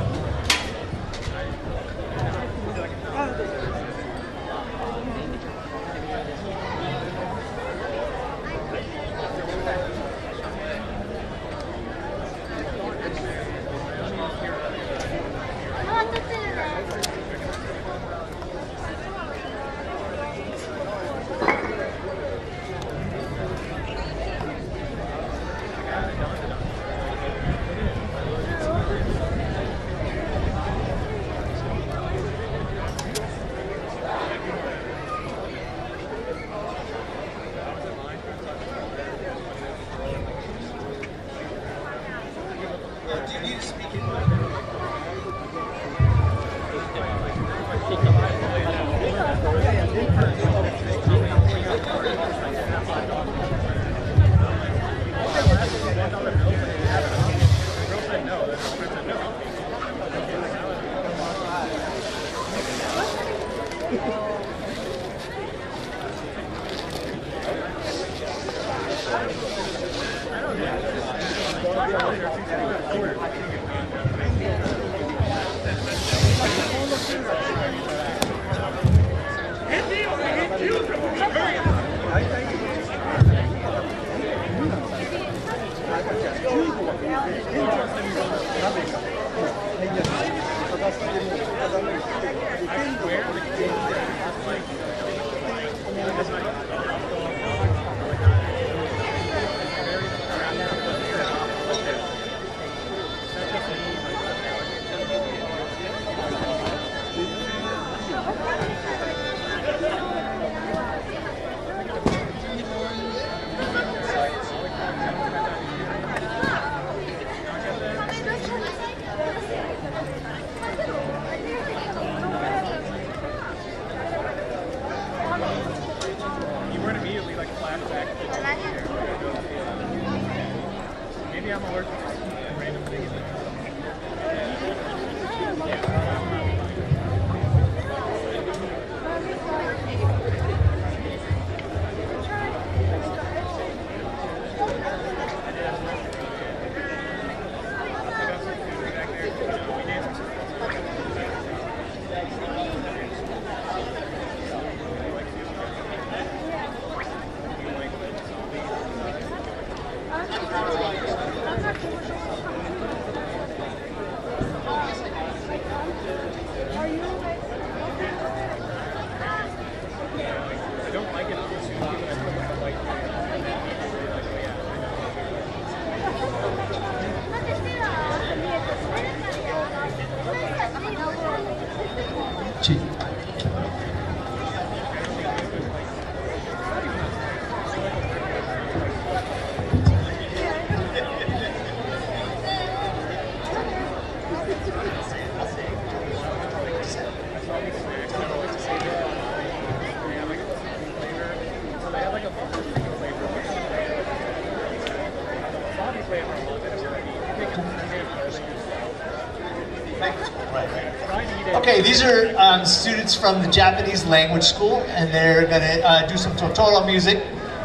okay, these are students from the Japanese language school, and they're going to do some Totoro music.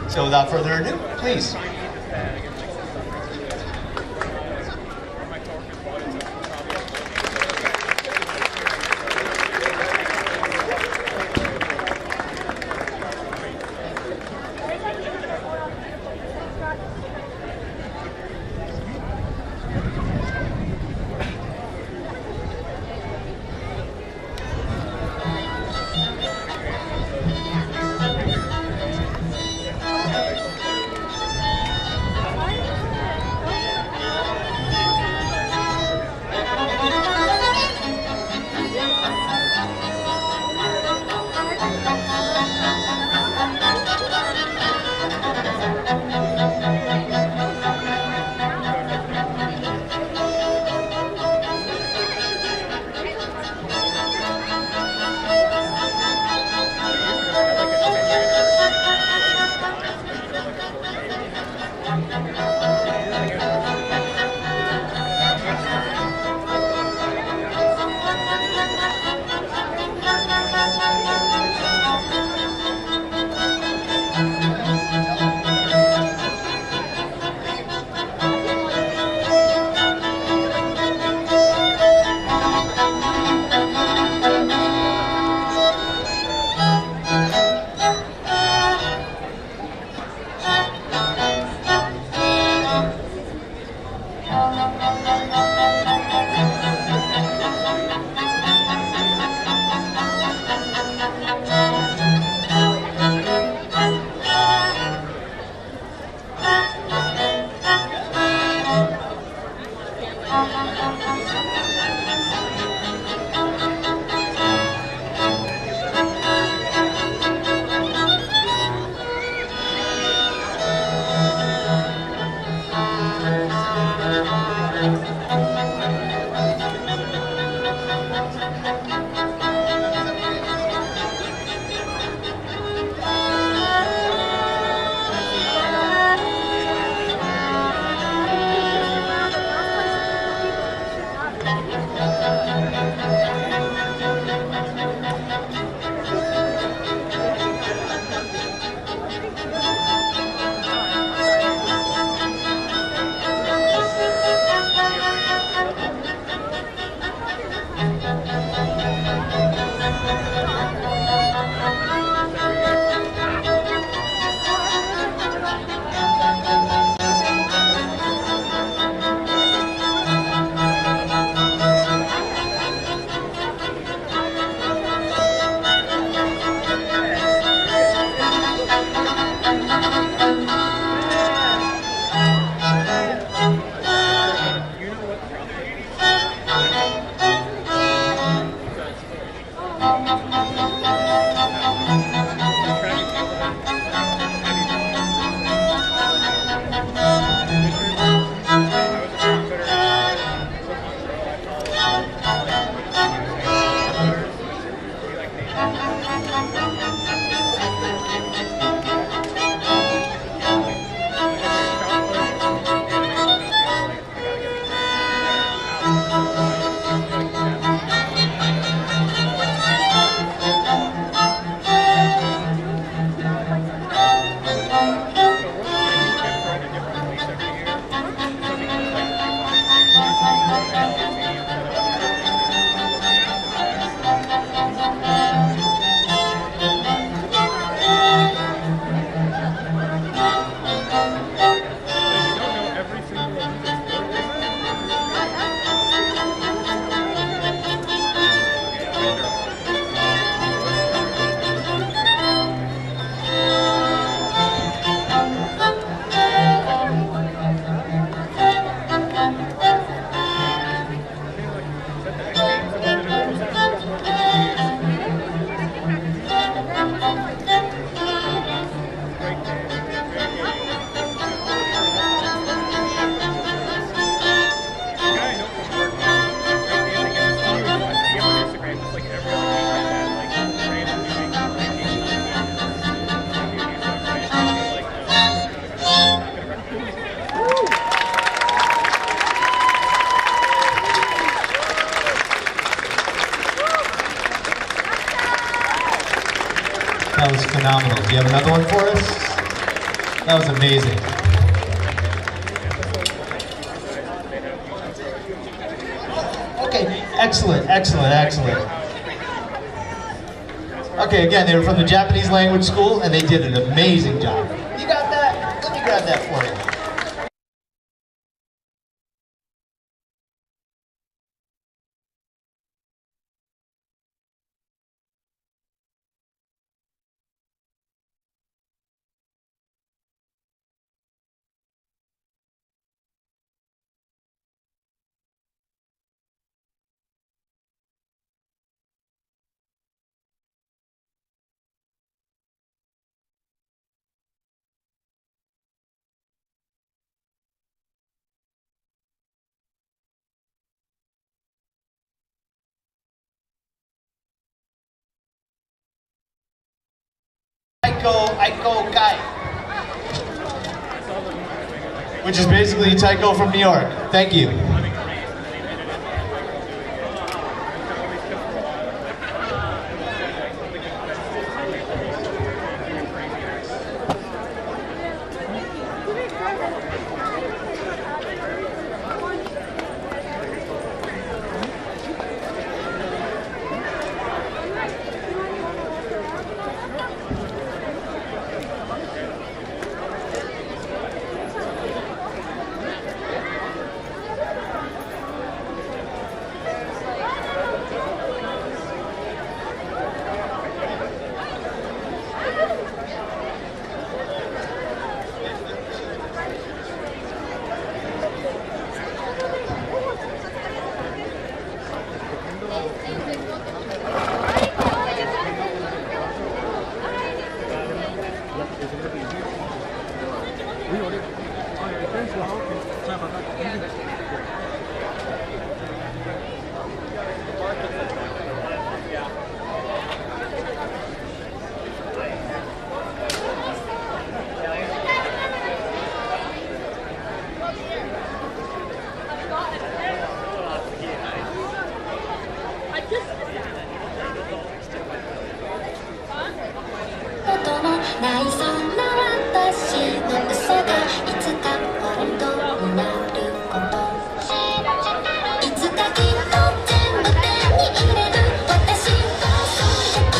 So without further ado, please. That was phenomenal. Do you have another one for us? That was amazing. Okay, excellent, excellent, excellent. Okay, again, they were from the Japanese language school and they did an amazing job. You got that? Let me grab that for you. Aiko Kai, which is basically Taiko from New York. Thank you.
ないそんな私の嘘がいつか本当になることいつかきっと全部手に入れる私はそういう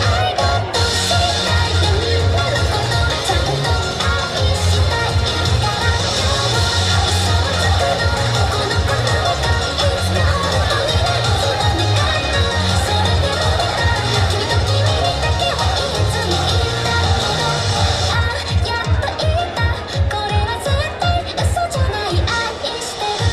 愛ごと知りたいでみんなのことちゃんと愛したいから今日も嘘をつくのこのことがいつも本当になるその願いがそれでもまた君と君にだけはいつも言ったけどああやっと言えたこれは絶対嘘じゃない愛してる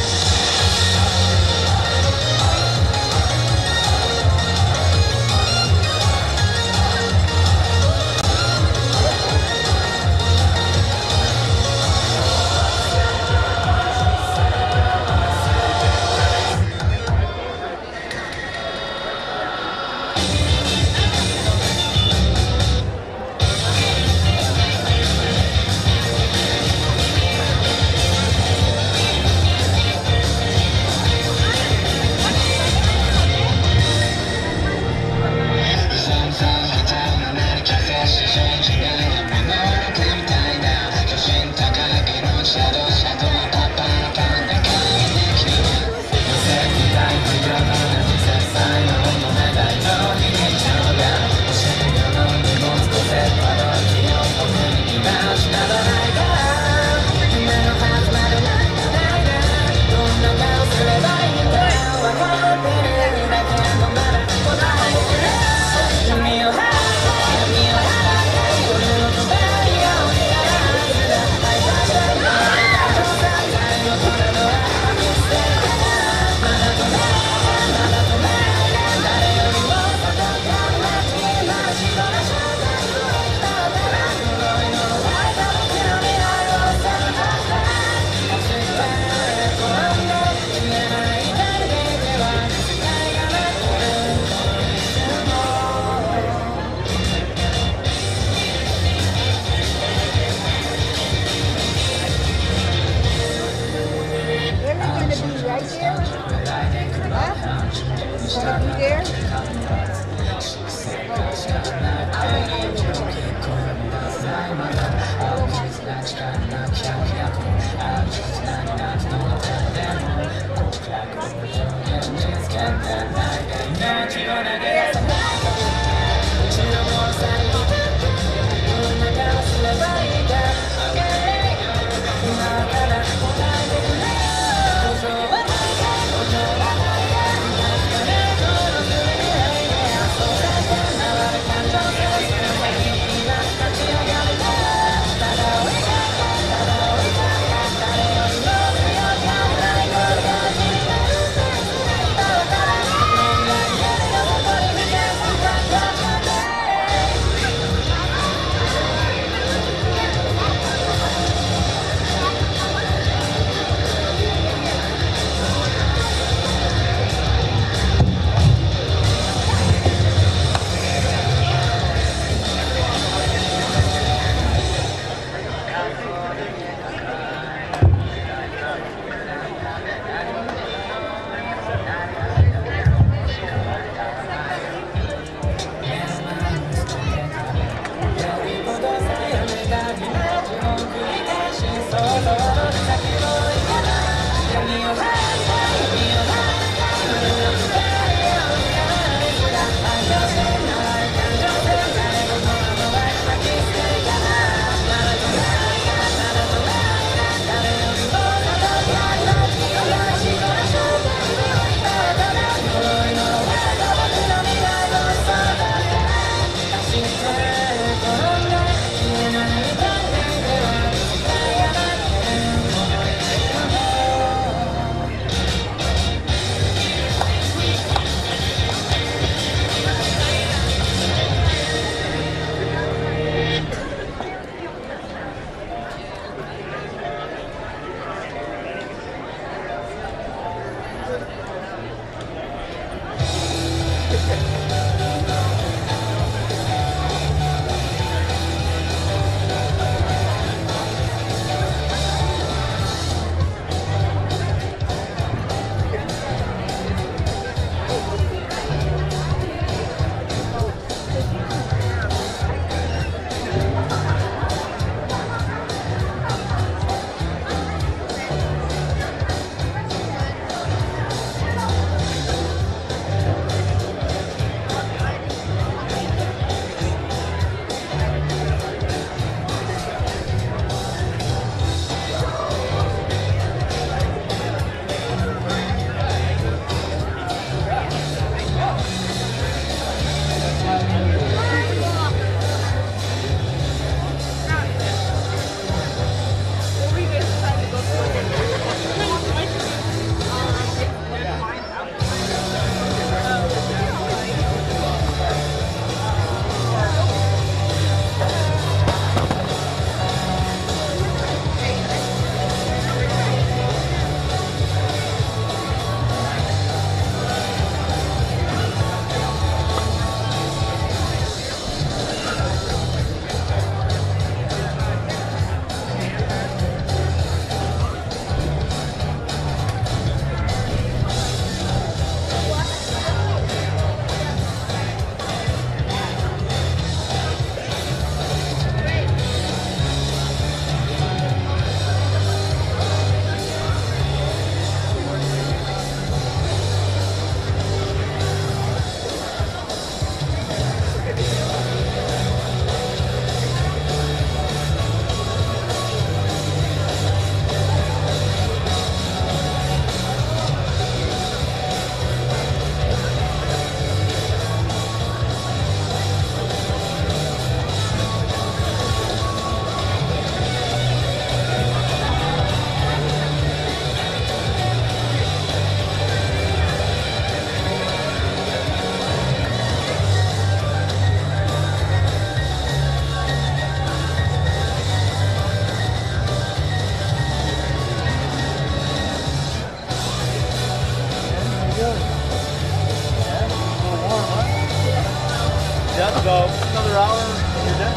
another hour, you're done?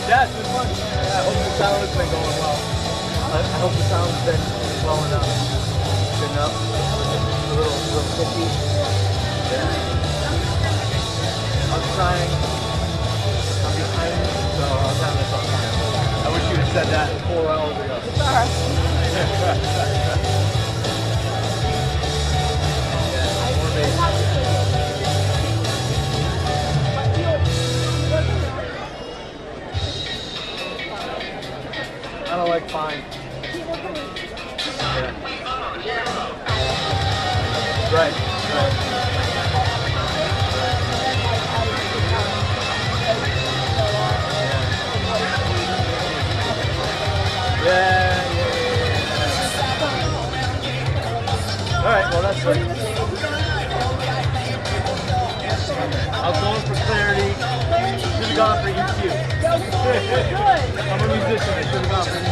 Yeah, it's been fun. Yeah, I hope the sound has been going well. I hope the sound has been well enough. Good enough. A little picky. Yeah. I'm trying. I'm behind, so I'm having a tough time. I wish you'd have said that 4 hours ago. It's alright. I don't like fine. Yeah. Right, right. Yeah. All right, well that's right. I was going for clarity. Should have gone for EQ. I'm a musician. I should have gone for EQ.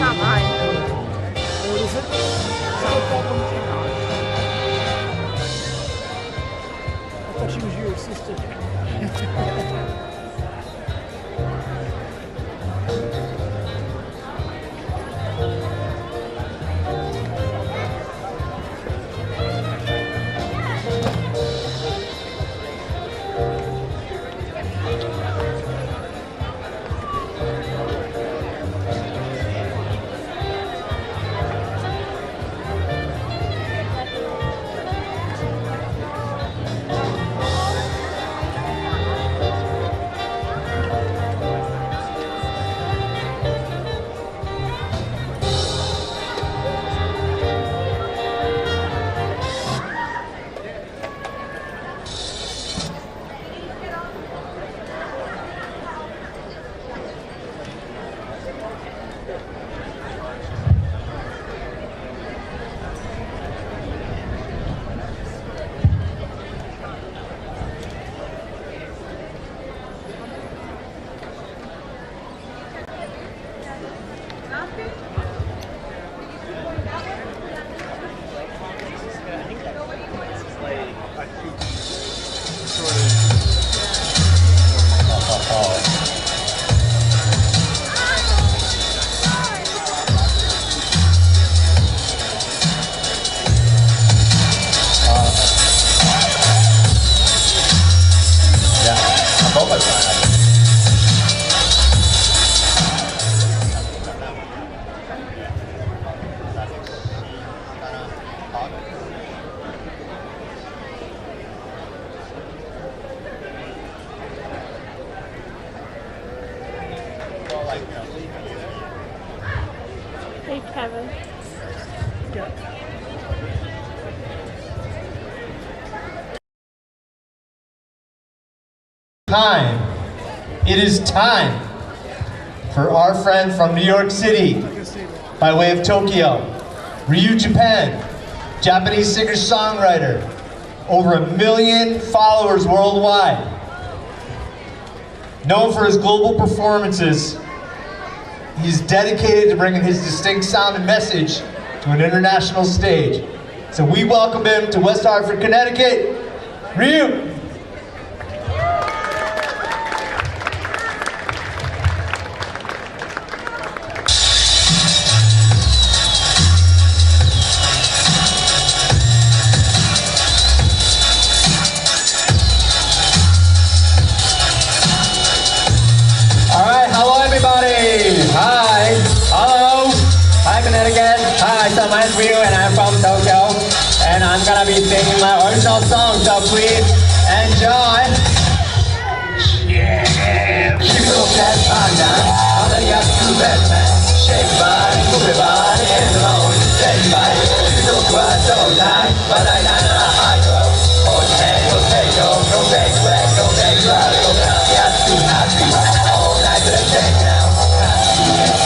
not mine.
What is it? I thought she was your assistant.
Hey, Kevin.
Time. It is time for our friend from New York City, by way of Tokyo, Ryu Japan, Japanese singer-songwriter, over 1 million followers worldwide. Known for his global performances, he's dedicated to bringing his distinct sound and message to an international stage. So we welcome him to West Hartford, Connecticut, Ryu.
Hi, hello, hi Connecticut, hi, so my name's Ryu and I'm from Tokyo, and I'm gonna be singing my original song, so please enjoy. Yeah, people get panda, all they got to bed, man. Shake your body, move your body, and alone, steady body. You look right so tight, but I got a high road. Hold your hand, go take go back, go back, drive, go down, yes, too happy, all night to the check now.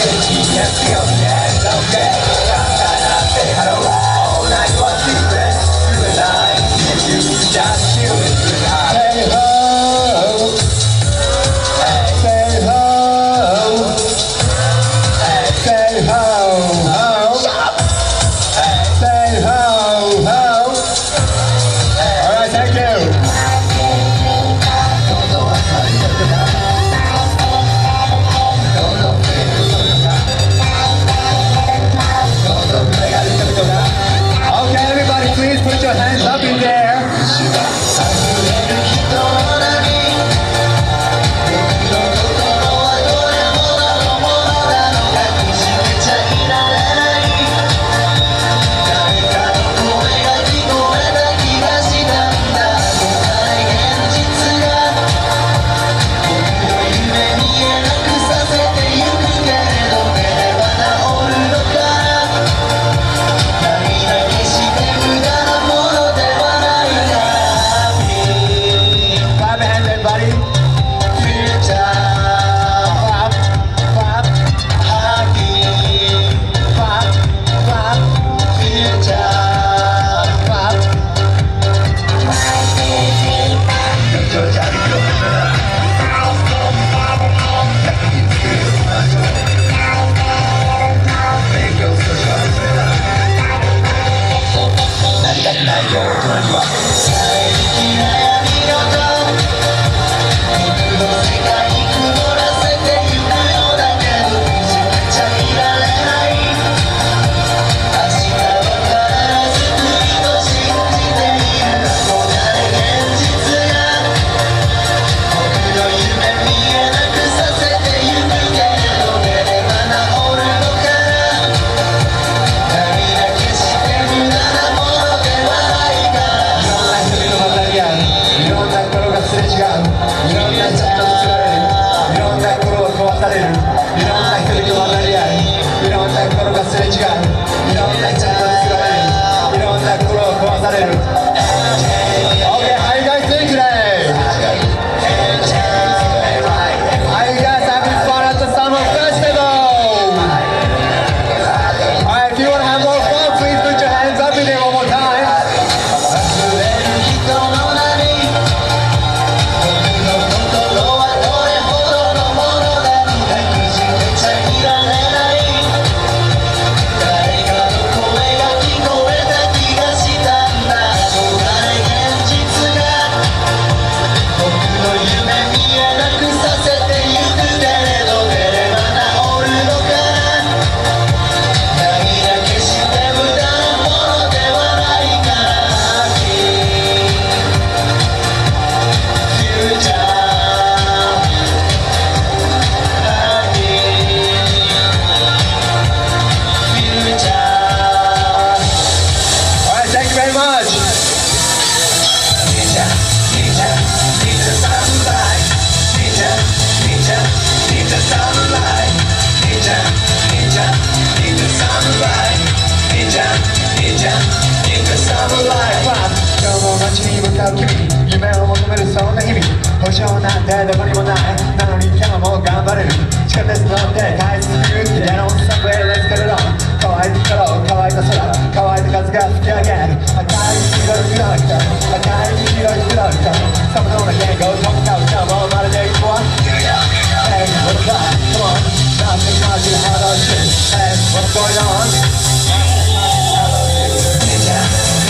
You can feel the end, okay? I say hello, all night for secret. You and I, and you, just you and you. Say ho, say ho. going on. Ninja,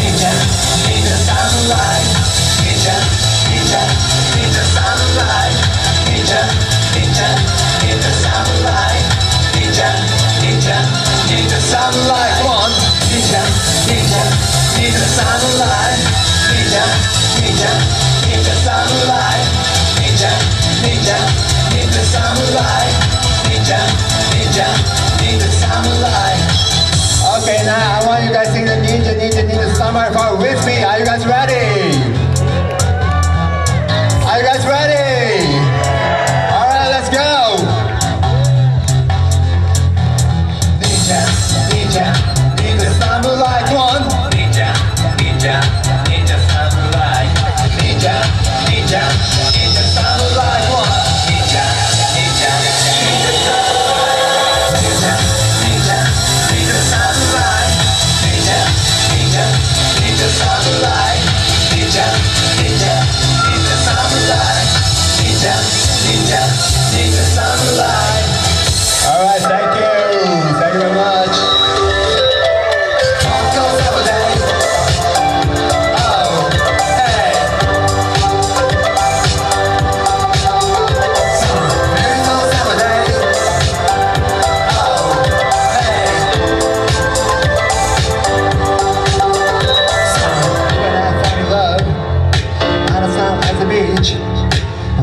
ninja, ninja samurai. Ninja, ninja, ninja samurai. Ninja, ninja, ninja samurai. Ninja, ninja, ninja samurai. Come on. Ninja, ninja, ninja samurai. Ninja, ninja, ninja samurai. Ninja, ninja, ninja samurai. Ninja, ninja, ninja samurai. Okay, now I want you guys to sing the ninja, ninja, ninja samurai part with me. Are you guys ready? Are you guys ready? All right, let's go. Ninja, ninja, ninja samurai. Come on. Ninja, ninja, ninja samurai. Ninja, ninja, ninja samurai. Come on. Ninja, ninja, ninja samurai. Ninja, ninja, ninja samurai. Ninja, ninja, ninja samurai. Ninja, ninja, ninja samurai. Ninja, ninja, ninja samurai. All right, thank you. Thank you very much.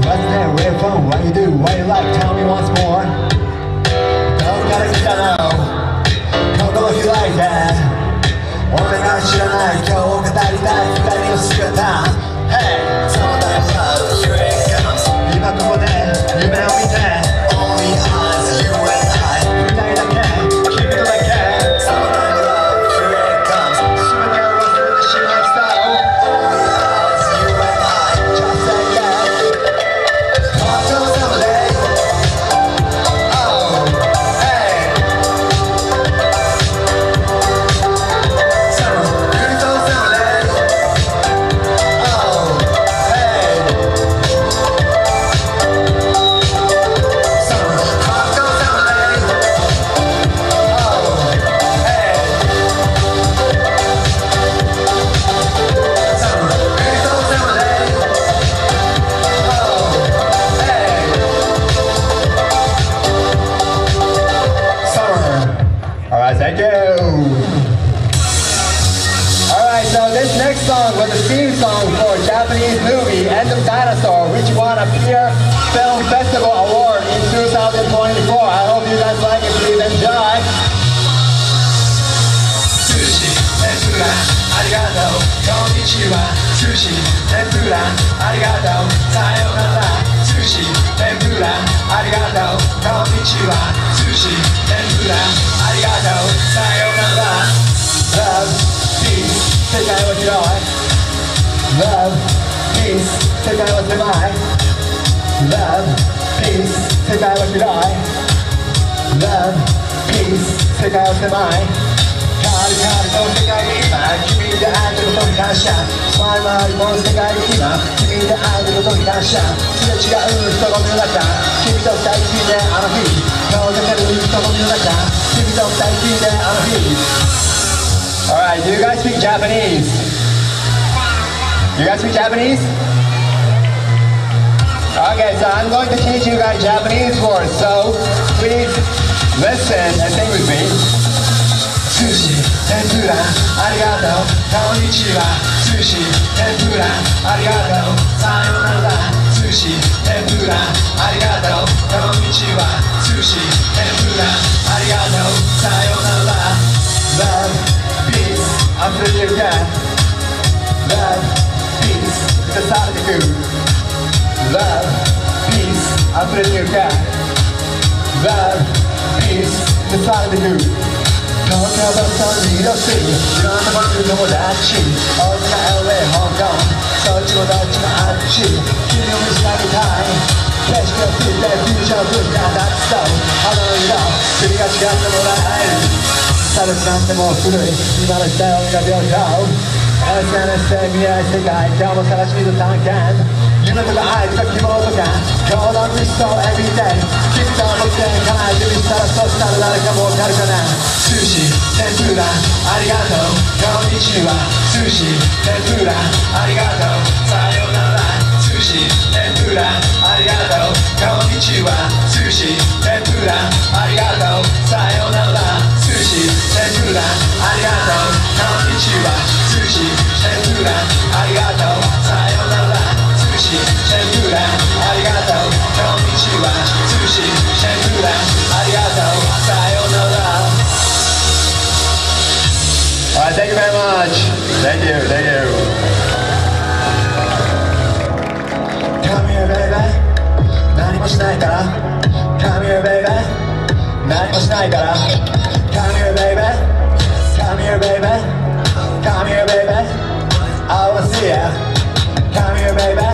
What's there, where from, what you do, what you like, tell me once more. Don't gotta get to know. Don't go if you like that. 俺が知らない今日を語りたい二人の姿。Hey! Sometimes love, here it comes. 今ここで夢を見て Only us, you and I 二人だけ、君とだけ Sometimes love, here it comes. 全てを忘れてしまいそう Only us, you and I Just say yes Talk to somebody Oh, hey Summer, beautiful somebody Oh, hey Summer, talk to somebody Oh, hey Summer, beautiful somebody Oh, hey Summer. Alright, thank you. Alright, so this next song was the theme song for a Japanese movie, End of Dinosaur, which won a Peer Film Festival Award in 2024. I hope you guys like it. Please enjoy. Sushi, tempura, arigato, konnichiwa. Sushi, tempura, arigato, sayonara. Sushi, tempura, arigato, konnichiwa. Sushi, tempura, arigato, sayonara. Love, peace, 世界は広い Love, peace, 世界は狭い Love, peace, 世界は広い Love, peace, 世界は狭い変わる変わるこの世界に今君で会えることに感謝前回りこの世界に今君で会えることに感謝すれ違う人混みの中君と二人きりであの日顔が出る人混みの中君と二人きりであの日 Alright, do you guys speak Japanese? You guys speak Japanese? Okay, so I'm going to teach you guys Japanese words, so please listen and sing with me. Sushi, tempura, arigato, konnichiwa. Sushi, tempura, arigato, sayonara. Sushi, tempura, arigato, konnichiwa. Sushi, tempura, arigato, sayonara. Love, peace, 溢れてるか Love, peace, 満たされてく Love, peace, 溢れてるか Love, peace, 満たされてく東京ボストンニューヨークシティいろんな場所に友達大阪 LA 香港そっちもどっちもあっち君を見せてあげたい景色をついてフューチャー文化だってそう花の色君が違ってもらえるサルスなんてもう古い今の時代を見た病棟 SNS で未来世界今日も探しにと探検夢とか愛とか希望とか Call on me so every day 君と僕で叶えてみたらそしたら誰かもわかるかな寿司天ぷらありがとうこんにちは寿司天ぷらありがとうさよなら寿司天ぷらありがとうこんにちは寿司天ぷらありがとうさよなら寿司天ぷらありがとうこんにちは寿司天ぷらありがとうさよなら寿司天ぷらありがとうこんにちは寿司天ぷらありがとうさよなら Alright, thank you very much. Thank you, thank you. Come here, baby. 何もしないから Come here, baby. 何もしないから Come here, baby. Come here, baby. Come here, baby. I wanna see ya. Come here, baby.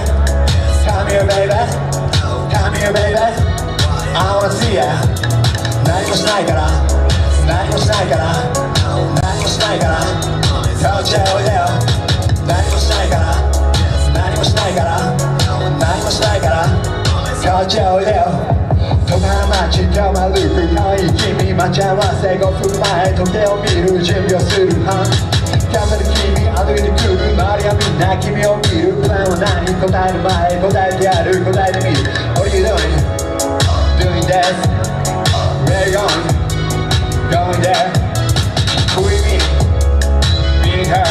Come here, baby. Come here, baby. I wanna see ya. 何もしないから何もしないから何もしないからこっちへおいでよ何もしないから何もしないから何もしないからこっちへおいでよ戸川町今日も歩く可愛い君待ち合わせ5分前時計を見る準備をするキャンベル君後に来る周りはみんな君を見るプランは何答える前答えてやる答えてみる What are you doing? Doing this Where you going? Going there Who you meet? Meeting her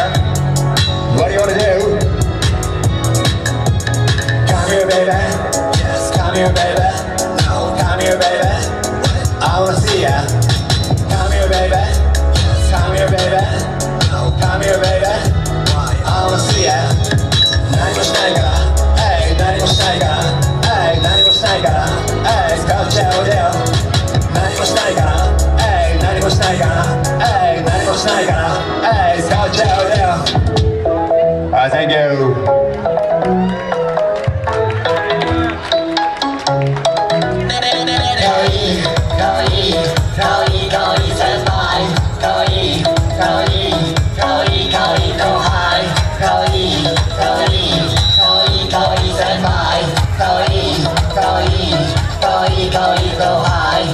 What do you wanna do? Come here baby Come here baby Come here baby I wanna see ya Come here baby Come here baby Come here baby I wanna see ya 何もしないから Hey 何もしないから Hey 何もしないから Hey こっちへおいでよ何もしないから Hey 何もしないから Hey 何もしないから Hey こっちへおいでよ Alright, thank you Go high,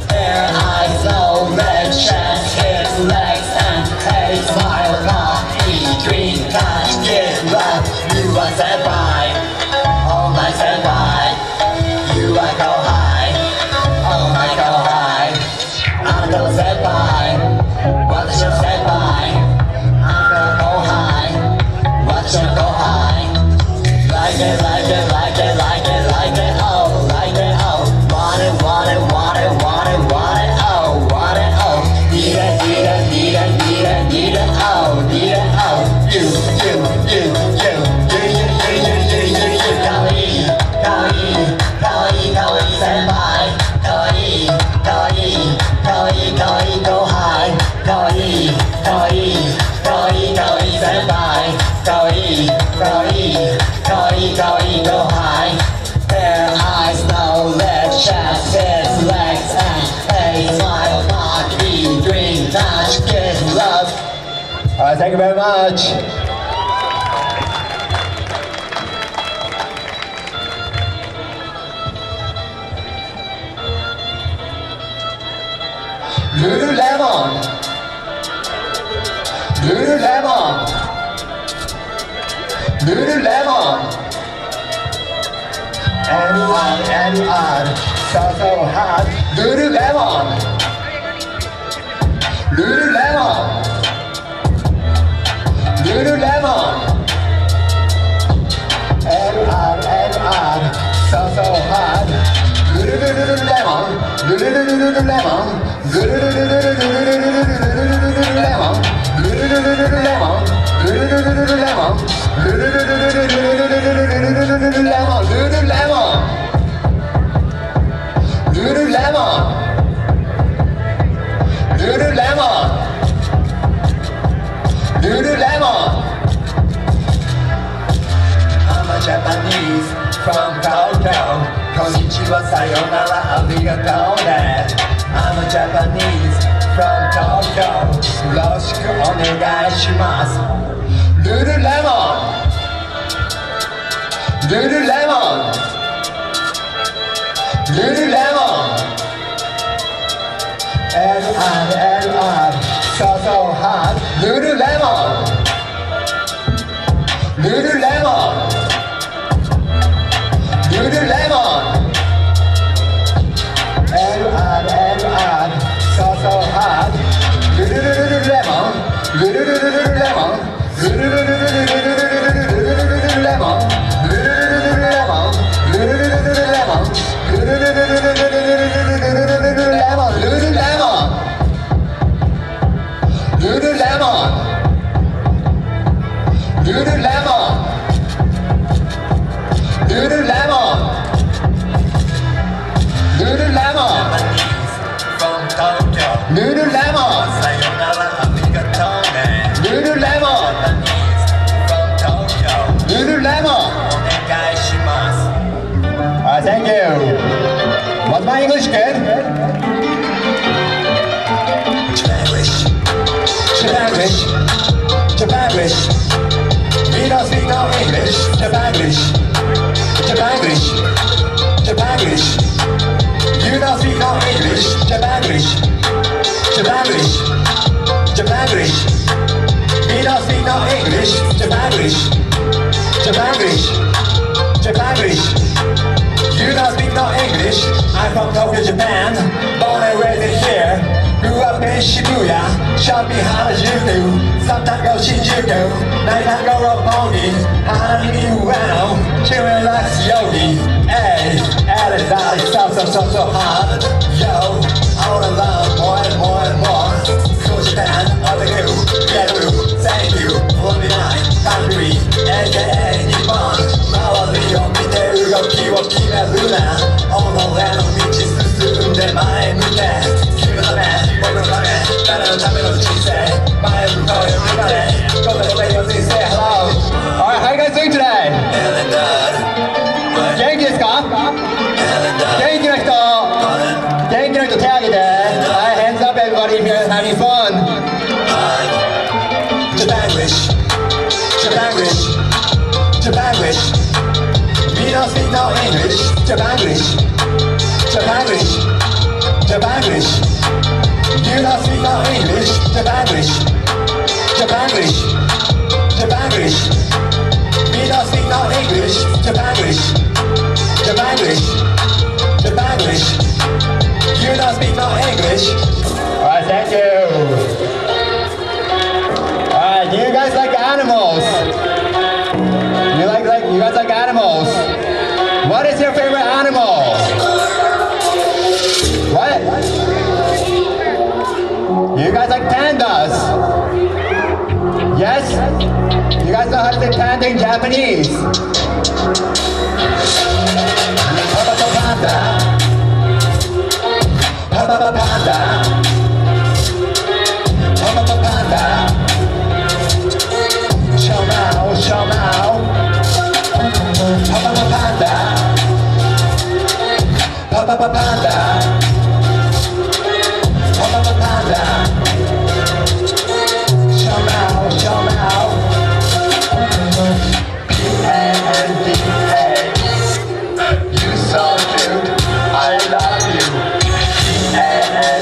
their eyes low, red chest, hips, legs, and hey, smile, coffee, drink, touch, get love. You are senpai, oh my senpai. You are go high, oh my go high. I'm go senpai, what's your senpai? I'm go high, what's your go high? Like it, like it, like it, like it, like it, oh, like it, oh. Want it, want it, want it, want it, want it, oh, want it, oh. Need it, need it, need it, need it, need it, oh, need it, oh. You, you, you, you, you, you, you, you, you, you. Kawaii, kawaii, kawaii, kawaii, senpai. Kawaii, kawaii, kawaii, kawaii, go high. Kawaii, kawaii, kawaii, kawaii, senpai. Kawaii, kawaii, kawaii, kawaii, go high. Their eyes, no lips, chest, hips, legs, and a smile, body, drink, touch, kiss, love. Alright, thank you very much. Lululemon. Lululemon. Lululemon. Anyone, so hard. Lululemon. Lululemon. Lululemon. Anyone, so hard. Lululemon. Lululemon. Lululemon. Lululemon. Lululemon. Lululemon. I'm a Japanese from Tokyo. Konnichiwa, sayonara, arigatou ne. I'm a Japanese from Tokyo. Yoroshiku onegai shimasu. Lululemon. Lululemon, Lululemon. L-I, so hard. Lululemon, Lululemon, Lululemon. L-I, so hard. Lululemon, Lululemon, Lululemon, Lululemon, Lululemon, Lululemon, Lululemon, Lululemon, Lululemon, from Tokyo, Lululemon, sayonara arigatone, Lululemon, from Tokyo, Lululemon, onegai shimasu. Thank you. Was my English good? Japanglish, Japanglish, Japanglish. We don't speak no English. Japanglish, Japanglish, Japanglish. You don't speak no English. Japanglish, Japanglish, Japanglish. We don't speak no English. Japanglish, Japanglish, Japanglish. You don't speak no English. I'm from Tokyo, Japan, born and raised here. Grew up in Shibuya, shopping Harajuku, sometimes go Shinjuku, nighttime go Roppongi, Hanami Ueno, children like Yogi. Hey, everybody so hard. Yo, I wanna learn more and more and more. Cool Japan, all the new, get through. Thank you for the night, country, aka Nippon. Mawariを見て動きを決めるな。己の道進んで前向け。君のため、僕のため、誰のための人生。前向こうよ向かれ。Go to the radio, please say hello. Alright, how you guys doing today? 元気ですか？元気の人、元気の人手挙げて。Alright, hands up everybody here having fun. Japanglish, Japanglish, Japanglish. We don't speak no English. Japanglish, Japanglish, Japanglish. You don't speak no English. Japanglish, Japanglish, Japanglish. We don't speak no English. Japanglish, Japanglish, Japanglish. You don't speak no English. Alright, thank you. Alright, do you guys like animals? You guys like animals? What is your favorite animal? What? You guys like pandas? Yes? You guys know how to say panda in Japanese? Panda. Panda. Panda. Show now, show now. Panda. Panda. Panda. Show now, show now. P-A-N-D-A. You so cute, I love you. P-A-N-D-A.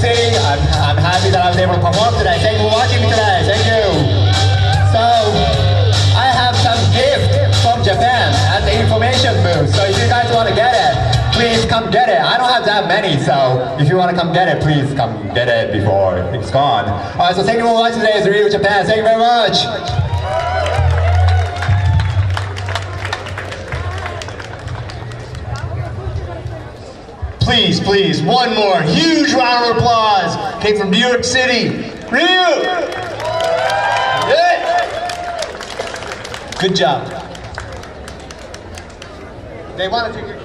City. I'm happy that I was able to perform today. Thank you for watching me today. Thank you. So, I have some gift from Japan at the information booth. So if you guys want to get it, please come get it. I don't have that many, so if you want to come get it, please come get it before it's gone. Alright, so thank you for watching today's review of Japan. Thank you very much.
Please, please, one more huge round of applause. Came from New York City. Ryu! Good job. They want to take your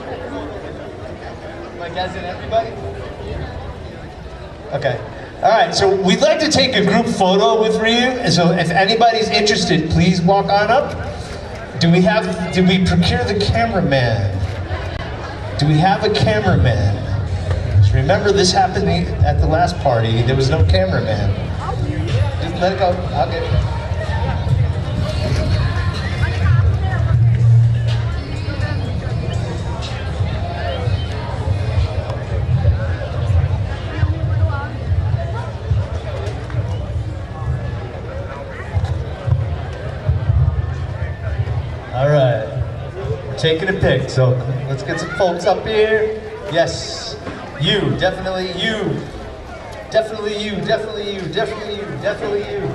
like as in everybody? Okay. Alright, so we'd like to take a group photo with Ryu. And so if anybody's interested, please walk on up. Did we procure the cameraman? Do we have a cameraman? Just remember this happened at the last party. There was no cameraman. Just let it go. I'll get it. All right. We're taking a pic, so let's get some folks up here. Yes. You, definitely you. Definitely you, definitely you, definitely you, definitely you.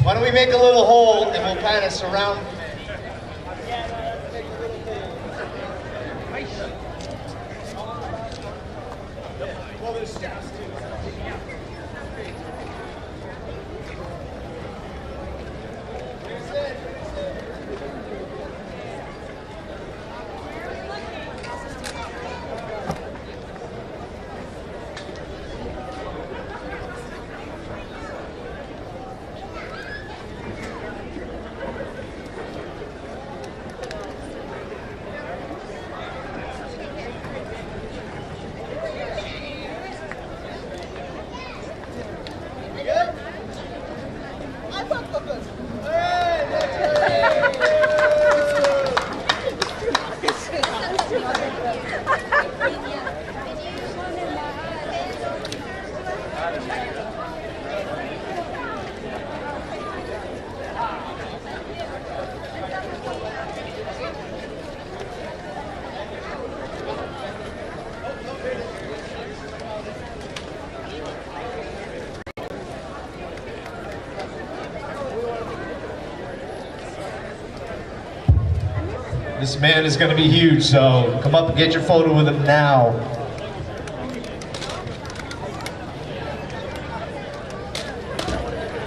Why don't we make a little hole and we'll kind of surround. Well, there's steps too. This man is going to be huge, so come up and get your photo with him now.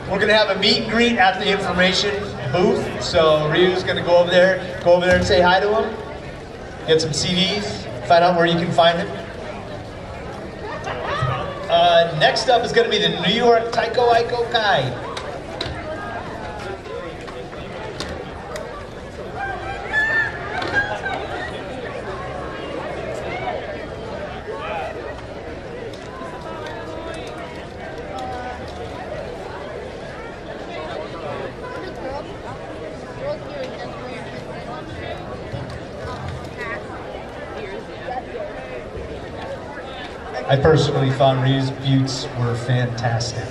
We're going to have a meet and greet at the information booth, so Ryu's going to go over there and say hi to him, get some CDs, find out where you can find him. Next up is going to be the New York Taiko Aiko Kai. I personally found Ryu's buttes were fantastic.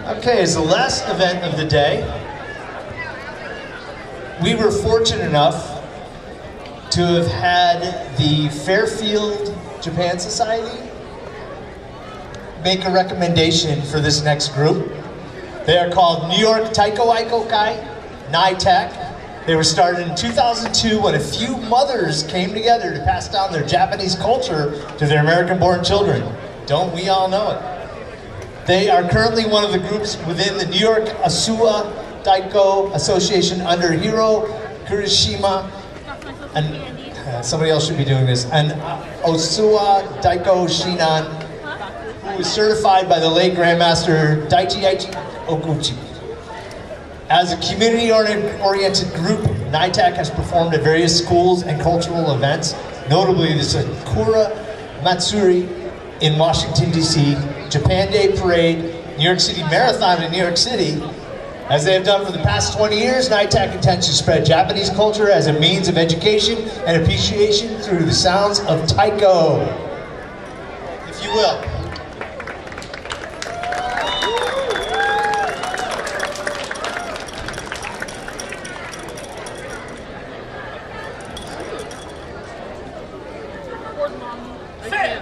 Okay, as the last event of the day, we were fortunate enough to have had the Fairfield Japan Society make a recommendation for this next group. They are called New York Taiko Aikokai, NITAC. They were started in 2002 when a few mothers came together to pass down their Japanese culture to their American-born children. Don't we all know it? They are currently one of the groups within the New York Asua Daiko Association under Hiro Kurishima, and somebody else should be doing this, and Osua Daiko Shinan, who was certified by the late Grandmaster Daichi Okuchi. As a community-oriented group, NITAC has performed at various schools and cultural events, notably the Sakura Matsuri in Washington, D.C., Japan Day Parade, New York City Marathon in New York City. As they have done for the past 20 years, NITAC intends to spread Japanese culture as a means of education and appreciation through the sounds of taiko, if you will.
Hey!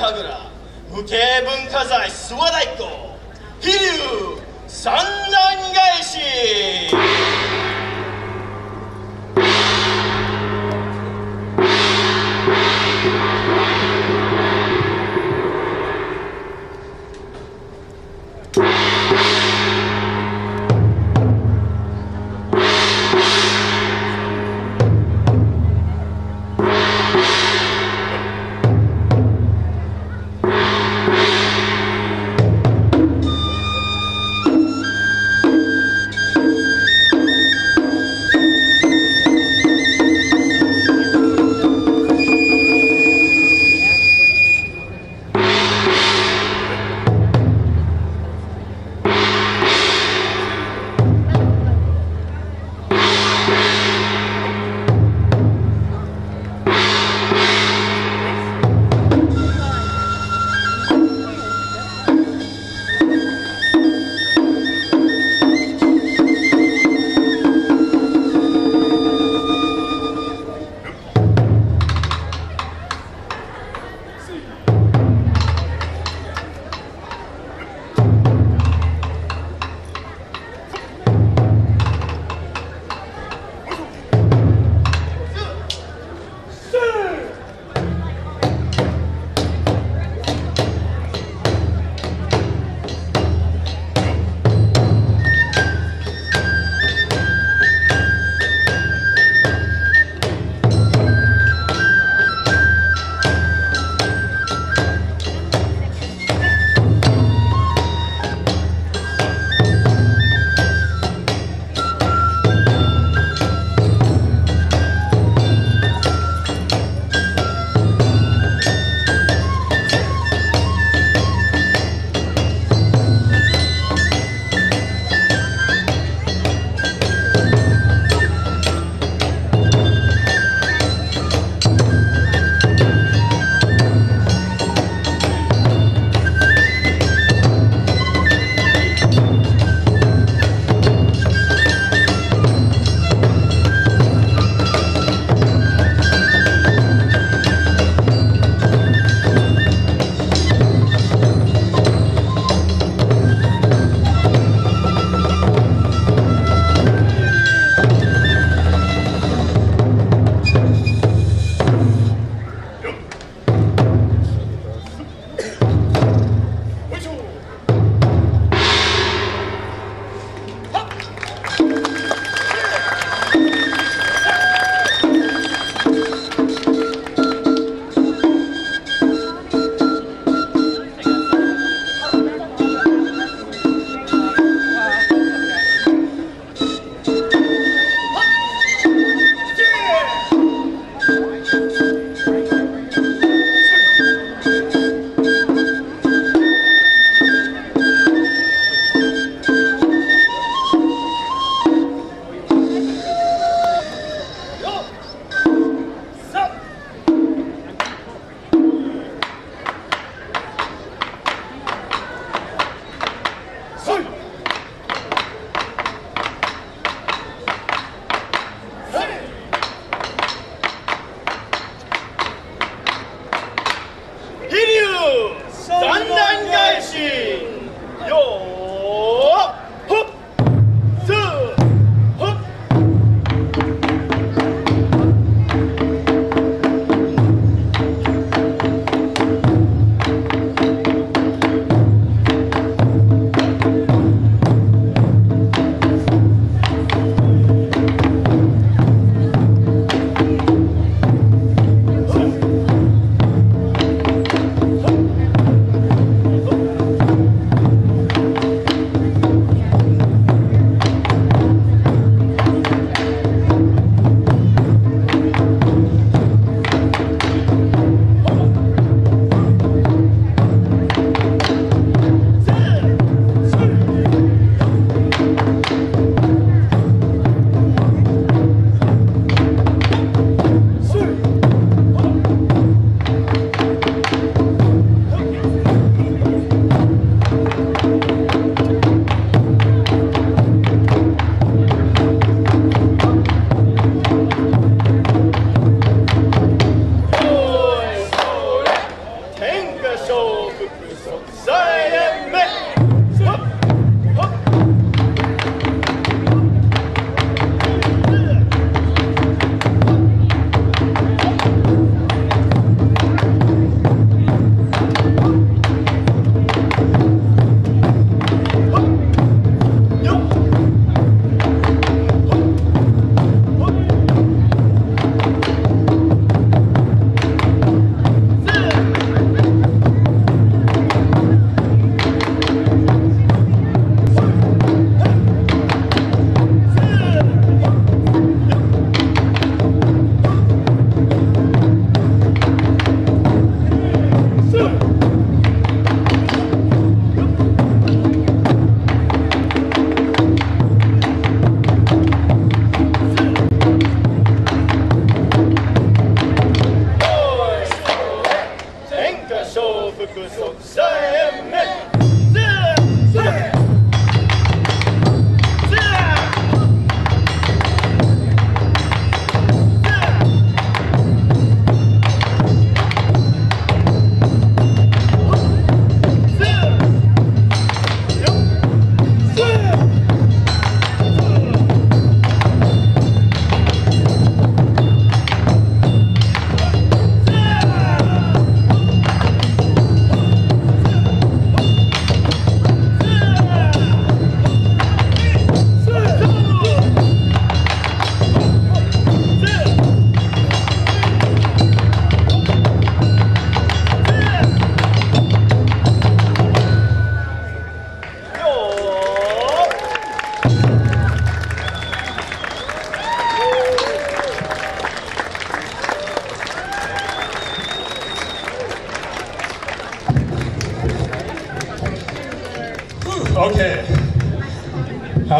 神楽無形文化財諏訪太鼓飛龍三段返し。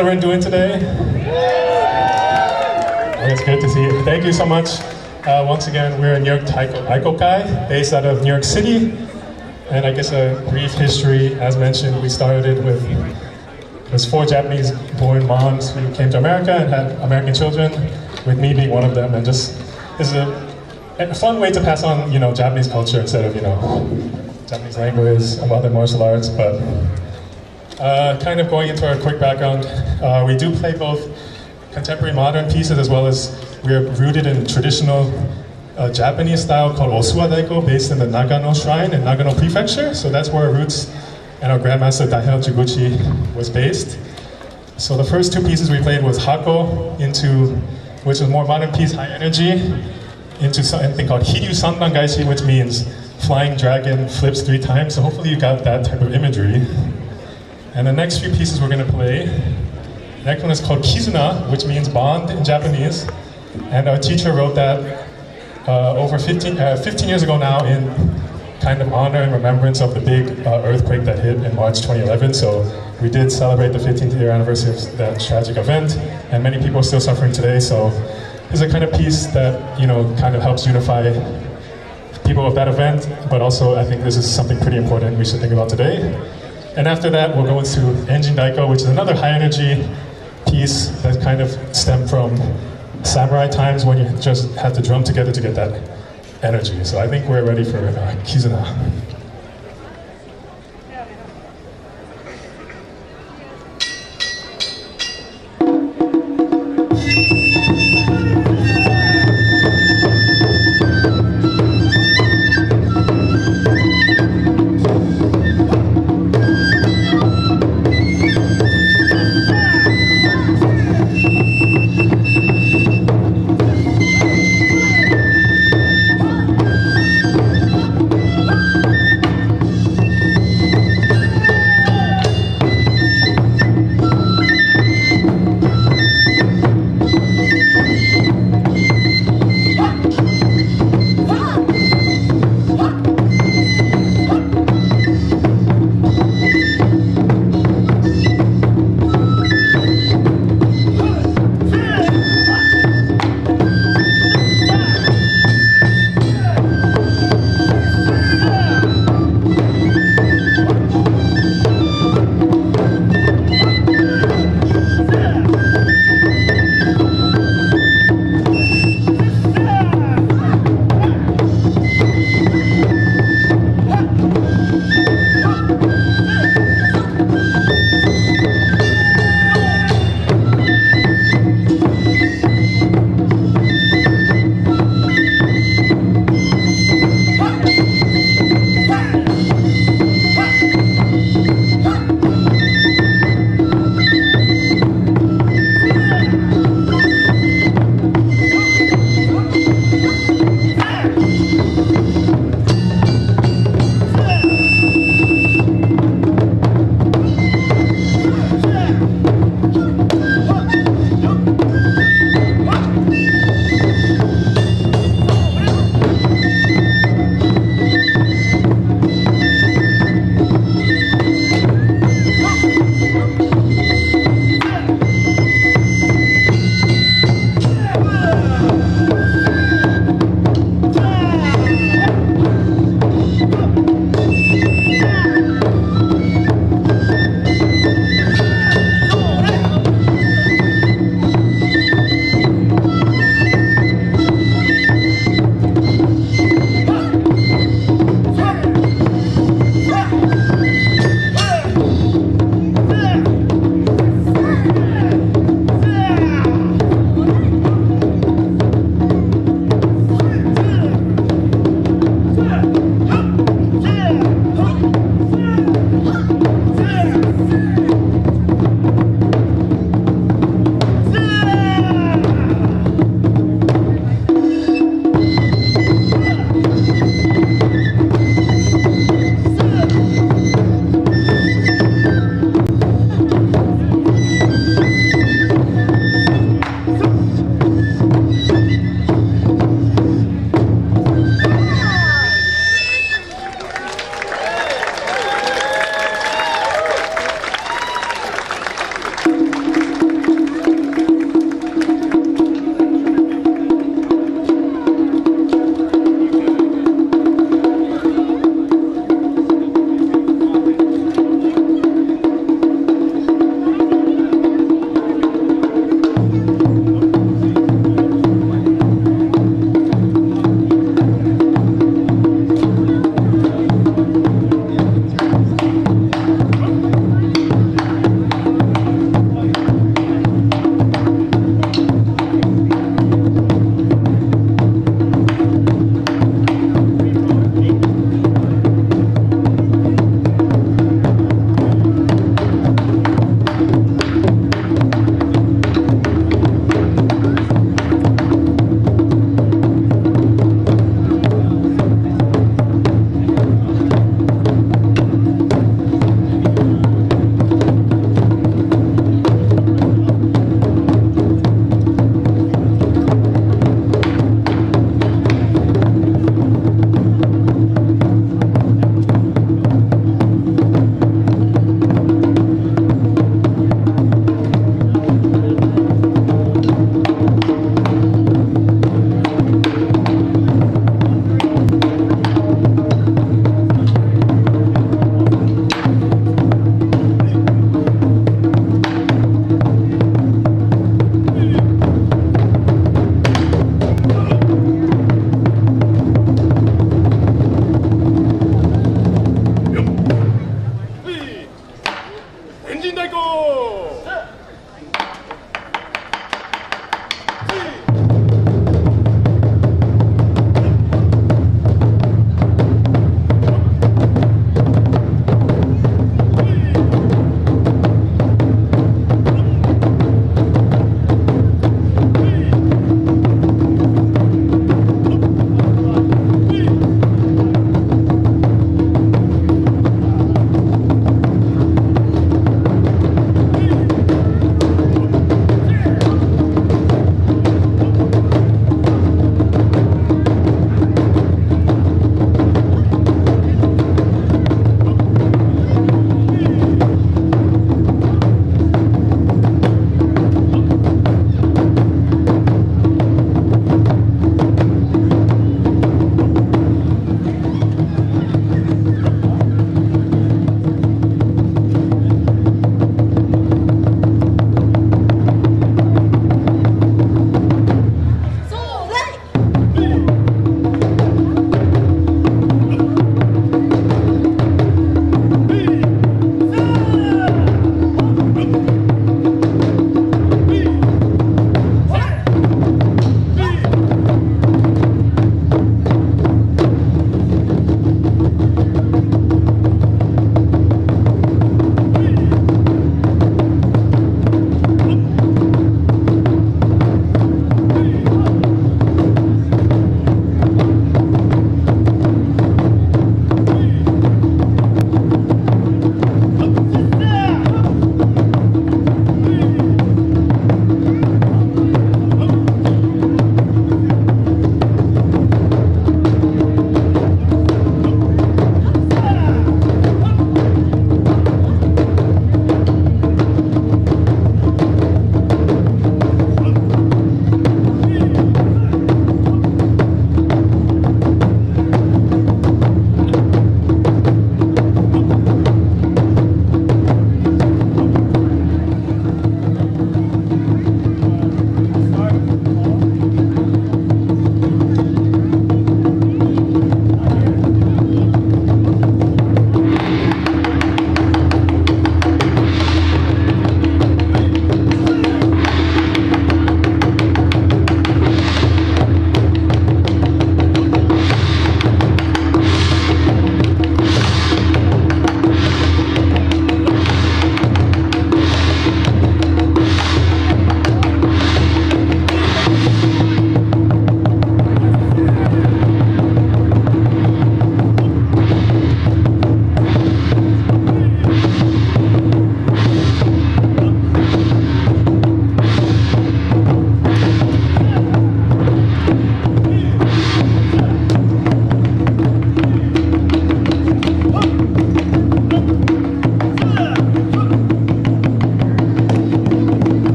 everyone doing today? It's good to see you. Thank you so much. Once again, we're in New York Taikokai, based out of New York City. And I guess a brief history, as mentioned, we started with there's 4 Japanese-born moms who came to America and had American children, with me being one of them. And just is a fun way to pass on, Japanese culture instead of, Japanese language, other martial arts. But kind of going into our quick background, we do play both contemporary modern pieces as well as we're rooted in traditional Japanese style called Osuwa Daiko, based in the Nagano Shrine in Nagano Prefecture. So that's where our roots and our grandmaster Daihyo Jiguchi was based. So the first 2 pieces we played was Hako, which is a more modern piece, high energy, into something called Hiryu Sandan Gaishi, which means flying dragon flips 3 times. So hopefully you got that type of imagery. And the next few pieces we're going to play, the next one is called Kizuna, which means bond in Japanese. And our teacher wrote that over 15 years ago now in kind of honor and remembrance of the big earthquake that hit in March 2011. So we did celebrate the 15th year anniversary of that tragic event, and many people are still suffering today. So it's a kind of piece that, kind of helps unify people of that event, but also I think this is something pretty important we should think about today. And after that, we'll go into Engine Daiko, which is another high energy piece that kind of stemmed from samurai times when you just had to drum together to get that energy. So I think we're ready for Kizuna.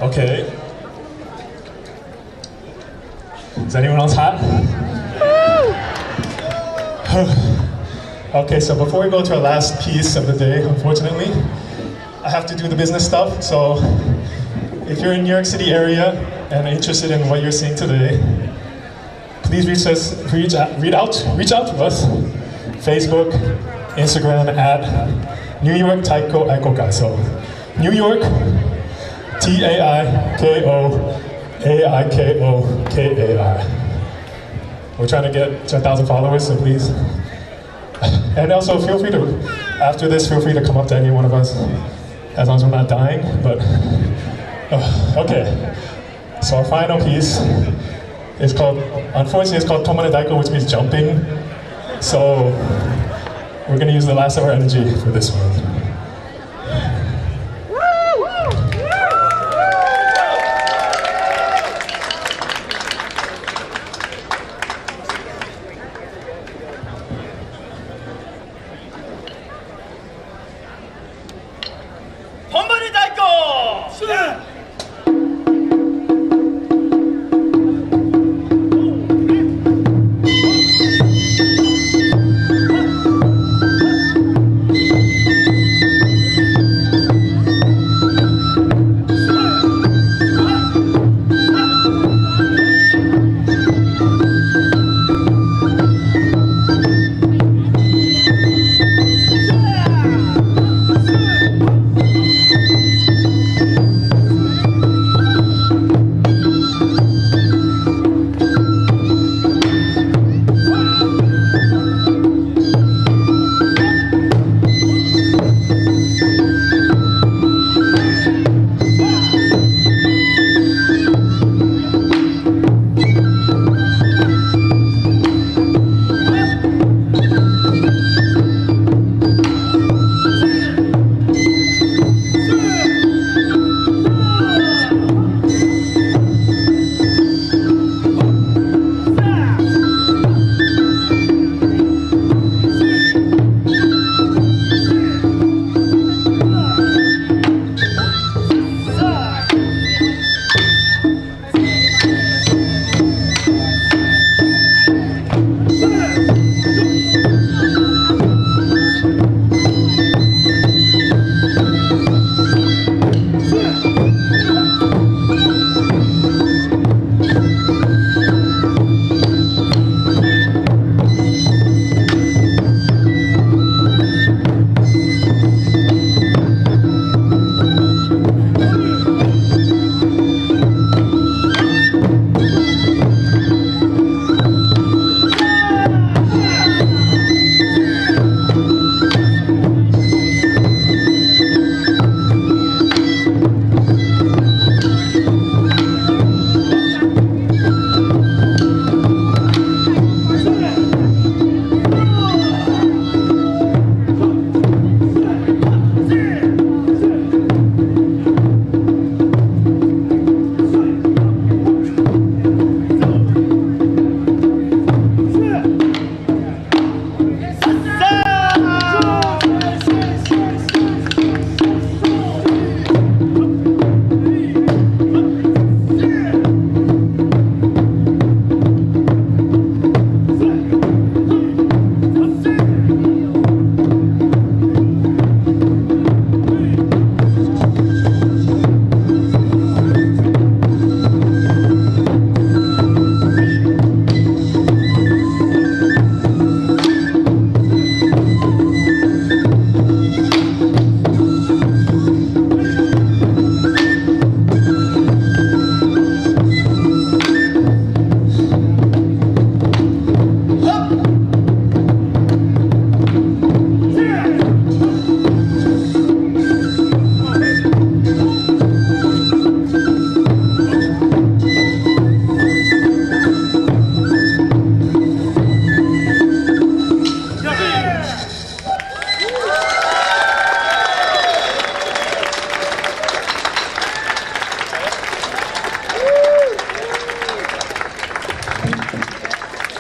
Okay. Is anyone else hot? Okay, so before we go to our last piece of the day, unfortunately, I have to do the business stuff. So if you're in New York City area and interested in what you're seeing today, please reach out to us. Facebook, Instagram at New York Taiko Aikokai. So New York, TAIKOAIKOKAI. We're trying to get to 1,000 followers, so please. And also feel free to, after this, feel free to come up to any one of us, as long as we're not dying, but, okay. So our final piece is called, unfortunately it's called Tomane Daiko, which means jumping. So we're gonna use the last of our energy for this one.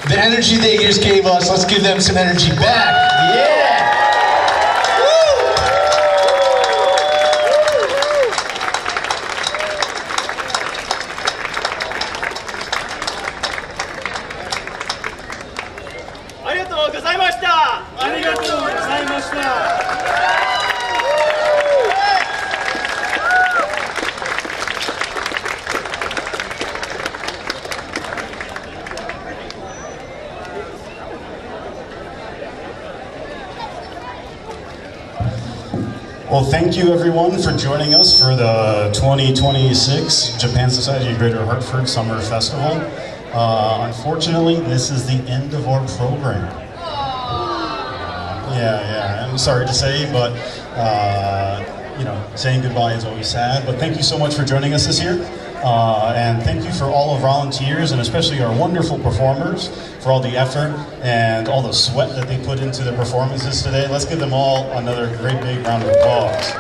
The energy they just gave us, let's give them some energy back. Yeah!
Well, thank you everyone for joining us for the 2026 Japan Society of Greater Hartford Summer Festival. Unfortunately, this is the end of our program. Yeah, I'm sorry to say, but you know, saying goodbye is always sad. But thank you so much for joining us this year. And thank you for all the volunteers and especially our wonderful performers for all the effort and all the sweat that they put into the performances today. Let's give them all another great big round of applause.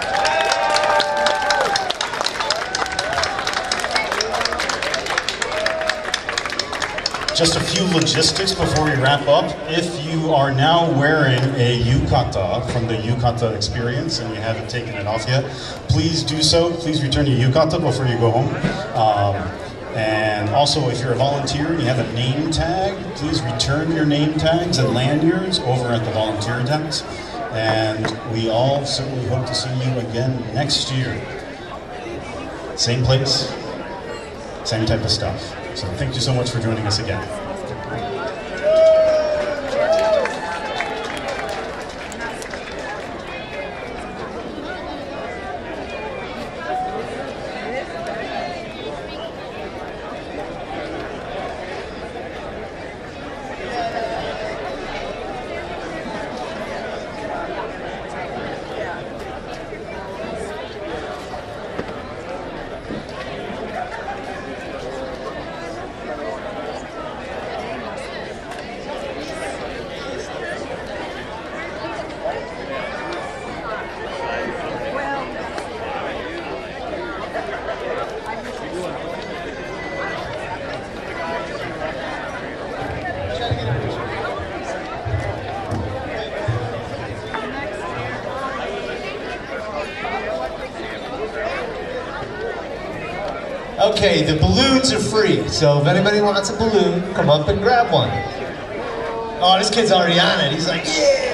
Just a few logistics before we wrap up. If you are now wearing a yukata from the Yukata Experience and you haven't taken it off yet, please do so. Please return your yukata before you go home. And also, if you're a volunteer and you have a name tag, please return your name tags and lanyards over at the volunteer tent. And we all certainly hope to see you again next year. Same place, same type of stuff. So thank you so much for joining us again.
Okay, the balloons are free, so if anybody wants a balloon, come up and grab one. Oh, this kid's already on it. He's like, yeah!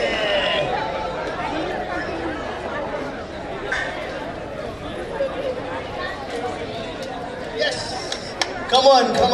Yes! Come on, come on.